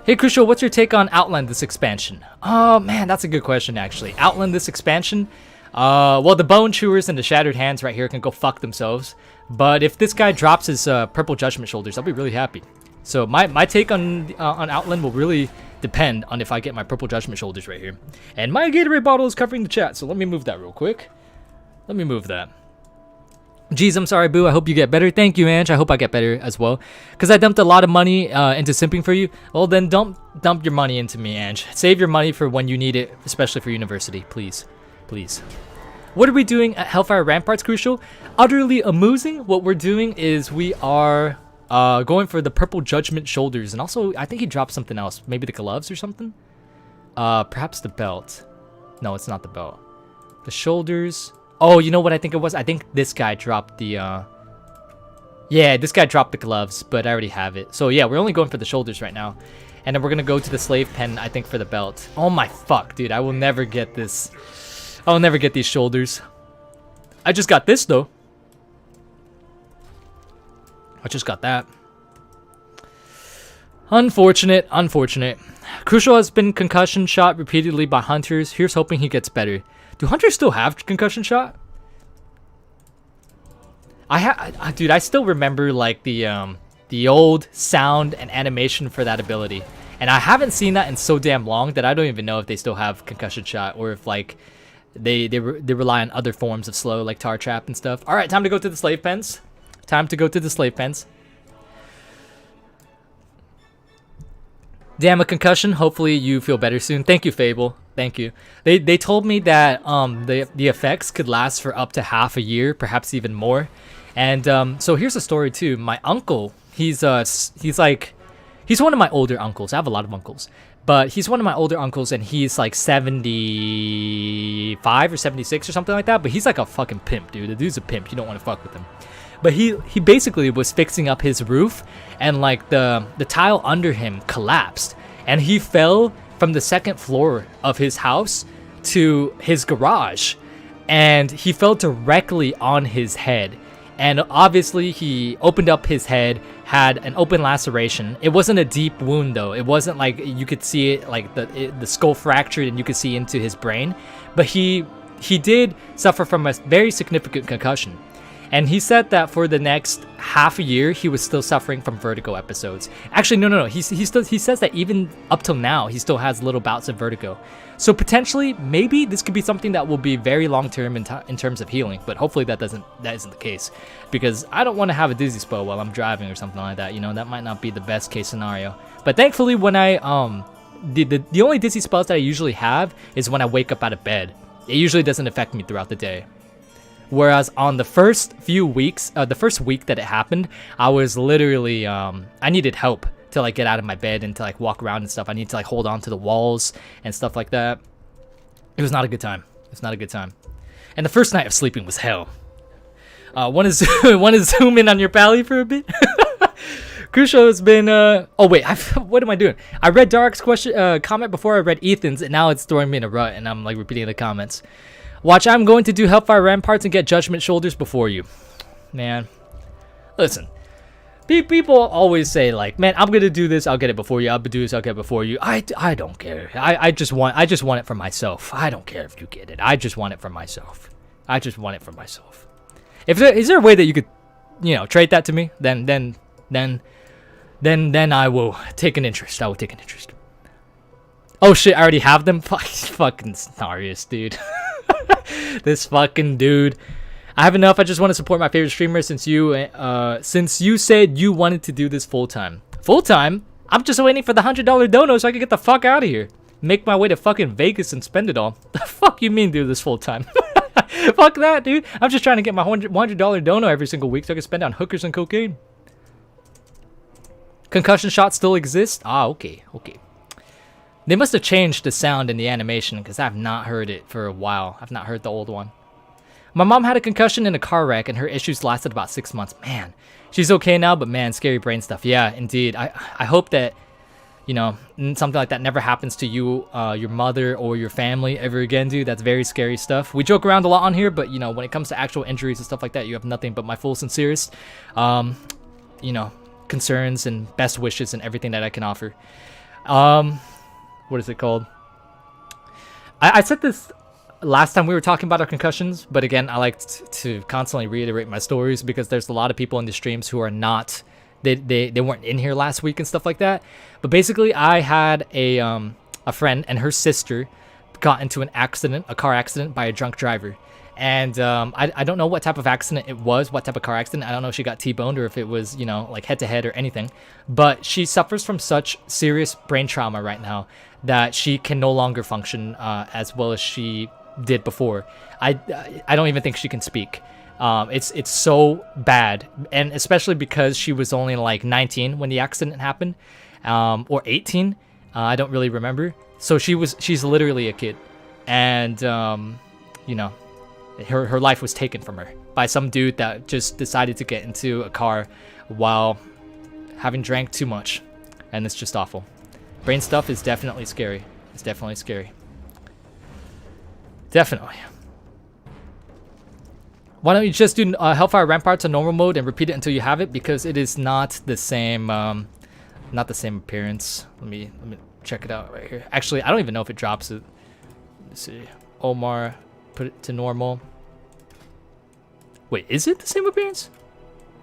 Hey Crucial, what's your take on Outland this expansion? Oh man, that's a good question actually. Outland this expansion? Well, the Bone Chewers and the Shattered Hands right here can go fuck themselves. But if this guy drops his Purple Judgment Shoulders, I'll be really happy. So my take on Outland will really depend on if I get my Purple Judgment Shoulders right here. And my Gatorade bottle is covering the chat, so let me move that real quick. Let me move that. Jeez, I'm sorry, boo. I hope you get better. Thank you, Ange. I hope I get better as well. Because I dumped a lot of money into simping for you. Well, then dump your money into me, Ange. Save your money for when you need it, especially for university. Please. Please. What are we doing at Hellfire Ramparts, Crucial? Utterly amusing. What we're doing is we are going for the Purple Judgment Shoulders. And also, I think he dropped something else. Maybe the gloves or something? Perhaps the belt. No, it's not the belt. The shoulders... Oh, you know what I think it was? I think this guy dropped the, Yeah, this guy dropped the gloves, but I already have it. So, yeah, we're only going for the shoulders right now. And then we're going to go to the slave pen, I think, for the belt. Oh, my fuck, dude. I will never get this. I will never get these shoulders. I just got this, though. I just got that. Unfortunate. Unfortunate. Crucial has been concussion shot repeatedly by hunters. Here's hoping he gets better. Do hunters still have concussion shot? Dude, I still remember like the old sound and animation for that ability, and I haven't seen that in so damn long that I don't even know if they still have concussion shot or if like they rely on other forms of slow like tar trap and stuff. All right, time to go to the slave pens. Damn, a concussion. Hopefully you feel better soon. Thank you, Fable. Thank you. They told me that the effects could last for up to half a year, perhaps even more. And so here's a story too. My uncle, he's one of my older uncles. I have a lot of uncles, but he's one of my older uncles, and he's like 75 or 76 or something like that. But he's like a fucking pimp, dude. The dude's a pimp. You don't want to fuck with him. But he basically was fixing up his roof, and like the tile under him collapsed, and he fell from the second floor of his house to his garage, and he fell directly on his head. And obviously he opened up his head, had an open laceration. It wasn't a deep wound though. It wasn't like you could see it like the skull fractured and you could see into his brain, but he did suffer from a very significant concussion. And he said that for the next half a year, he was still suffering from vertigo episodes. Actually, no. He says that even up till now, he still has little bouts of vertigo. So potentially, maybe this could be something that will be very long term in terms of healing. But hopefully that isn't the case, because I don't want to have a dizzy spell while I'm driving or something like that. You know, that might not be the best case scenario. But thankfully, when I The only dizzy spells that I usually have is when I wake up out of bed. It usually doesn't affect me throughout the day. Whereas on the first few weeks, the first week that it happened, I was literally, I needed help to like get out of my bed and to like walk around and stuff. I need to like hold on to the walls and stuff like that. It was not a good time. It's not a good time. And the first night of sleeping was hell. Want to zoom in on your pally for a bit? Krucial has been, oh wait, what am I doing? I read Dark's comment before I read Ethan's, and now it's throwing me in a rut, and I'm like repeating the comments. Watch, I'm going to do Hellfire Ramparts and get Judgment Shoulders before you. Man, listen. People always say like, man, I'm gonna do this, I'll get it before you. I'll do this, I'll get it before you. I don't care. I just want it for myself. I don't care if you get it. I just want it for myself. I just want it for myself. Is there a way that you could, trade that to me? Then I will take an interest. I will take an interest. Oh shit, I already have them? Fucking Snarius, dude. This fucking dude. I have enough. I just want to support my favorite streamer since you said you wanted to do this full time. Full time? I'm just waiting for the $100 dono so I can get the fuck out of here. Make my way to fucking Vegas and spend it all. The fuck you mean do this full time? Fuck that, dude. I'm just trying to get my $100 dono every single week so I can spend on hookers and cocaine. Concussion shots still exist? Ah, okay. They must have changed the sound in the animation because I've not heard it for a while. I've not heard the old one. My mom had a concussion in a car wreck and her issues lasted about 6 months. Man, she's okay now, but man, scary brain stuff. Yeah, indeed. I hope that, something like that never happens to you, your mother, or your family ever again, dude. That's very scary stuff. We joke around a lot on here, but, when it comes to actual injuries and stuff like that, you have nothing but my full sincerest, concerns and best wishes and everything that I can offer. What is it called? I said this last time we were talking about our concussions, but again, I like to constantly reiterate my stories because there's a lot of people in the streams who are not, they weren't in here last week and stuff like that. But basically, I had a friend and her sister got into a car accident by a drunk driver. And I don't know what type of accident it was, what type of car accident. I don't know if she got T-boned or if it was, like head-to-head or anything. But she suffers from such serious brain trauma right now that she can no longer function as well as she did before. I don't even think she can speak. It's so bad, and especially because she was only like 19 when the accident happened, or 18. I don't really remember. So she's literally a kid, and her life was taken from her by some dude that just decided to get into a car while having drank too much, and it's just awful. Brain stuff is definitely scary. It's definitely scary. Definitely. Why don't you just do Hellfire Ramparts on normal mode and repeat it until you have it, because it is not the same appearance. Let me check it out right here. Actually, I don't even know if it drops it. Let's see. Omar, put it to normal. Wait, is it the same appearance?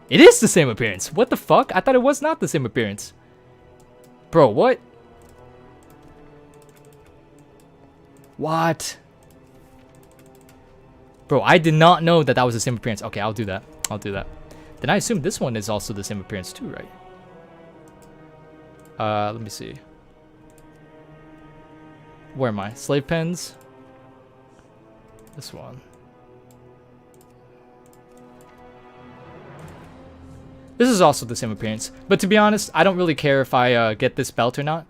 It is the same appearance. What the fuck? I thought it was not the same appearance. Bro, what? What? Bro, I did not know that was the same appearance. Okay, I'll do that. Then I assume this one is also the same appearance too, right? Let me see. Where am I? Slave pens? This one. This is also the same appearance. But to be honest, I don't really care if I get this belt or not,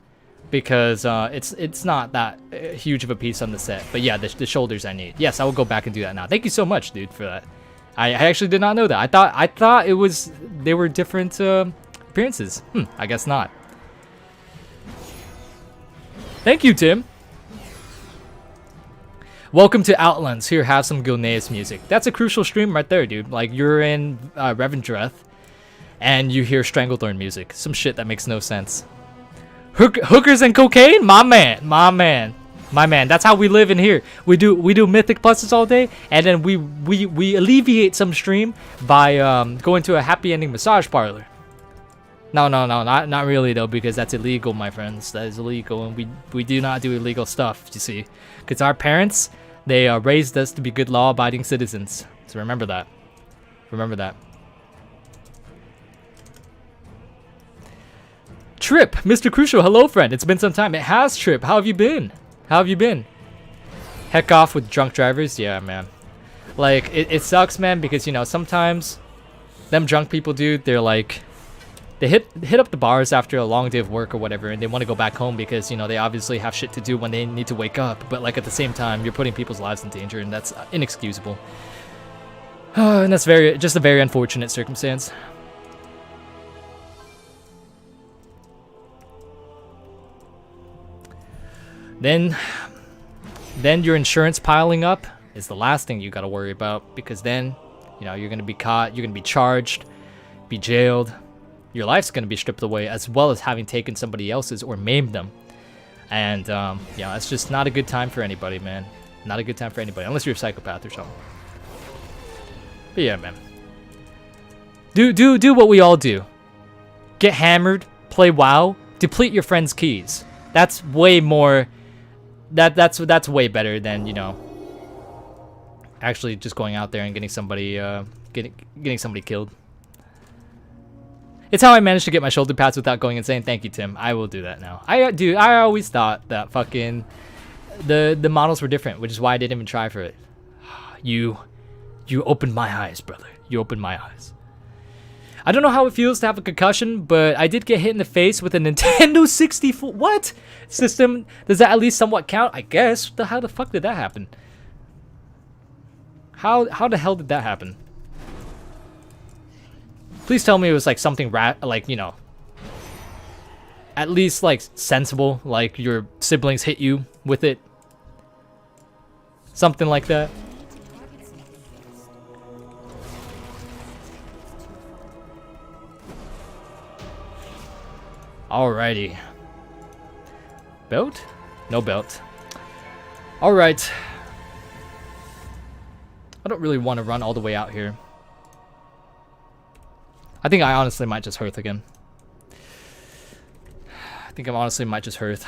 because it's not that huge of a piece on the set. But yeah, the shoulders I need. Yes, I will go back and do that now. Thank you so much, dude, for that. I actually did not know that. I thought they were different appearances. I guess not. Thank you, Tim. Welcome to Outlands. Here, have some Gilneas music. That's a Krucial stream right there, dude. Like, you're in Revendreth, and you hear Stranglethorn music. Some shit that makes no sense. Hookers and cocaine? My man. That's how we live in here. We do mythic pluses all day, and then we alleviate some stream by going to a happy ending massage parlor. No, not really though, because that's illegal, my friends. That is illegal, and we do not do illegal stuff, you see. Because our parents, they raised us to be good law-abiding citizens. So remember that. Remember that. Trip, Mr. Crucial, hello friend. It's been some time. It has, Trip. How have you been? How have you been? Heck off with drunk drivers. Yeah, man. Like, it sucks, man, because, you know, sometimes them drunk people, dude, they're like, they hit up the bars after a long day of work or whatever, and they want to go back home because, you know, they obviously have shit to do when they need to wake up. But, like, at the same time, you're putting people's lives in danger, and that's inexcusable. And that's just a very unfortunate circumstance. Then your insurance piling up is the last thing you gotta worry about, because then, you know, you're gonna be caught, you're gonna be charged, be jailed, your life's gonna be stripped away, as well as having taken somebody else's or maimed them. And yeah, it's just not a good time for anybody, man. Not a good time for anybody, unless you're a psychopath or something. But yeah, man. Do what we all do. Get hammered, play WoW, deplete your friend's keys. That's way more. That's way better than, you know, actually just going out there and getting somebody getting somebody killed. It's how I managed to get my shoulder pads without going insane. Thank you, Tim. I will do that now. I always thought that fucking the models were different, which is why I didn't even try for it. You opened my eyes, brother. You opened my eyes. I don't know how it feels to have a concussion, but I did get hit in the face with a Nintendo 64. What? System? Does that at least somewhat count? I guess. How the fuck did that happen? How the hell did that happen? Please tell me it was like something like, you know, at least like sensible, like your siblings hit you with it. Something like that. Alrighty. Belt? No belt. Alright. I don't really want to run all the way out here. I think I honestly might just Hearth again. I think I honestly might just Hearth.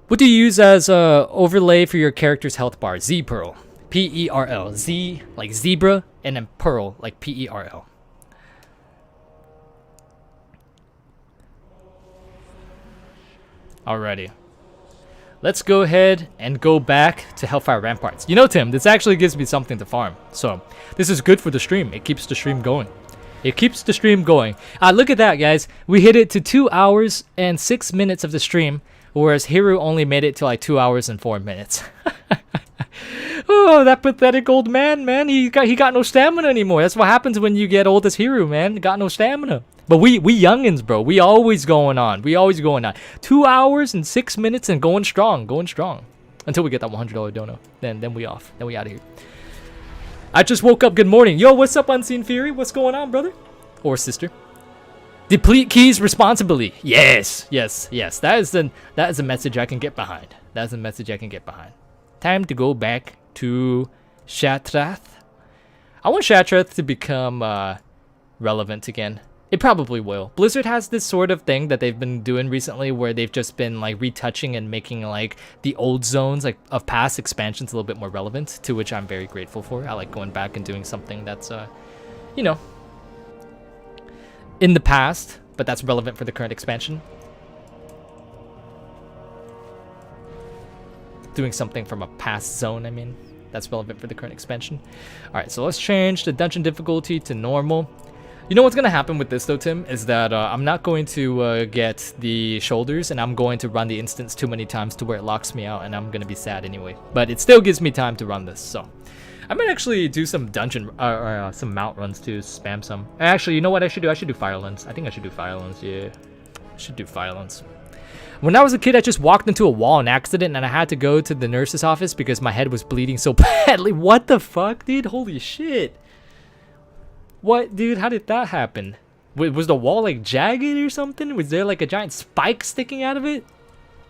What do you use as a overlay for your character's health bar? Z Pearl. P-E-R-L. Z like zebra, and then Pearl like P-E-R-L. Alrighty. Let's go ahead and go back to Hellfire Ramparts. You know, Tim, this actually gives me something to farm. So, this is good for the stream. It keeps the stream going. It keeps the stream going. Look at that, guys. We hit it to 2 hours and 6 minutes of the stream, whereas Hiru only made it to like 2 hours and 4 minutes. Oh, that pathetic old man. He got no stamina anymore. That's what happens when you get old as Hiru, man. Got no stamina. But we youngins, bro. We always going on. 2 hours and 6 minutes and going strong. Until we get that $100 dono. Then we off. Then we out of here. I just woke up. Good morning. Yo, what's up, Unseen Fury? What's going on, brother? Or sister? Deplete keys responsibly. Yes. That is a message I can get behind. Time to go back to Shattrath. I want Shattrath to become relevant again. It probably will. Blizzard has this sort of thing that they've been doing recently where they've just been like retouching and making like the old zones like of past expansions a little bit more relevant, to which I'm very grateful for. I like going back and doing something that's you know, in the past, but that's relevant for the current expansion. Doing something from a past zone, I mean, that's relevant for the current expansion. Alright, so let's change the dungeon difficulty to normal. You know what's going to happen with this though, Tim, is that I'm not going to get the shoulders, and I'm going to run the instance too many times to where it locks me out, and I'm going to be sad anyway. But it still gives me time to run this, so I might actually do some dungeon, some mount runs to spam some. Actually, you know what I should do? I should do Firelands. I think I should do Firelands, yeah. I should do Firelands. When I was a kid, I just walked into a wall in accident, and I had to go to the nurse's office because my head was bleeding so badly. What the fuck, dude? Holy shit. What, dude? How did that happen? Was the wall like jagged or something? Was there like a giant spike sticking out of it?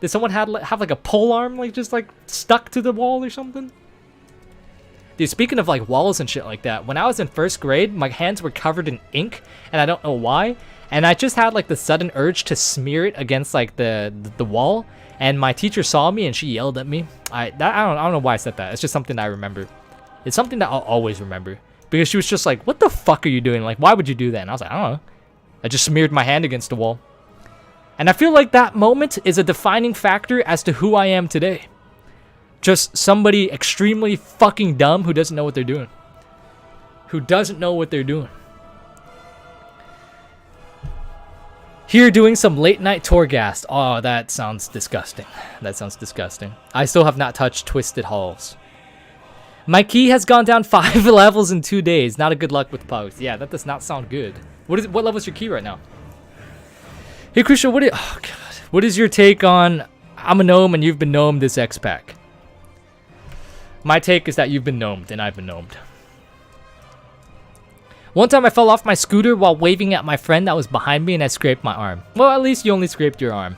Did someone have like a pole arm like just like stuck to the wall or something? Dude, speaking of like walls and shit like that, when I was in first grade, my hands were covered in ink, and I don't know why. And I just had like the sudden urge to smear it against like the wall, and my teacher saw me and she yelled at me. I don't know why I said that. It's just something I remember. It's something that I'll always remember. Because she was just like, what the fuck are you doing? Like, why would you do that? And I was like, I don't know. I just smeared my hand against the wall. And I feel like that moment is a defining factor as to who I am today. Just somebody extremely fucking dumb who doesn't know what they're doing. Who doesn't know what they're doing. Here doing some late night Torghast. Oh, that sounds disgusting. That sounds disgusting. I still have not touched Twisted Halls. My key has gone down 5 levels in 2 days. Not a good luck with pugs. Yeah, that does not sound good. What level is your key right now? Hey, Krucial, what is your take on I'm a gnome and you've been gnomed this X pack? My take is that you've been gnomed and I've been gnomed. One time I fell off my scooter while waving at my friend that was behind me and I scraped my arm. Well, at least you only scraped your arm.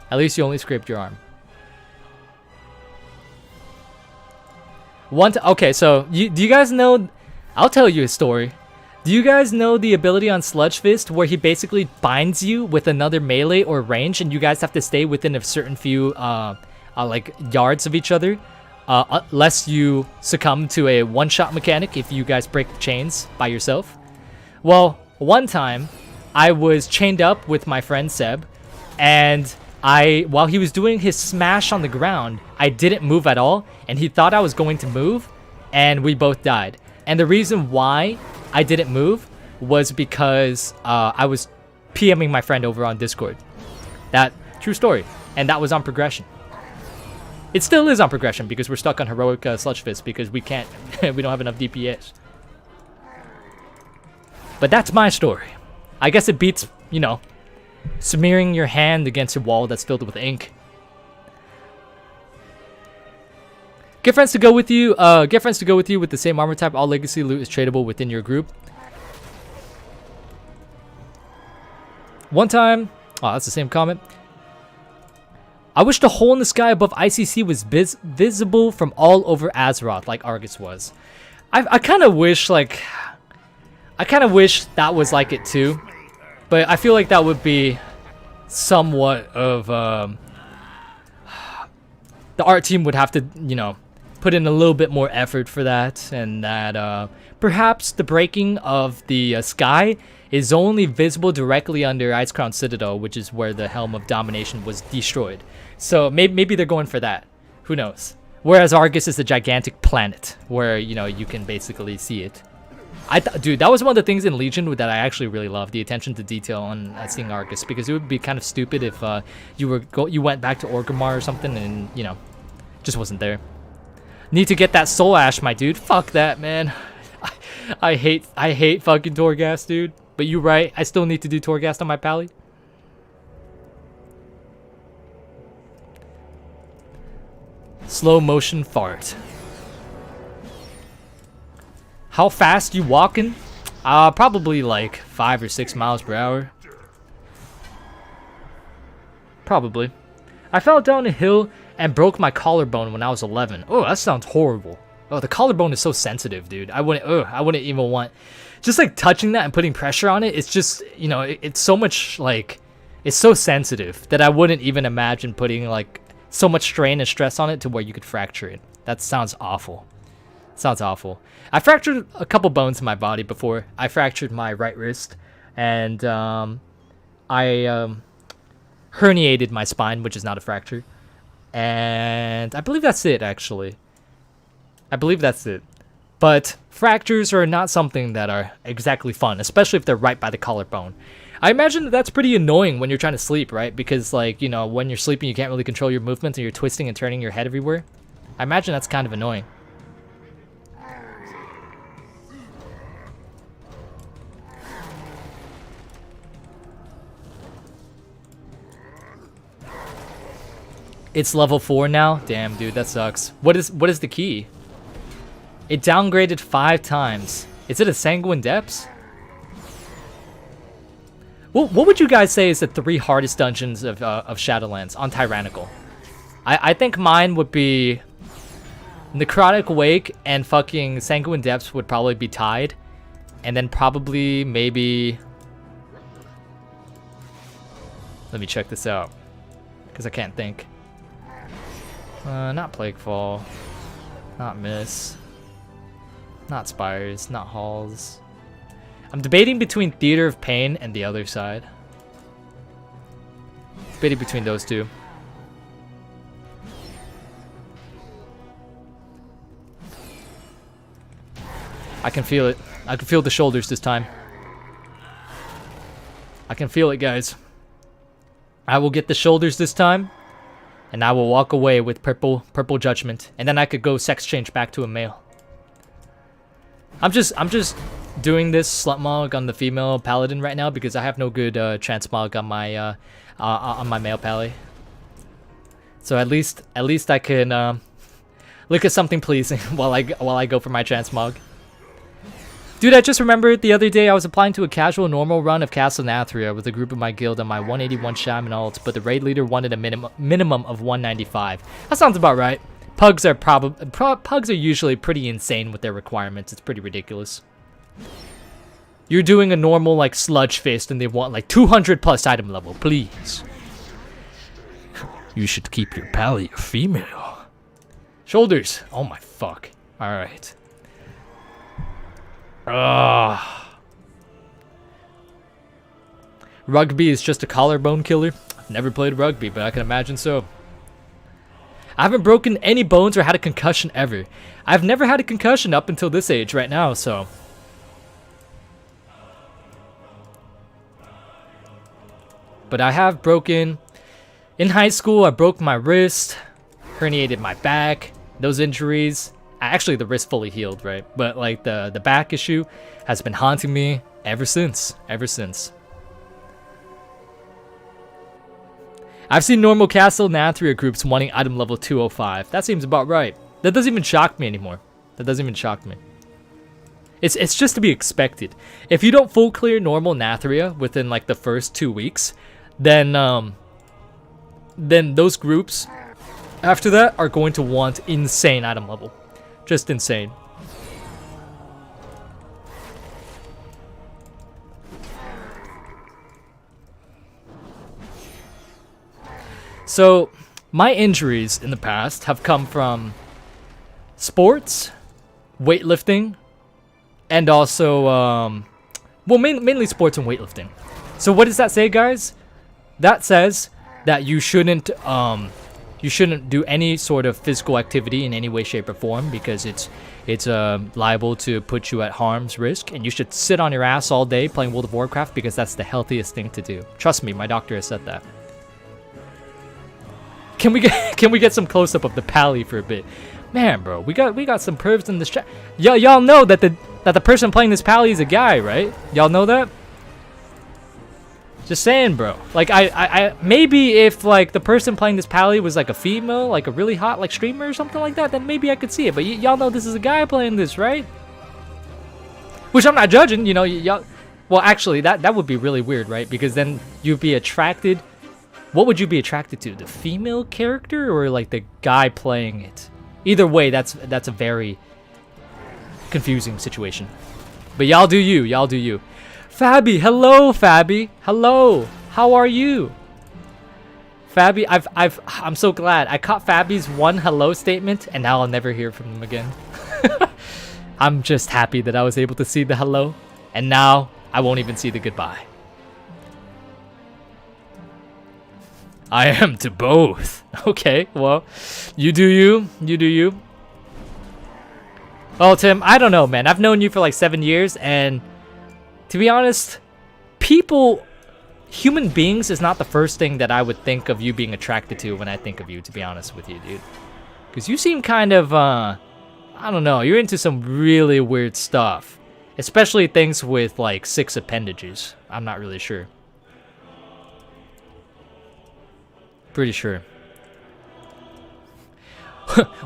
At least you only scraped your arm. Okay, so do you guys know? I'll tell you a story. Do you guys know the ability on Sludge Fist where he basically binds you with another melee or range, and you guys have to stay within a certain few like yards of each other, lest you succumb to a one-shot mechanic if you guys break the chains by yourself? Well, one time I was chained up with my friend Seb, and while he was doing his smash on the ground, I didn't move at all, and he thought I was going to move, and we both died. And the reason why I didn't move was because I was PMing my friend over on Discord. That true story, and that was on progression. It still is on progression because we're stuck on heroic Sludge Fist because we can't, we don't have enough DPS. But that's my story. I guess it beats, you know, smearing your hand against a wall that's filled with ink. Get friends to go with you. Get friends to go with you with the same armor type. All legacy loot is tradable within your group. One time, oh, that's the same comment. I wish the hole in the sky above ICC was visible from all over Azeroth, like Argus was. I kind of wish, like, that was like it too, but I feel like that would be somewhat of the art team would have to, you know, put in a little bit more effort for that, and that perhaps the breaking of the sky is only visible directly under Icecrown Citadel, which is where the Helm of Domination was destroyed. So maybe they're going for that. Who knows? Whereas Argus is a gigantic planet where, you know, you can basically see it. Dude, that was one of the things in Legion that I actually really loved, the attention to detail on seeing Argus, because it would be kind of stupid if you went back to Orgrimmar or something and, you know, just wasn't there. Need to get that soul ash, my dude. Fuck that, man. I hate fucking Torghast, dude. But you're right, I still need to do Torghast on my pally. Slow motion fart. How fast you walking? Probably like 5 or 6 miles per hour. Probably. I fell down a hill and broke my collarbone when I was 11. Oh, that sounds horrible. Oh, the collarbone is so sensitive, dude. I wouldn't even want, just like touching that and putting pressure on it. It's just, you know, it's so much, like, it's so sensitive that I wouldn't even imagine putting like so much strain and stress on it to where you could fracture it. That sounds awful. Sounds awful. I fractured a couple bones in my body before. I fractured my right wrist, and I herniated my spine, which is not a fracture. And I believe that's it, actually. I believe that's it. But fractures are not something that are exactly fun, especially if they're right by the collarbone. I imagine that that's pretty annoying when you're trying to sleep, right? Because, like, you know, when you're sleeping, you can't really control your movements and you're twisting and turning your head everywhere. I imagine that's kind of annoying. It's level 4 now? Damn, dude, that sucks. What is the key? It downgraded 5 times. Is it a Sanguine Depths? What would you guys say is the 3 hardest dungeons of Shadowlands on Tyrannical? I think mine would be Necrotic Wake, and fucking Sanguine Depths would probably be tied. And then probably maybe... Let me check this out, because I can't think. Not Plaguefall. Not Miss. Not Spires. Not Halls. I'm debating between Theater of Pain and the other side. Debating between those two. I can feel it. I can feel the shoulders this time. I can feel it, guys. I will get the shoulders this time, and I will walk away with purple judgment, and then I could go sex change back to a male. I'm just doing this slut mog on the female paladin right now because I have no good transmog on my male pally. So at least I can look at something pleasing while I go for my transmog. Dude, I just remembered the other day I was applying to a casual normal run of Castle Nathria with a group of my guild on my 181 Shaman ult, but the raid leader wanted a minimum of 195. That sounds about right. Pugs are usually pretty insane with their requirements. It's pretty ridiculous. You're doing a normal like sludge fist and they want like 200 plus item level, please. You should keep your pally a female. Shoulders. Oh my fuck. Alright. Rugby is just a collarbone killer. I've never played rugby, but I can imagine so. I haven't broken any bones or had a concussion ever. I've never had a concussion up until this age right now, so. But I have broken. In high school, I broke my wrist, herniated my back. Those injuries. Actually, the wrist fully healed, right? But like the back issue has been haunting me ever since. I've seen normal Castle Nathria groups wanting item level 205. That seems about right. That doesn't even shock me anymore. That doesn't even shock me. It's just to be expected. If you don't full clear normal Nathria within like the first 2 weeks, then those groups after that are going to want insane item level. Just insane. So, my injuries in the past have come from sports, weightlifting, and also, well, mainly sports and weightlifting. So what does that say, guys? That says that you shouldn't do any sort of physical activity in any way, shape, or form because it's liable to put you at harm's risk, and you should sit on your ass all day playing World of Warcraft because that's the healthiest thing to do. Trust me, my doctor has said that. Can we get some close up of the pally for a bit? Man, bro, we got some pervs in this chat. Y'all know that the person playing this pally is a guy, right? Y'all know that? Just saying, bro. Like I maybe if like the person playing this pally was like a female, like a really hot like streamer or something like that, then maybe I could see it. But y'all know this is a guy playing this, right? Which I'm not judging, you know. Y'all. Well, actually, that would be really weird, right? Because then you'd be attracted. What would you be attracted to? The female character or like the guy playing it? Either way, that's a very confusing situation. But y'all do you. Y'all do you. Fabi, hello, Fabi. Hello. How are you? Fabi, I'm so glad. I caught Fabi's one hello statement, and now I'll never hear from him again. I'm just happy that I was able to see the hello, and now I won't even see the goodbye. I am to both. Okay, well, you do you. You do you. Well, Tim, I don't know, man. I've known you for like 7 years, and to be honest, human beings is not the first thing that I would think of you being attracted to when I think of you, to be honest with you, dude. Because you seem kind of, I don't know, you're into some really weird stuff. Especially things with like 6 appendages. I'm not really sure. Pretty sure.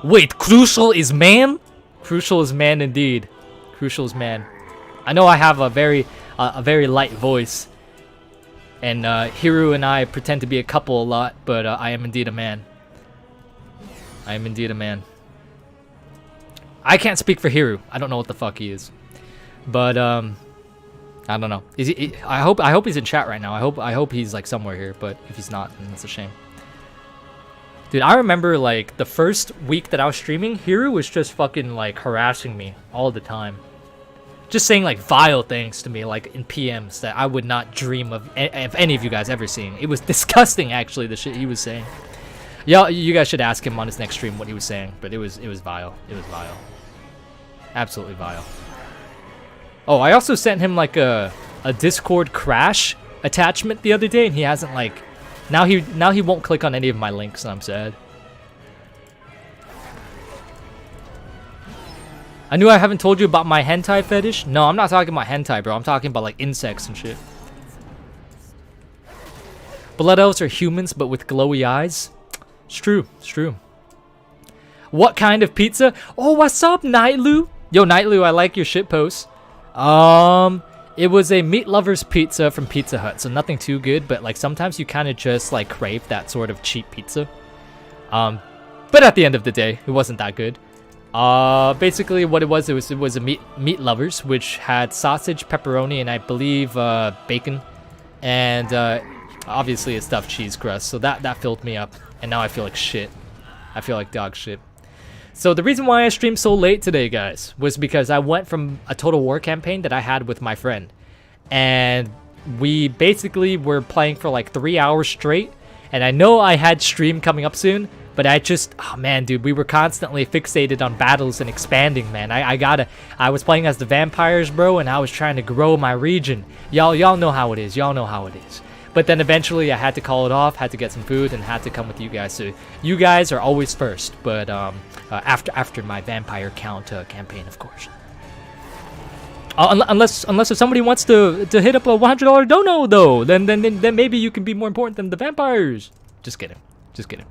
Wait, Krucial is man? Krucial is man indeed. Krucial is man. I know I have a very light voice, and Hiru and I pretend to be a couple a lot, but I am indeed a man. I am indeed a man. I can't speak for Hiru. I don't know what the fuck he is, but I don't know. Is he? I hope he's in chat right now. I hope he's like somewhere here, but if he's not, then that's a shame. Dude, I remember like the first week that I was streaming, Hiru was just fucking like harassing me all the time. just saying like vile things to me, like in PMs that I would not dream of any of you guys ever seeing. It was disgusting, actually, the shit he was saying. Yeah, you guys should ask him on his next stream what he was saying, but it was vile. It was vile. Absolutely vile. Oh, I also sent him like a Discord crash attachment the other day, and he hasn't like now he won't click on any of my links, and I'm sad. I knew I haven't told you about my hentai fetish. No, I'm not talking about hentai, bro. I'm talking about like insects and shit. Blood elves are humans, but with glowy eyes. It's true. It's true. What kind of pizza? Oh, what's up, Nightlu? Yo, Nightlu, I like your shit posts. It was a meat lover's pizza from Pizza Hut, so nothing too good, but like sometimes you kind of just like crave that sort of cheap pizza. But at the end of the day, it wasn't that good. Basically what it was a meat lovers, which had sausage, pepperoni, and I believe bacon, and obviously a stuffed cheese crust. So that filled me up, and now I feel like shit. I feel like dog shit. So the reason why I streamed so late today, guys, was because I went from a Total War campaign that I had with my friend, and we basically were playing for like 3 hours straight. And I know I had stream coming up soon, but I just, oh man, dude, we were constantly fixated on battles and expanding, man. I was playing as the vampires, bro, and I was trying to grow my region. Y'all know how it is. Y'all know how it is. But then eventually I had to call it off, had to get some food, and had to come with you guys. So you guys are always first, but after my vampire count campaign, of course. Unless if somebody wants to hit up a $100 dono, though, then maybe you can be more important than the vampires. Just kidding. Just kidding.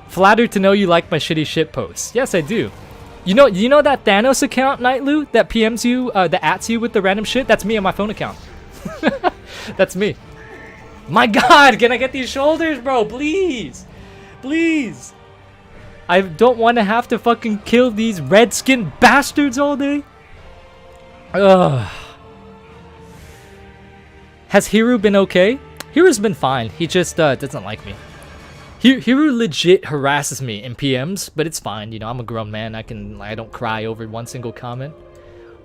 Flattered to know you like my shitty shit posts. Yes, I do. You know that Thanos account, Nightlu, that PMs you, that ats you with the random shit? That's me on my phone account. That's me. My God, can I get these shoulders, bro? Please. Please. I don't want to have to fucking kill these red-skinned bastards all day. Ugh. Has Hiru been okay? Hiru's been fine. He just doesn't like me. Hiru legit harasses me in PMs, but it's fine. You know, I'm a grown man. I don't cry over one single comment.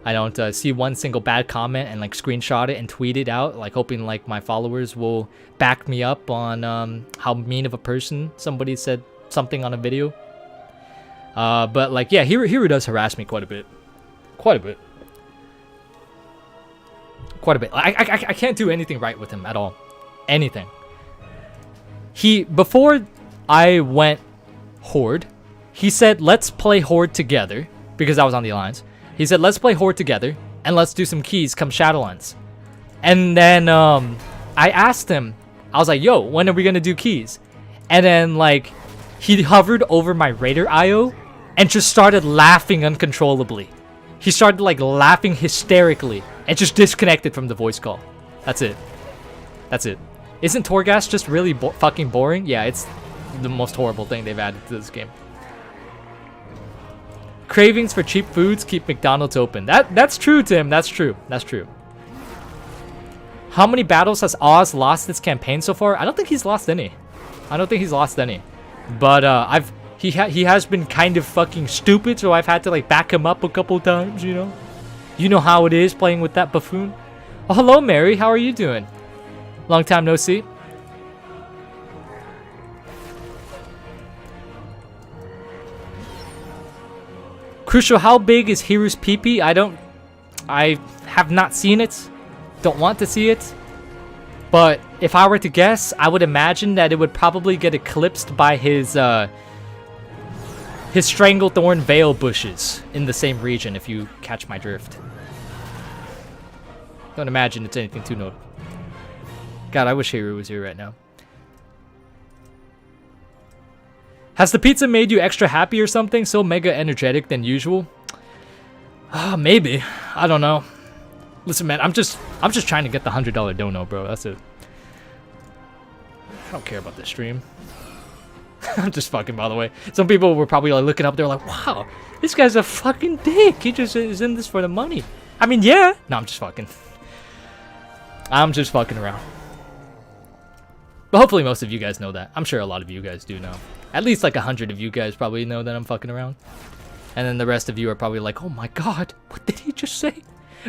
I don't see one single bad comment and like screenshot it and tweet it out, like hoping like my followers will back me up on how mean of a person somebody said something on a video. But like, yeah, Hiru does harass me quite a bit. Quite a bit. Quite a bit. I can't do anything right with him at all. Anything. Before I went Horde, he said, let's play Horde together, because I was on the Alliance. He said, let's play Horde together, and let's do some keys come Shadowlands. And then, I asked him, I was like, yo, when are we gonna do keys? And then, like, he hovered over my Raider IO, and just started laughing uncontrollably. He started, like, laughing hysterically, and just disconnected from the voice call. That's it. That's it. Isn't Torghast just really fucking boring? Yeah, it's the most horrible thing they've added to this game. Cravings for cheap foods keep McDonald's open. That's true, Tim. That's true. That's true. How many battles has Oz lost this campaign so far? I don't think he's lost any. I don't think he's lost any. But he has been kind of fucking stupid, so I've had to like back him up a couple times, you know? You know how it is playing with that buffoon. Oh, hello, Mary. How are you doing? Long time no see. Crucial, how big is Hiru's pee-pee? I have not seen it. Don't want to see it. But if I were to guess, I would imagine that it would probably get eclipsed by his Stranglethorn Veil bushes in the same region, if you catch my drift. Don't imagine it's anything too notable. God, I wish Hiru was here right now. Has the pizza made you extra happy or something? So mega energetic than usual? Maybe. I don't know. Listen, man, I'm just trying to get the $100 dono, bro. That's it. I don't care about this stream. I'm just fucking, by the way. Some people were probably like looking up. They're like, wow, this guy's a fucking dick. He just is in this for the money. I mean, yeah. No, I'm just fucking. I'm just fucking around. But hopefully most of you guys know that. I'm sure a lot of you guys do know. At least like 100 of you guys probably know that I'm fucking around. And then the rest of you are probably like, oh my god, what did he just say?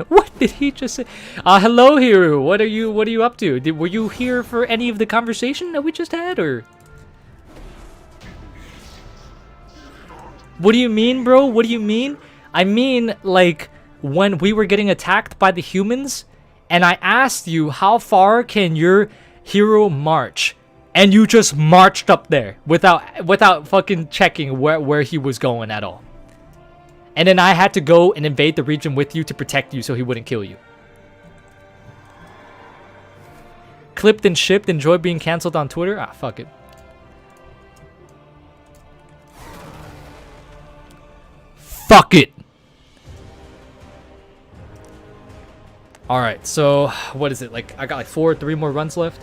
What did he just say? Hello, Hiru. What are you up to? Were you here for any of the conversation that we just had, or? What do you mean, bro? What do you mean? I mean, like, when we were getting attacked by the humans, and I asked you, how far can your hero march? And you just marched up there without fucking checking where he was going at all. And then I had to go and invade the region with you to protect you so he wouldn't kill you. Clipped and shipped, enjoy being cancelled on Twitter? Ah, fuck it. Fuck it! Alright, so what is it? Like, I got like 3 more runs left?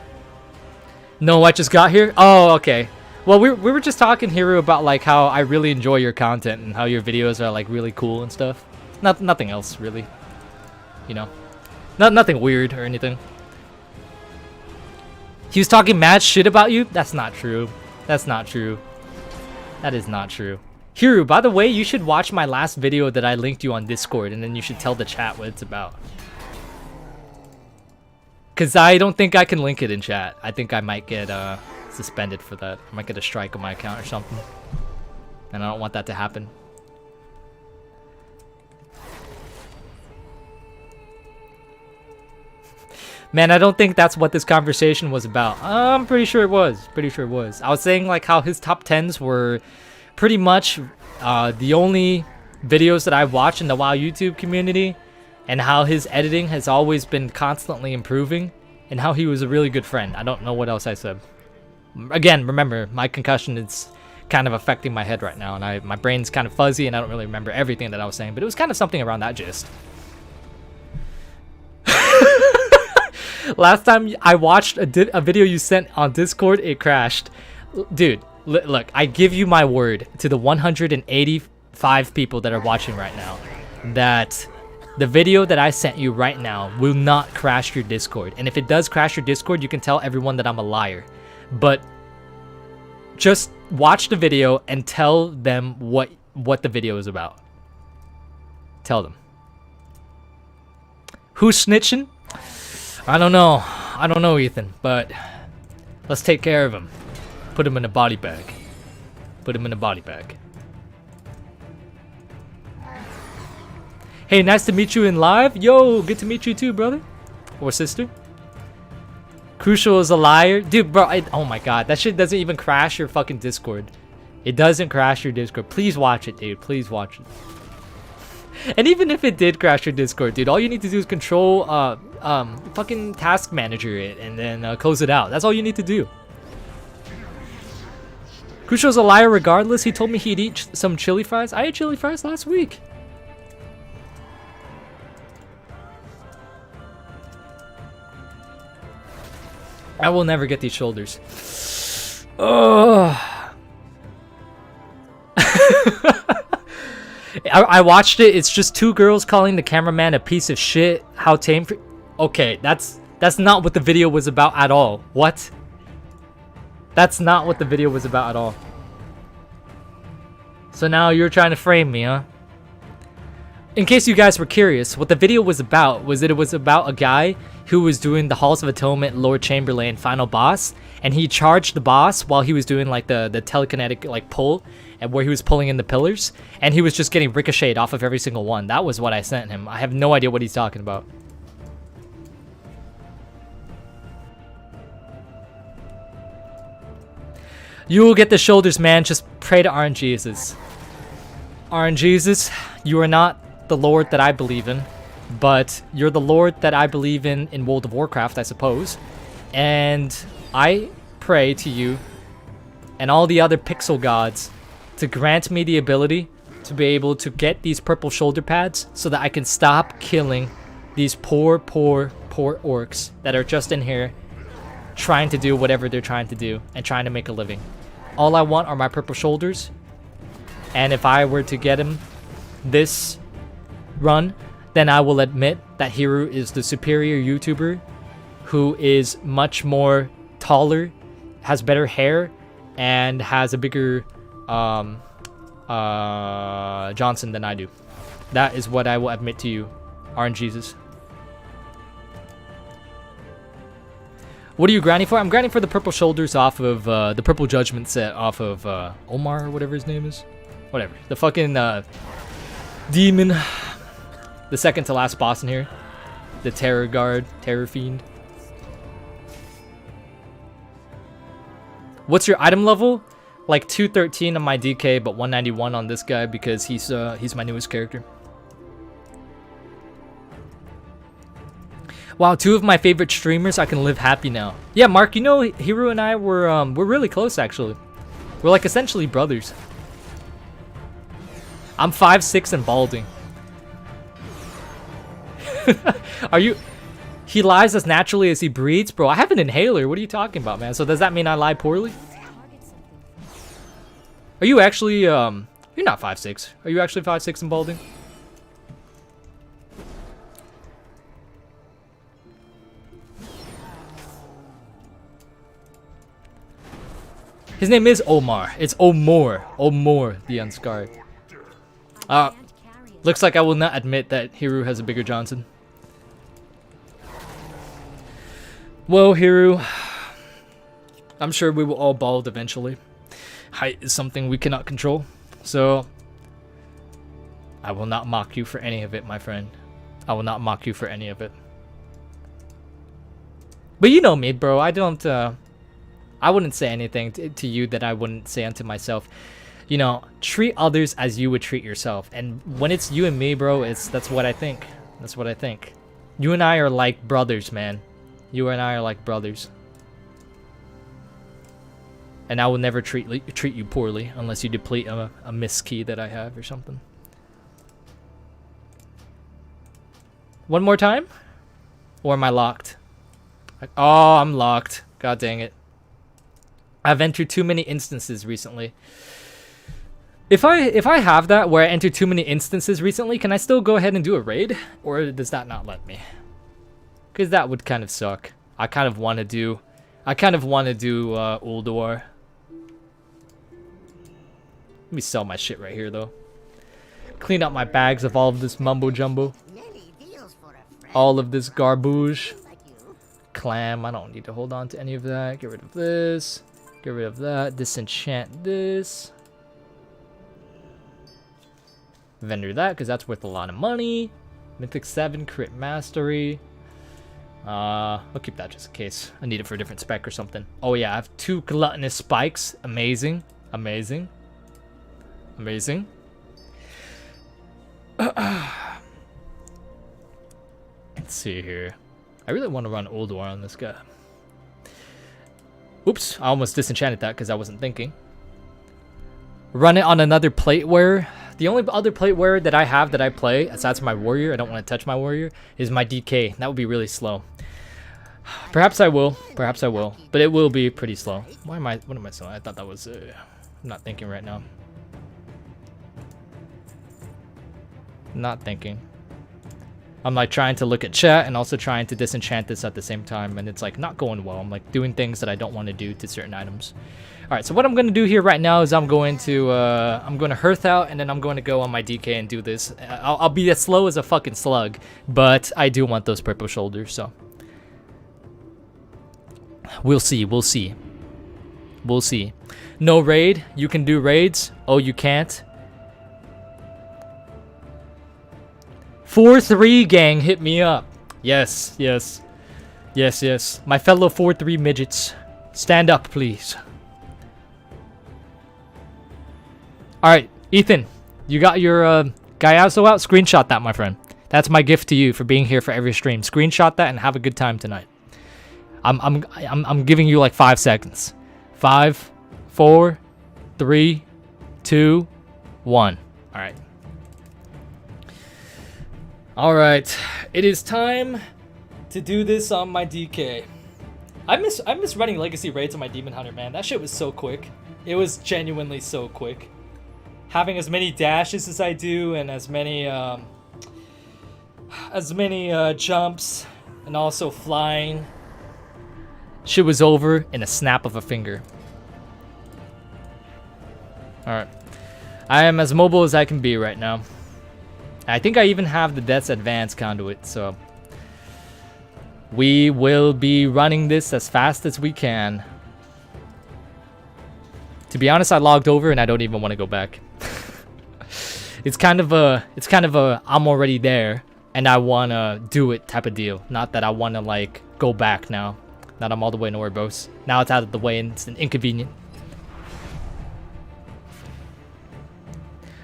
No, I just got here? Oh, okay. Well, we were just talking, Hiru, about like how I really enjoy your content and how your videos are like really cool and stuff. Nothing else really, you know, nothing weird or anything. He was talking mad shit about you. That's not true. That's not true. That is not true. Hiru, by the way, you should watch my last video that I linked you on Discord, and then you should tell the chat what it's about. Cause I don't think I can link it in chat. I think I might get suspended for that. I might get a strike on my account or something. And I don't want that to happen. Man, I don't think that's what this conversation was about. I'm pretty sure it was. Pretty sure it was. I was saying like how his top 10s were pretty much the only videos that I've watched in the WoW YouTube community, and how his editing has always been constantly improving, and how he was a really good friend. I don't know what else I said. Again, remember, my concussion is kind of affecting my head right now, and my brain's kind of fuzzy, and I don't really remember everything that I was saying, but it was kind of something around that gist. Last time I watched a video you sent on Discord, it crashed. Dude, look, I give you my word to the 185 people that are watching right now that the video that I sent you right now will not crash your Discord. And if it does crash your Discord, you can tell everyone that I'm a liar. But just watch the video and tell them what the video is about. Tell them. Who's snitching? I don't know. I don't know, Ethan, but let's take care of him. Put him in a body bag. Put him in a body bag. Hey, nice to meet you in live. Yo, good to meet you too, brother. Or sister. Crucial is a liar. Dude, bro, oh my god. That shit doesn't even crash your fucking Discord. It doesn't crash your Discord. Please watch it, dude. Please watch it. And even if it did crash your Discord, dude, all you need to do is control, fucking task manager it and then close it out. That's all you need to do. Crucial's a liar regardless. He told me he'd eat some chili fries. I ate chili fries last week. I will never get these shoulders. Ugh. I watched it. It's just 2 girls calling the cameraman a piece of shit. How tame for... Okay, that's not what the video was about at all. What? That's not what the video was about at all. So now you're trying to frame me, huh? In case you guys were curious, what the video was about was that it was about a guy who was doing the Halls of Atonement Lord Chamberlain final boss, and he charged the boss while he was doing like the telekinetic like pull, and where he was pulling in the pillars, and he was just getting ricocheted off of every single one. That was what I sent him. I have no idea what he's talking about. You will get the shoulders, man. Just pray to RNGesus. RNGesus, you are not the Lord that I believe in, but you're the Lord that I believe in World of Warcraft, I suppose. And I pray to you and all the other pixel gods to grant me the ability to be able to get these purple shoulder pads so that I can stop killing these poor orcs that are just in here trying to do whatever they're trying to do and trying to make a living. All I want are my purple shoulders, and if I were to get him this run, then I will admit that Hiru is the superior YouTuber who is much more taller, has better hair, and has a bigger Johnson than I do. That is what I will admit to you, RNGesus. What are you grinding for? I'm grinding for the purple shoulders off of the purple judgment set off of Omar or whatever his name is. Whatever. The fucking demon. The second to last boss in here. The terror guard, terror fiend. What's your item level? Like 213 on my DK, but 191 on this guy because he's my newest character. Wow, 2 of my favorite streamers. I can live happy now. Yeah, Mark, you know, Hiro and I we're really close actually. We're like essentially brothers. I'm 5'6" and balding. Are you? He lies as naturally as he breathes, bro. I have an inhaler. What are you talking about, man? So does that mean I lie poorly? Are you actually you're not 5'6". Are you actually 5'6" and balding? His name is Omar. It's Omar. Omar the Unscarred. Looks like I will not admit that Hiru has a bigger Johnson. Well, Hiru, I'm sure we will all bald eventually. Height is something we cannot control, so I will not mock you for any of it, my friend. I will not mock you for any of it. But you know me, bro. I wouldn't say anything to you that I wouldn't say unto myself. You know, treat others as you would treat yourself. And when it's you and me, bro, that's what I think. That's what I think. You and I are like brothers, man. You and I are like brothers. And I will never treat you poorly unless you deplete a miss key that I have or something. One more time? Or am I locked? Oh, I'm locked. God dang it. I've entered too many instances recently. If I have that where I enter too many instances recently, can I still go ahead and do a raid? Or does that not let me? Because that would kind of suck. I kind of want to do Ulduar. Let me sell my shit right here though. Clean out my bags of all of this mumbo jumbo. All of this garbage. Clam, I don't need to hold on to any of that. Get rid of this. Get rid of that. Disenchant this. Vendor that, because that's worth a lot of money. Mythic 7, crit mastery. I'll keep that just in case. I need it for a different spec or something. Oh yeah, I have 2 gluttonous spikes. Amazing. Amazing. Amazing. Let's see here. I really want to run Ulduar on this guy. Oops, I almost disenchanted that because I wasn't thinking. Run it on another plate wearer. The only other plate wearer that I have that I play, aside from my warrior, I don't want to touch my warrior, is my DK. That would be really slow. Perhaps I will. Perhaps I will. But it will be pretty slow. What am I saying? I thought that was... I'm not thinking right now. Not thinking. I'm like trying to look at chat and also trying to disenchant this at the same time, and it's like not going well. I'm like doing things that I don't want to do to certain items. All right, so what I'm going to do here right now is I'm going to hearth out, and then I'm going to go on my DK and do this. I'll be as slow as a fucking slug, but I do want those purple shoulders, so we'll see. We'll see. We'll see. No raid. You can do raids. Oh, you can't. 4-3 gang, hit me up. Yes, yes. Yes, yes. My fellow 4-3 midgets. Stand up, please. Alright, Ethan. You got your Gaiazo out? Screenshot that, my friend. That's my gift to you for being here for every stream. Screenshot that and have a good time tonight. I'm giving you like 5 seconds. 5, 4, 3, 2, 1. Alright. Alright, it is time to do this on my DK. I miss running legacy raids on my Demon Hunter, man. That shit was so quick. It was genuinely so quick. Having as many dashes as I do and as many jumps and also flying. Shit was over in a snap of a finger. Alright. I am as mobile as I can be right now. I think I even have the Death's Advanced conduit, so we will be running this as fast as we can. To be honest, I logged over and I don't even want to go back. It's kind of a I'm already there and I want to do it type of deal. Not that I want to like go back now that I'm all the way in Oribos. Now it's out of the way and it's an inconvenient.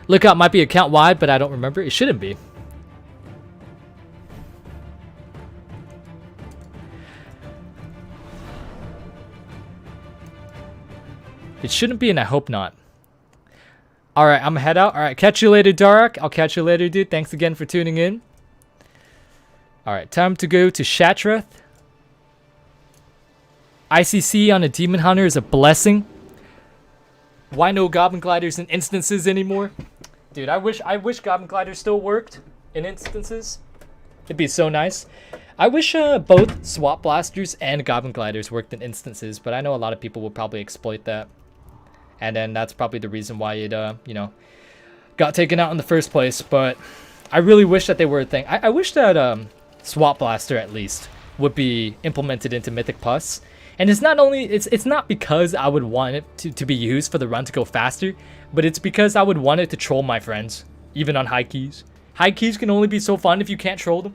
Lookout might be account wide, but I don't remember. It shouldn't be. It shouldn't be, and I hope not. Alright, I'm gonna head out. Alright, catch you later, Darak. I'll catch you later, dude. Thanks again for tuning in. Alright, time to go to Shatrath. ICC on a Demon Hunter is a blessing. Why no Goblin Gliders in instances anymore? Dude, I wish Goblin Gliders still worked in instances. It'd be so nice. I wish both Swap Blasters and Goblin Gliders worked in instances, but I know a lot of people will probably exploit that. And then that's probably the reason why it, you know, got taken out in the first place. But I really wish that they were a thing. I wish that Swap Blaster, at least, would be implemented into Mythic Plus. And it's not only, it's not because I would want it to be used for the run to go faster, but it's because I would want it to troll my friends, even on high keys. High keys can only be so fun if you can't troll them.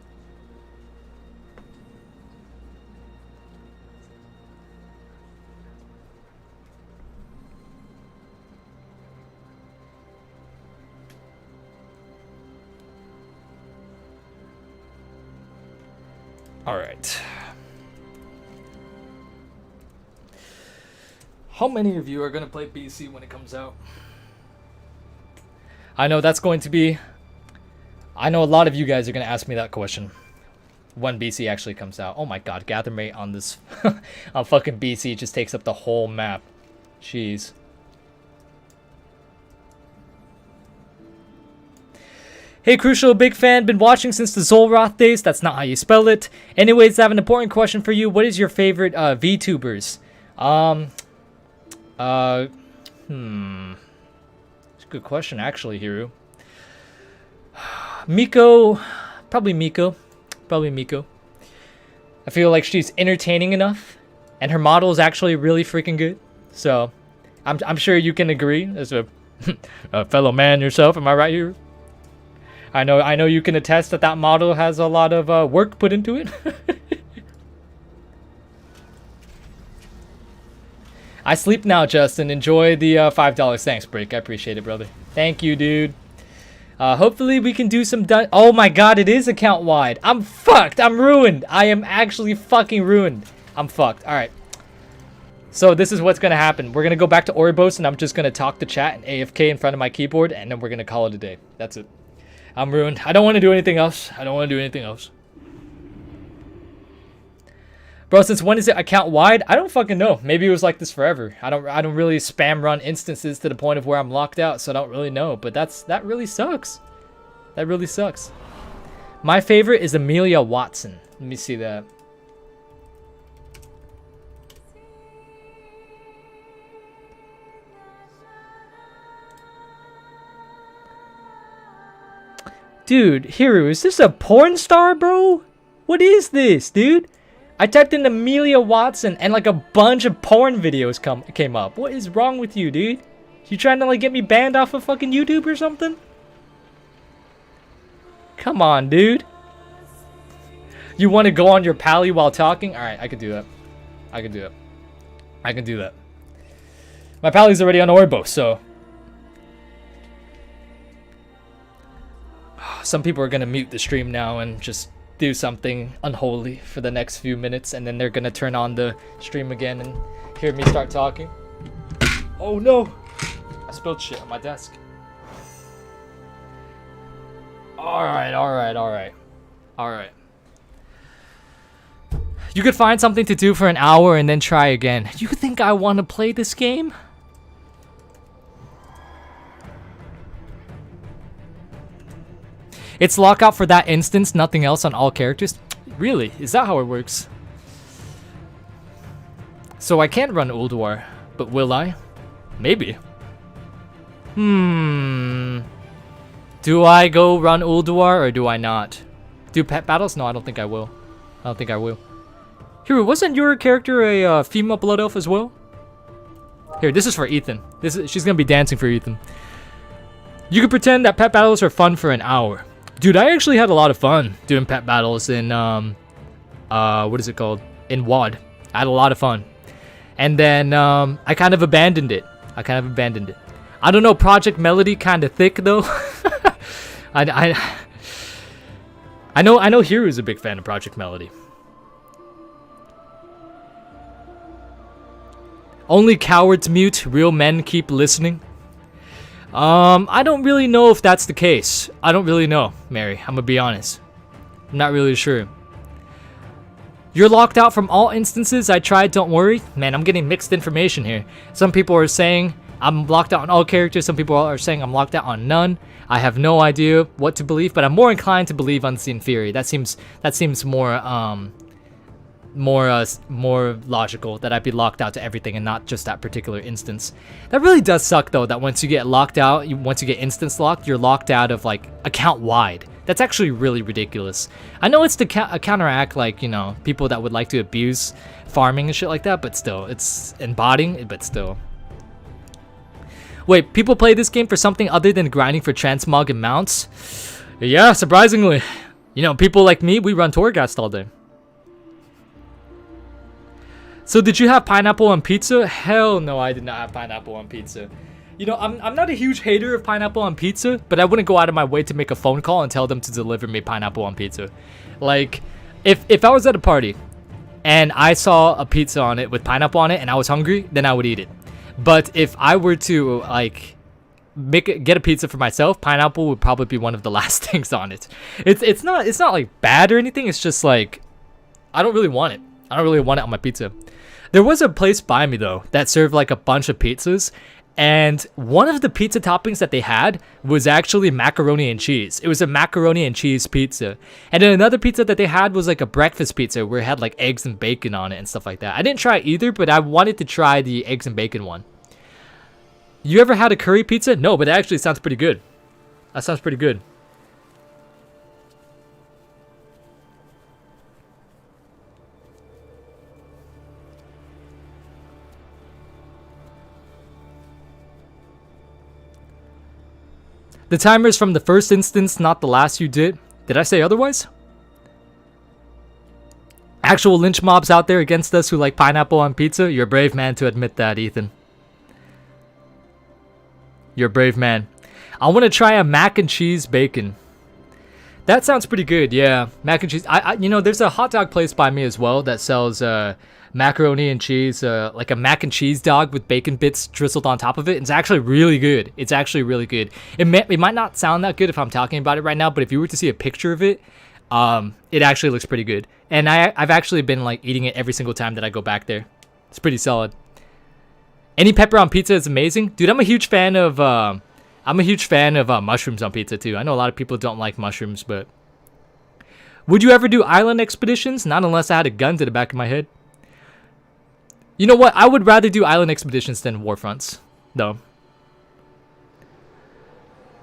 All right. How many of you are going to play BC when it comes out? I know that's going to be... I know a lot of you guys are going to ask me that question. When BC actually comes out. Oh my god, Gather Mate on this... on fucking BC just takes up the whole map. Jeez. Hey Crucial, big fan, been watching since the Zolroth days. That's not how you spell it. Anyways, I have an important question for you. What is your favorite VTubers? It's a good question, actually, Hiru. Miko. Probably Miko. I feel like she's entertaining enough, and her model is actually really freaking good. So, I'm sure you can agree as a, a fellow man yourself. Am I right, Hiru? I know you can attest that that model has a lot of work put into it. I sleep now, Justin. Enjoy the $5 thanks break. I appreciate it, brother. Thank you, dude. Hopefully we can do some done. Oh my god, it is account wide. I'm fucked. I'm ruined. I am actually fucking ruined. I'm fucked. All right. So this is what's going to happen. We're going to go back to Oribos, and I'm just going to talk to chat and AFK in front of my keyboard, and then we're going to call it a day. That's it. I'm ruined. I don't want to do anything else. Bro, since when is it account wide? I don't fucking know. Maybe it was like this forever. I don't really spam run instances to the point of where I'm locked out, so I don't really know. But that really sucks. That really sucks. My favorite is Amelia Watson. Let me see that. Dude, Hiru, is this a porn star, bro? What is this, dude? I typed in Amelia Watson and like a bunch of porn videos came up. What is wrong with you, dude? You trying to like get me banned off of fucking YouTube or something? Come on, dude. You want to go on your pally while talking? Alright, I can do that. I can do that. My pally's already on Oribos, so... Some people are going to mute the stream now and just do something unholy for the next few minutes, and then they're going to turn on the stream again and hear me start talking. Oh no! I spilled shit on my desk. Alright. You could find something to do for an hour and then try again. You think I want to play this game? It's lockout for that instance, nothing else on all characters? Really? Is that how it works? So I can't run Ulduar, but will I? Maybe. Do I go run Ulduar or do I not? Do pet battles? No, I don't think I will. I don't think I will. Here, wasn't your character a female blood elf as well? Here, this is for Ethan. She's gonna be dancing for Ethan. You can pretend that pet battles are fun for an hour. Dude, I actually had a lot of fun doing pet battles in, what is it called? In WoD. I had a lot of fun. And then, I kind of abandoned it. I don't know, Project Melody kind of thick, though. I know Hiru's a big fan of Project Melody. Only cowards mute, real men keep listening. I don't really know if that's the case. I don't really know, Mary. I'm gonna be honest. I'm not really sure. You're locked out from all instances. I tried, don't worry. Man, I'm getting mixed information here. Some people are saying I'm locked out on all characters. Some people are saying I'm locked out on none. I have no idea what to believe, but I'm more inclined to believe Unseen Fury. That seems more logical, that I'd be locked out to everything and not just that particular instance. That really does suck though, that once you get locked out, once you get instance locked, you're locked out of like account wide. That's actually really ridiculous. I know it's to counteract, like, you know, people that would like to abuse farming and shit like that, but still, it's embodying, but still. Wait, people play this game for something other than grinding for transmog and mounts? Yeah, surprisingly. You know, people like me, we run Torghast all day. So did you have pineapple on pizza? Hell no, I did not have pineapple on pizza. You know, I'm not a huge hater of pineapple on pizza, but I wouldn't go out of my way to make a phone call and tell them to deliver me pineapple on pizza. Like, if I was at a party and I saw a pizza on it with pineapple on it and I was hungry, then I would eat it. But if I were to like get a pizza for myself, pineapple would probably be one of the last things on it. It's not like bad or anything. It's just like I don't really want it. I don't really want it on my pizza. There was a place by me though that served like a bunch of pizzas, and one of the pizza toppings that they had was actually macaroni and cheese. It was a macaroni and cheese pizza. And then another pizza that they had was like a breakfast pizza where it had like eggs and bacon on it and stuff like that. I didn't try either, but I wanted to try the eggs and bacon one. You ever had a curry pizza? No, but it actually sounds pretty good. That sounds pretty good. The timer is from the first instance, not the last you did. Did I say otherwise? Actual lynch mobs out there against us who like pineapple on pizza? You're a brave man to admit that, Ethan. You're a brave man. I want to try a mac and cheese bacon. That sounds pretty good, yeah. Mac and cheese. You know, there's a hot dog place by me as well that sells macaroni and cheese, like a mac and cheese dog with bacon bits drizzled on top of it. It's actually really good. It's actually really good. It might not sound that good if I'm talking about it right now, but if you were to see a picture of it, it actually looks pretty good. And I've actually been like eating it every single time that I go back there. It's pretty solid. Any pepper on pizza is amazing, dude. I'm a huge fan of mushrooms on pizza too. I know a lot of people don't like mushrooms, but would you ever do island expeditions? Not unless I had a gun to the back of my head. You know what? I would rather do island expeditions than warfronts, though.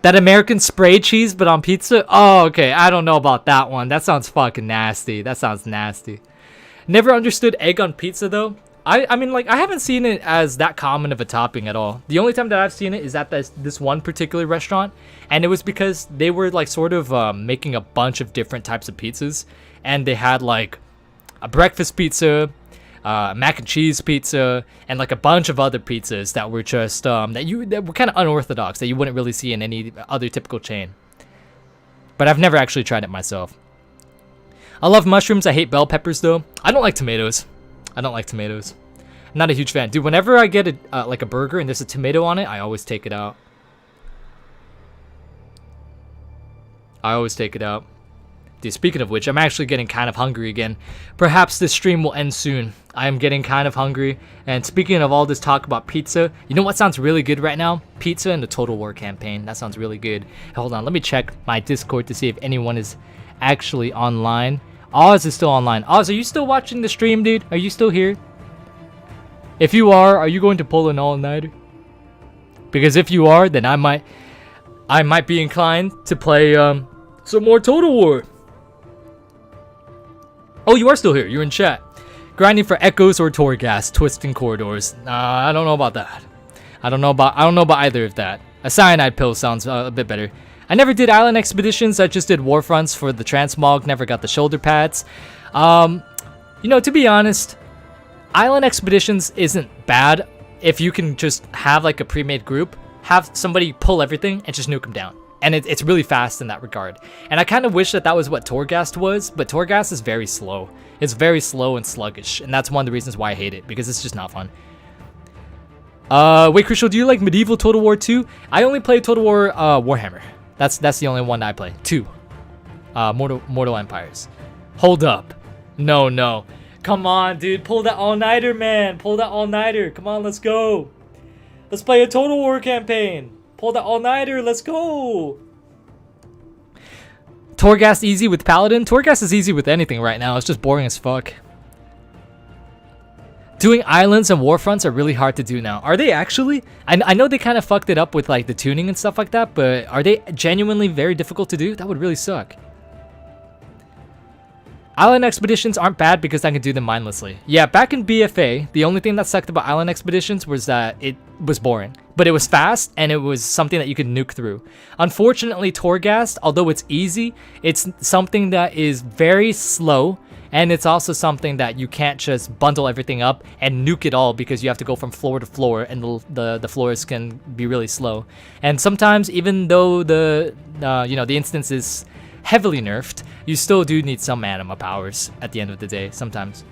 That American spray cheese, but on pizza? Oh, okay. I don't know about that one. That sounds fucking nasty. That sounds nasty. Never understood egg on pizza, though. I mean, like, I haven't seen it as that common of a topping at all. The only time that I've seen it is at this one particular restaurant, and it was because they were, like, sort of making a bunch of different types of pizzas, and they had, like, a breakfast pizza, mac and cheese pizza, and like a bunch of other pizzas that were just that were kind of unorthodox, that you wouldn't really see in any other typical chain. But I've never actually tried it myself. I love mushrooms. I hate bell peppers though. I don't like tomatoes. I'm not a huge fan, dude. Whenever I get like a burger and there's a tomato on it, I always take it out. Dude, speaking of which, I'm actually getting kind of hungry again. Perhaps this stream will end soon. I am getting kind of hungry. And speaking of all this talk about pizza, you know what sounds really good right now? Pizza and the Total War campaign. That sounds really good. Hold on, let me check my Discord to see if anyone is actually online. Oz is still online. Oz, are you still watching the stream, dude? Are you still here? If you are you going to pull an all-nighter? Because if you are, then I might be inclined to play some more Total War. Oh, you are still here. You're in chat. Grinding for echoes or Torghast, twisting corridors. I don't know about that. I don't know about either of that. A cyanide pill sounds a bit better. I never did island expeditions. I just did Warfronts for the transmog. Never got the shoulder pads. You know, to be honest, island expeditions isn't bad if you can just have like a pre-made group, have somebody pull everything and just nuke them down. And it's really fast in that regard. And I kind of wish that was what Torghast was, but Torghast is very slow. It's very slow and sluggish, and that's one of the reasons why I hate it, because it's just not fun. Wait, Krucial, do you like medieval Total War 2? I only play Total War Warhammer. That's the only one I play. 2. Mortal Empires. Hold up. No. Come on, dude. Pull that all-nighter, man. Pull that all-nighter. Come on, let's go. Let's play a Total War campaign. Pull that all-nighter. Let's go. Torghast easy with Paladin? Torghast is easy with anything right now. It's just boring as fuck. Doing islands and Warfronts are really hard to do now. Are they actually? I know they kind of fucked it up with like the tuning and stuff like that, but are they genuinely very difficult to do? That would really suck. Island expeditions aren't bad because I can do them mindlessly. Yeah, back in BFA, the only thing that sucked about island expeditions was that it was boring. But it was fast, and it was something that you could nuke through. Unfortunately, Torghast, although it's easy, it's something that is very slow, and it's also something that you can't just bundle everything up and nuke it all because you have to go from floor to floor, and the floors can be really slow. And sometimes, even though the instance is heavily nerfed, you still do need some anima powers at the end of the day, sometimes.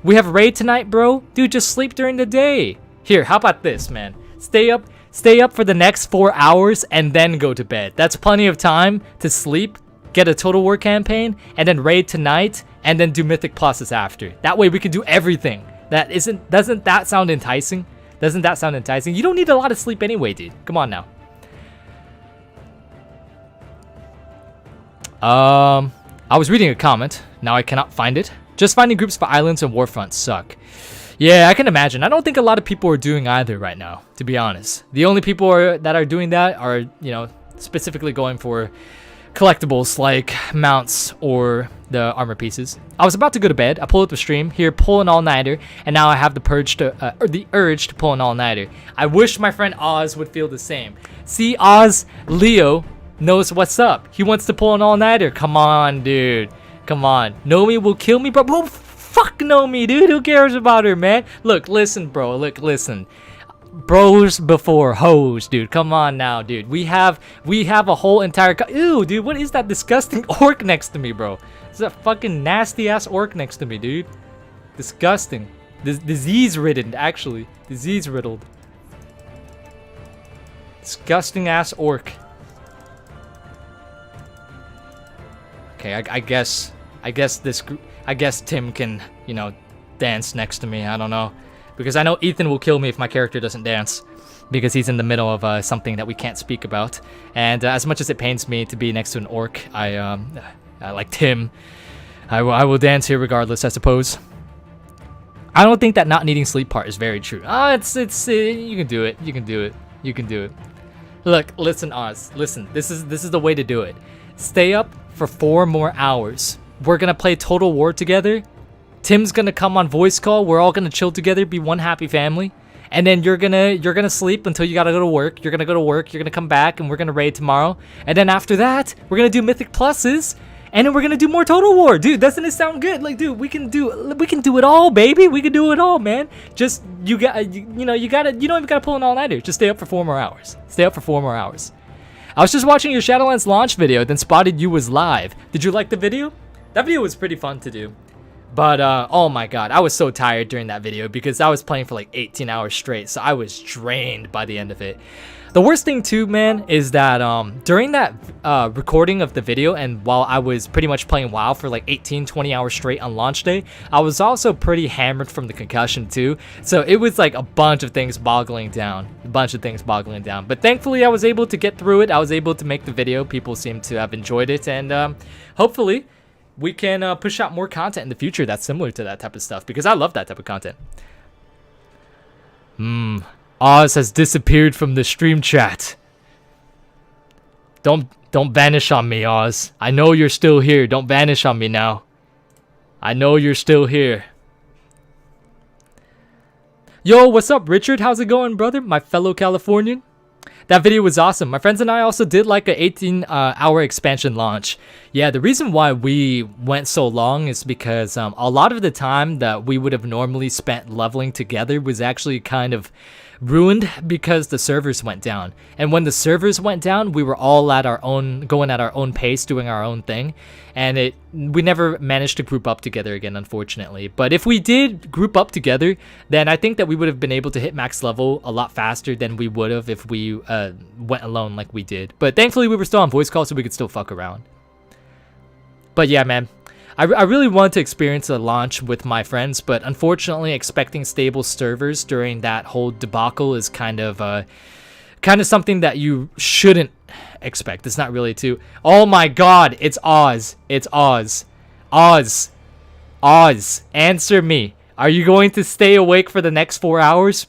We have raid tonight, bro? Dude, just sleep during the day. Here, how about this, man? Stay up for the next 4 hours and then go to bed. That's plenty of time to sleep, get a Total War campaign, and then raid tonight, and then do Mythic Pluses after. That way we can do everything. Doesn't that sound enticing? Doesn't that sound enticing? You don't need a lot of sleep anyway, dude. Come on now. I was reading a comment. Now I cannot find it. Just finding groups for islands and Warfronts suck. Yeah, I can imagine. I don't think a lot of people are doing either right now, to be honest. The only people that are doing that are, specifically going for collectibles like mounts or the armor pieces. I was about to go to bed. I pulled up the stream here, pull an all-nighter, and now I have the urge to pull an all-nighter. I wish my friend Oz would feel the same. See, Oz, Leo knows what's up. He wants to pull an all-nighter. Come on, dude. Come on. Nomi will kill me, bro. Well, fuck Nomi, dude. Who cares about her, man? Look, listen, bro. Look, listen. Bros before hoes, dude. Come on now, dude. We have a whole entire ew, dude. What is that disgusting orc next to me, bro? Is that fucking nasty ass orc next to me, dude? Disgusting. Disease ridden, actually. Disease riddled. Disgusting ass orc. Okay, I guess Tim can, dance next to me. I don't know. Because I know Ethan will kill me if my character doesn't dance. Because he's in the middle of something that we can't speak about. And as much as it pains me to be next to an orc, I like Tim. I will dance here regardless, I suppose. I don't think that not needing sleep part is very true. You can do it. You can do it. You can do it. Look, listen, Oz. Listen, this is the way to do it. Stay up for 4 more hours. We're gonna play Total War together. Tim's gonna come on voice call. We're all gonna chill together, be one happy family. And then you're gonna sleep until you gotta go to work. You're gonna go to work. You're gonna come back, and we're gonna raid tomorrow. And then after that, we're gonna do Mythic Pluses, and then we're gonna do more Total War, dude. Doesn't it sound good? Like, dude, we can do it all, baby. We can do it all, man. Just you don't even gotta pull an all-nighter. Just stay up for 4 more hours. Stay up for 4 more hours. I was just watching your Shadowlands launch video, then spotted you was live. Did you like the video? That video was pretty fun to do. But, oh my god, I was so tired during that video because I was playing for like 18 hours straight, so I was drained by the end of it. The worst thing too, man, is that during that recording of the video, and while I was pretty much playing WoW for like 18-20 hours straight on launch day, I was also pretty hammered from the concussion too. So it was like a bunch of things boggling down. But thankfully I was able to get through it. I was able to make the video. People seem to have enjoyed it, and hopefully we can push out more content in the future that's similar to that type of stuff, because I love that type of content. Oz has disappeared from the stream chat. Don't vanish on me, Oz. I know you're still here. Don't vanish on me now. I know you're still here. Yo, what's up, Richard? How's it going, brother? My fellow Californian. That video was awesome. My friends and I also did like a 18-hour expansion launch. Yeah, the reason why we went so long is because a lot of the time that we would have normally spent leveling together was actually kind of ruined because the servers went down. And when the servers went down, we were all at our own, going at our own pace, doing our own thing. And we never managed to group up together again, unfortunately. But if we did group up together, then I think that we would have been able to hit max level a lot faster than we would have if we went alone like we did. But thankfully, we were still on voice call, so we could still fuck around. But yeah, man. I really wanted to experience a launch with my friends, but unfortunately, expecting stable servers during that whole debacle is kind of something that you shouldn't expect. It's not really too. Oh my God! It's Oz. It's Oz. Oz. Oz. Answer me. Are you going to stay awake for the next 4 hours?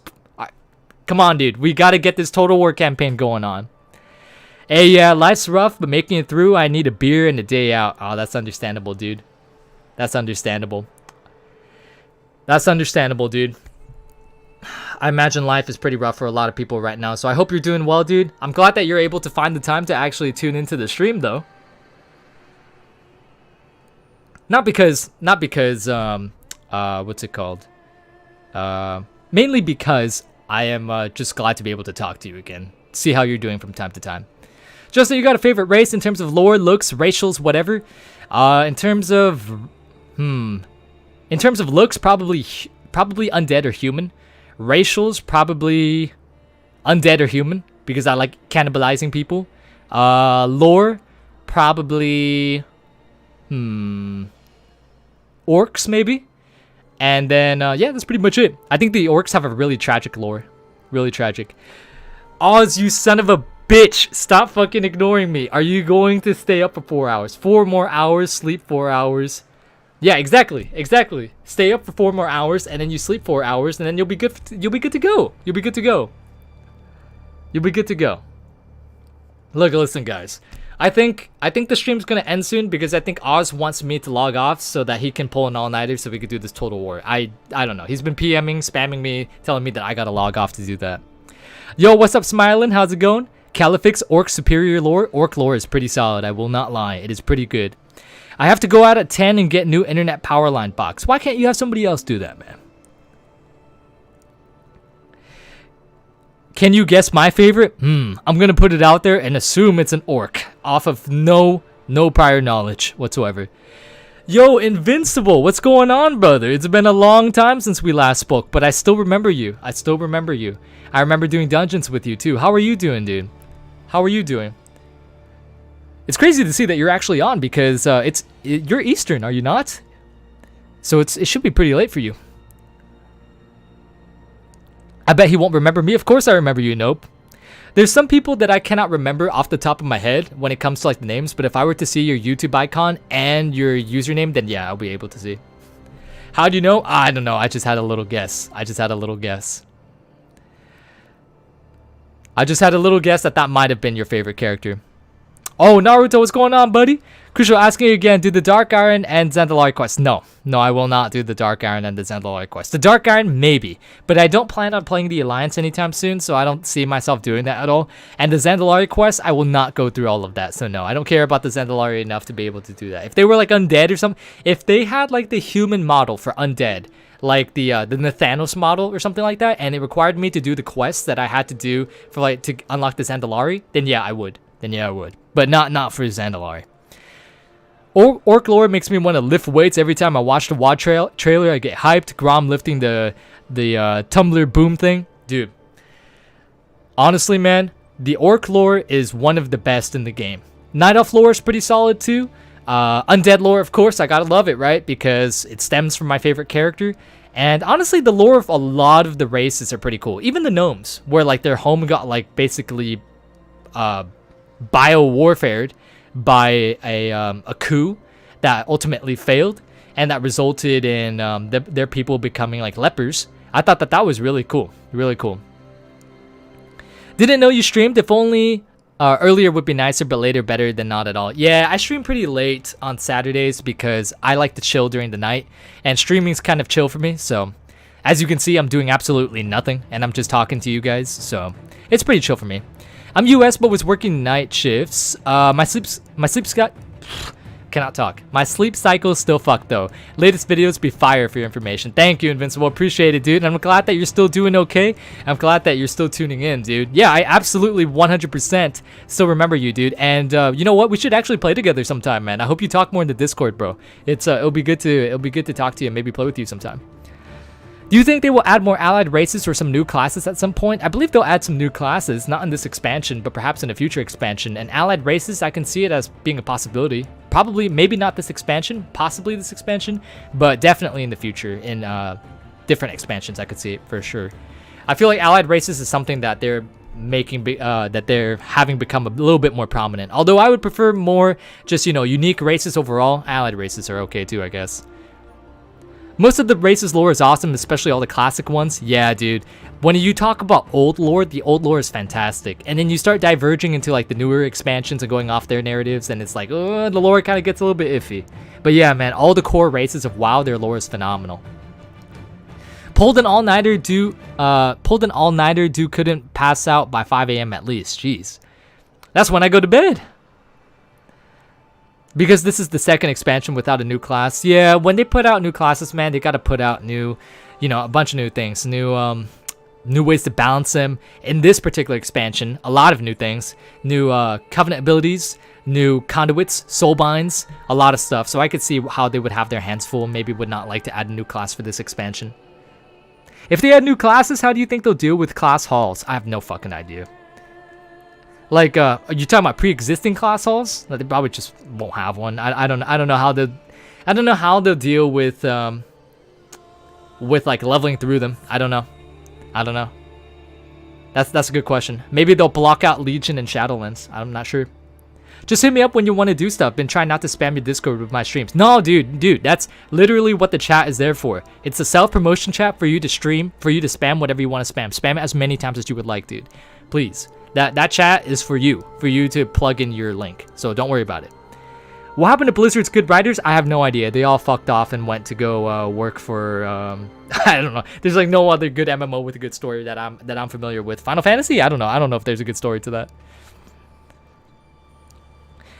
Come on, dude. We gotta get this Total War campaign going on. Hey, yeah, life's rough, but making it through, I need a beer and a day out. Oh, that's understandable, dude. That's understandable. That's understandable, dude. I imagine life is pretty rough for a lot of people right now, so I hope you're doing well, dude. I'm glad that you're able to find the time to actually tune into the stream, though. Not because, what's it called? Mainly because I am just glad to be able to talk to you again. See how you're doing from time to time. Justin, you got a favorite race in terms of lore, looks, racials, whatever? In terms of looks, probably undead or human. Racials, probably undead or human, because I like cannibalizing people. Lore, probably orcs maybe. And then yeah, that's pretty much it. I think the orcs have a really tragic lore. Really tragic. Oz, you son of a bitch, stop fucking ignoring me. Are you going to stay up for 4 hours? 4 more hours, sleep 4 hours. Yeah, exactly. Stay up for 4 more hours, and then you sleep 4 hours, and then you'll be good. You'll be good to go. Look, listen, guys. I think the stream's gonna end soon because I think Oz wants me to log off so that he can pull an all-nighter so we could do this Total War. I don't know. He's been PMing, spamming me, telling me that I gotta log off to do that. Yo, what's up, Smiling? How's it going? Califix, Orc Superior Lore. Orc Lore is pretty solid, I will not lie. It is pretty good. I have to go out at 10 and get new internet power line box. Why can't you have somebody else do that, man? Can you guess my favorite? I'm gonna put it out there and assume it's an orc off of no prior knowledge whatsoever. Yo, Invincible, what's going on, brother? It's been a long time since we last spoke, but I still remember you. I remember doing dungeons with you too. How are you doing, dude? How are you doing? It's crazy to see that you're actually on because you're Eastern, are you not? So it should be pretty late for you. I bet he won't remember me. Of course I remember you, Nope. There's some people that I cannot remember off the top of my head when it comes to like the names, but if I were to see your YouTube icon and your username, then yeah, I'll be able to see. How do you know? I don't know. I just had a little guess. I just had a little guess that might have been your favorite character. Oh, Naruto, what's going on, buddy? Krucial asking you again, do the Dark Iron and Zandalari quest. No, I will not do the Dark Iron and the Zandalari quest. The Dark Iron, maybe. But I don't plan on playing the Alliance anytime soon, so I don't see myself doing that at all. And the Zandalari quest, I will not go through all of that. So no, I don't care about the Zandalari enough to be able to do that. If they were like undead or something, if they had like the human model for undead, like the Nathanos model or something like that, and it required me to do the quests that I had to do for like to unlock the Zandalari, then yeah, I would. But not for Zandalari. Orc lore makes me want to lift weights every time I watch the WoD trailer. I get hyped. Grom lifting the tumbler boom thing. Dude. Honestly, man, the Orc lore is one of the best in the game. Night Elf lore is pretty solid too. Undead lore, of course, I gotta love it, right? Because it stems from my favorite character. And honestly, the lore of a lot of the races are pretty cool. Even the gnomes, where like their home got like basically bio-warfared by a coup that ultimately failed, and that resulted in their people becoming like lepers. I thought that was really cool. Really cool. Didn't know you streamed. If only earlier would be nicer, but later better than not at all. Yeah, I stream pretty late on Saturdays because I like to chill during the night, and streaming's kind of chill for me. So as you can see, I'm doing absolutely nothing, and I'm just talking to you guys. So it's pretty chill for me. I'm US, but was working night shifts. My sleep's got... Cannot talk. My sleep cycle is still fucked though. Latest videos be fire for your information. Thank you, Invincible. Appreciate it, dude. And I'm glad that you're still doing okay. I'm glad that you're still tuning in, dude. Yeah, I absolutely 100% still remember you, dude. And you know what? We should actually play together sometime, man. I hope you talk more in the Discord, bro. It'll be good to talk to you and maybe play with you sometime. Do you think they will add more allied races or some new classes at some point? I believe they'll add some new classes, not in this expansion, but perhaps in a future expansion. And allied races, I can see it as being a possibility. Probably, maybe not this expansion, possibly this expansion, but definitely in the future, in different expansions, I could see it for sure. I feel like allied races is something that they're making, that they're having become a little bit more prominent. Although I would prefer more just, you know, unique races overall. Allied races are okay too, I guess. Most of the races lore is awesome, especially all the classic ones. Yeah, dude. When you talk about old lore, the old lore is fantastic. And then you start diverging into like the newer expansions and going off their narratives, and it's like, oh, the lore kind of gets a little bit iffy. But yeah, man, all the core races of WoW, their lore is phenomenal. Pulled an all-nighter, couldn't pass out by 5 a.m. at least. Jeez. That's when I go to bed. Because this is the second expansion without a new class. Yeah, when they put out new classes, man, they gotta put out new, you know, a bunch of new things, new ways to balance them. In this particular expansion, a lot of new things, new covenant abilities, new conduits, soulbinds, a lot of stuff. So I could see how they would have their hands full. Maybe would not like to add a new class for this expansion. If they add new classes, how do you think they'll deal with class halls? I have no fucking idea. Like, are you talking about pre-existing class halls? They probably just won't have one. I don't know how they'll deal with like leveling through them. I don't know. That's a good question. Maybe they'll block out Legion and Shadowlands. I'm not sure. Just hit me up when you want to do stuff. Been trying not to spam your Discord with my streams. No, dude, that's literally what the chat is there for. It's a self-promotion chat for you to stream, for you to spam whatever you want to spam. Spam it as many times as you would like, dude. Please. That chat is for you to plug in your link. So don't worry about it. What happened to Blizzard's good writers? I have no idea. They all fucked off and went to go work for I don't know. There's like no other good MMO with a good story that I'm familiar with. Final Fantasy? I don't know if there's a good story to that.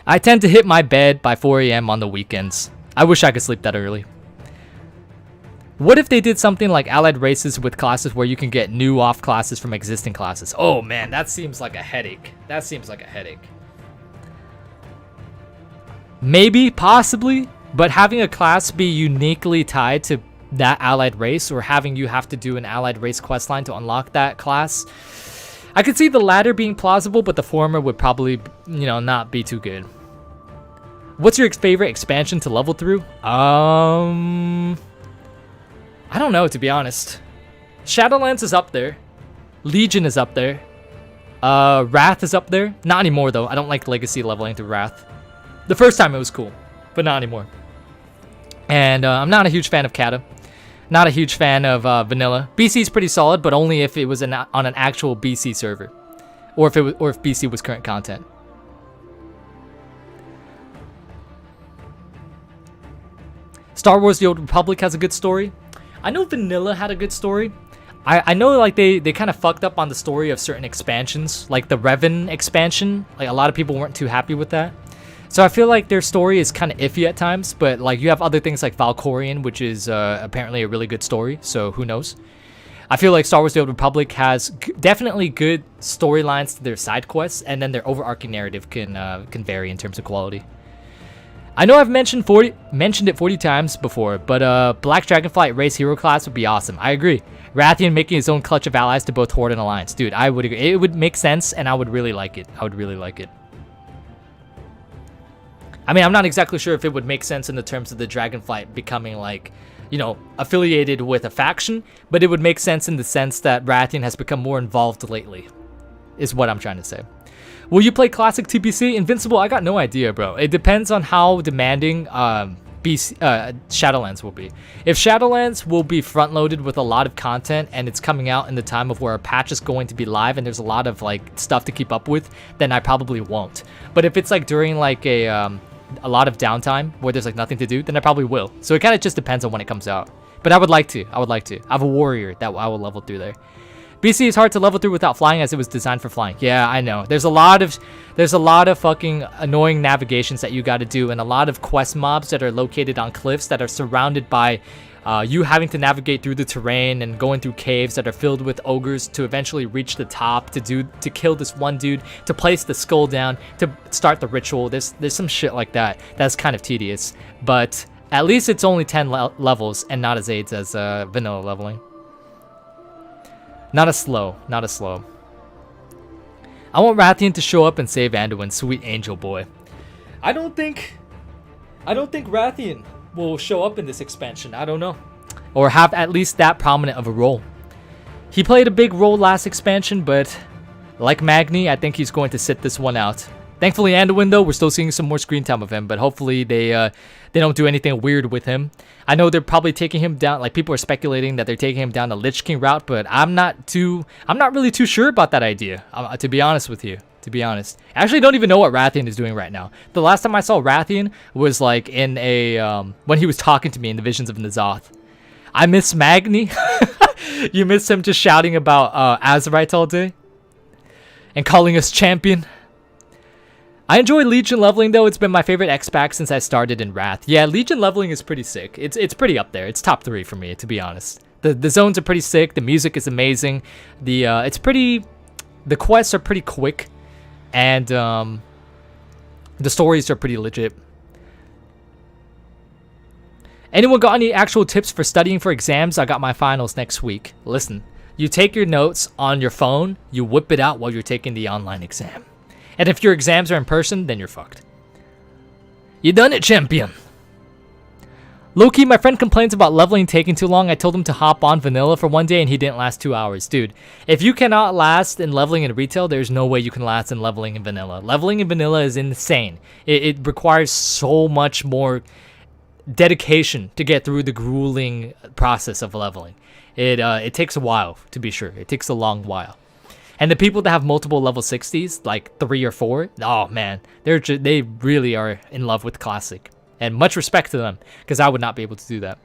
I tend to hit my bed by 4 a.m. on the weekends. I wish I could sleep that early. What if they did something like allied races with classes where you can get new off classes from existing classes? Oh man, that seems like a headache. Maybe, possibly, but having a class be uniquely tied to that allied race, or having you have to do an allied race questline to unlock that class, I could see the latter being plausible, but the former would probably, you know, not be too good. What's your favorite expansion to level through? I don't know, to be honest. Shadowlands is up there. Legion is up there. Wrath is up there. Not anymore, though. I don't like Legacy leveling through Wrath. The first time it was cool, but not anymore. And I'm not a huge fan of Kata. Not a huge fan of Vanilla. BC is pretty solid, but only if it was on an actual BC server. Or if BC was current content. Star Wars The Old Republic has a good story. I know Vanilla had a good story. I know like they kind of fucked up on the story of certain expansions, like the Revan expansion. Like a lot of people weren't too happy with that. So I feel like their story is kind of iffy at times, but like you have other things like Valkorion, which is apparently a really good story, so who knows. I feel like Star Wars The Old Republic has definitely good storylines to their side quests, and then their overarching narrative can vary in terms of quality. I know I've mentioned it 40 times before, but Black Dragonflight race hero class would be awesome. I agree. Rathian making his own clutch of allies to both Horde and Alliance. Dude, I would agree. It would make sense, and I would really like it. I mean, I'm not exactly sure if it would make sense in the terms of the Dragonflight becoming like, you know, affiliated with a faction, but it would make sense in the sense that Rathian has become more involved lately, is what I'm trying to say. Will you play classic TPC? Invincible? I got no idea, bro. It depends on how demanding Shadowlands will be. If Shadowlands will be front loaded with a lot of content and it's coming out in the time of where a patch is going to be live and there's a lot of like stuff to keep up with, then I probably won't. But if it's like during like a lot of downtime where there's like nothing to do, then I probably will. So it kind of just depends on when it comes out. But I would like to. I have a warrior that I will level through there. BC is hard to level through without flying as it was designed for flying. Yeah, I know. There's a lot of fucking annoying navigations that you got to do, and a lot of quest mobs that are located on cliffs that are surrounded by you having to navigate through the terrain and going through caves that are filled with ogres to eventually reach the top to kill this one dude, to place the skull down, to start the ritual. There's some shit like that that's kind of tedious, but at least it's only 10 levels and not as AIDS as vanilla leveling. Not as slow. I want Rathian to show up and save Anduin, sweet angel boy. I don't think Rathian will show up in this expansion. I don't know. Or have at least that prominent of a role. He played a big role last expansion, but like Magni, I think he's going to sit this one out. Thankfully, Anduin, though, we're still seeing some more screen time of him, but hopefully they don't do anything weird with him. I know they're probably taking him down, like people are speculating that they're taking him down the Lich King route, but I'm not really too sure about that idea, to be honest with you. To be honest, I actually don't even know what Rathian is doing right now. The last time I saw Rathian was like in a when he was talking to me in the Visions of N'Zoth. I miss Magni. You miss him just shouting about Azerite all day and calling us champion. I enjoy Legion leveling though. It's been my favorite X-Pack since I started in Wrath. Yeah, Legion leveling is pretty sick. It's pretty up there. It's top 3 for me, to be honest. The zones are pretty sick. The music is amazing. The quests are pretty quick, and the stories are pretty legit. Anyone got any actual tips for studying for exams? I got my finals next week. Listen, you take your notes on your phone, you whip it out while you're taking the online exam. And if your exams are in person, then you're fucked. You done it, champion. Low-key, my friend complains about leveling taking too long. I told him to hop on vanilla for one day and he didn't last 2 hours. Dude, if you cannot last in leveling in retail, there's no way you can last in leveling in vanilla. Leveling in vanilla is insane. It requires so much more dedication to get through the grueling process of leveling. It takes a while, to be sure. It takes a long while. And the people that have multiple level 60s, like 3 or 4, oh man, they really are in love with Classic. And much respect to them, because I would not be able to do that.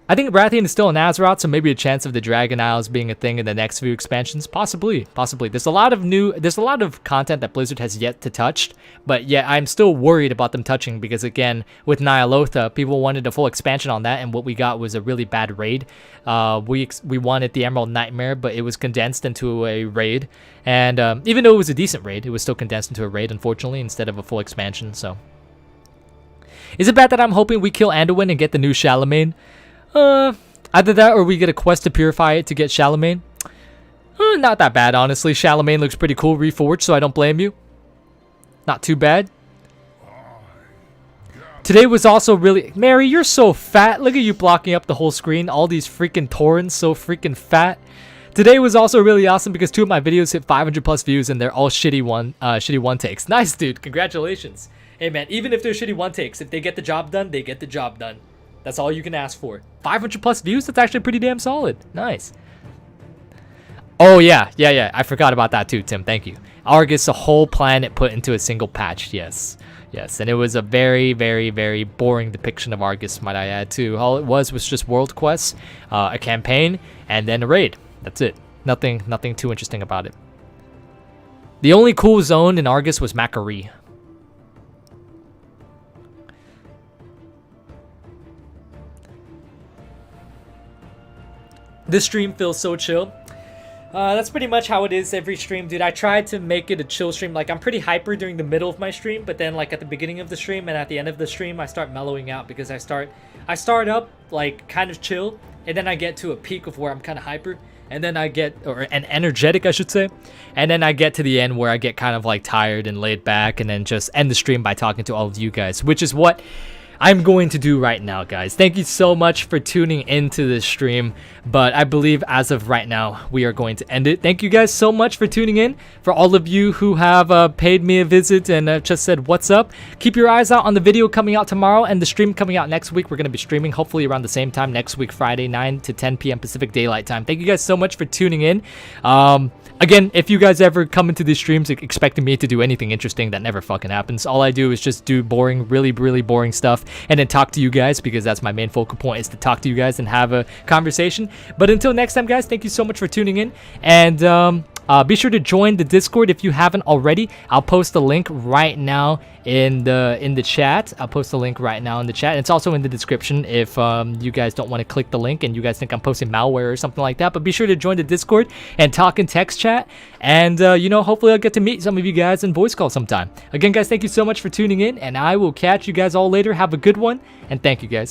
I think Rathian is still in Azeroth, so maybe a chance of the Dragon Isles being a thing in the next few expansions. Possibly. There's a lot of content that Blizzard has yet to touch, but yeah, I'm still worried about them touching because again, with Nyalotha, people wanted a full expansion on that, and what we got was a really bad raid. We wanted the Emerald Nightmare, but it was condensed into a raid, and even though it was a decent raid, it was still condensed into a raid, unfortunately, instead of a full expansion. So, is it bad that I'm hoping we kill Anduin and get the new Charlemagne? Either that or we get a quest to purify it to get Charlemagne. Not that bad, honestly. Charlemagne looks pretty cool reforged, so I don't blame you. Not too bad. Today was also really... Mary, you're so fat. Look at you blocking up the whole screen. All these freaking torrents, so freaking fat. Today was also really awesome because 2 of my videos hit 500 plus views and they're all shitty one takes. Nice, dude. Congratulations. Hey, man, even if they're shitty one takes, if they get the job done, they get the job done. That's all you can ask for. 500 plus views? That's actually pretty damn solid. Nice. Oh, yeah. I forgot about that too, Tim. Thank you. Argus, a whole planet put into a single patch. Yes. And it was a very, very, very boring depiction of Argus, might I add, too. All it was just world quests, a campaign, and then a raid. That's it. Nothing too interesting about it. The only cool zone in Argus was Macquarie. This stream feels so chill. That's pretty much how it is every stream, dude. I tried to make it a chill stream. Like, I'm pretty hyper during the middle of my stream, but then, like, at the beginning of the stream and at the end of the stream, I start mellowing out because I start up, like, kind of chill, and then I get to a peak of where I'm kind of hyper, and then I get, and energetic, I should say, and then I get to the end where I get kind of, like, tired and laid back, and then just end the stream by talking to all of you guys, which is what I'm going to do right now, guys. Thank you so much for tuning into this stream, but I believe as of right now, we are going to end it. Thank you guys so much for tuning in. For all of you who have paid me a visit and just said what's up, keep your eyes out on the video coming out tomorrow and the stream coming out next week. We're going to be streaming hopefully around the same time next week, Friday, 9 to 10 p.m. Pacific Daylight Time. Thank you guys so much for tuning in. Again, if you guys ever come into these streams expecting me to do anything interesting, that never fucking happens. All I do is just do boring, really boring stuff and then talk to you guys, because that's my main focal point, is to talk to you guys and have a conversation. But until next time, guys, thank you so much for tuning in, and be sure to join the Discord if you haven't already. I'll post the link right now in the chat. I'll post the link right now in the chat. It's also in the description if you guys don't want to click the link and you guys think I'm posting malware or something like that. But be sure to join the Discord and talk in text chat, and you know, hopefully I'll get to meet some of you guys in voice call sometime. Again, guys, thank you so much for tuning in, and I will catch you guys all later. Have a good one, and thank you guys.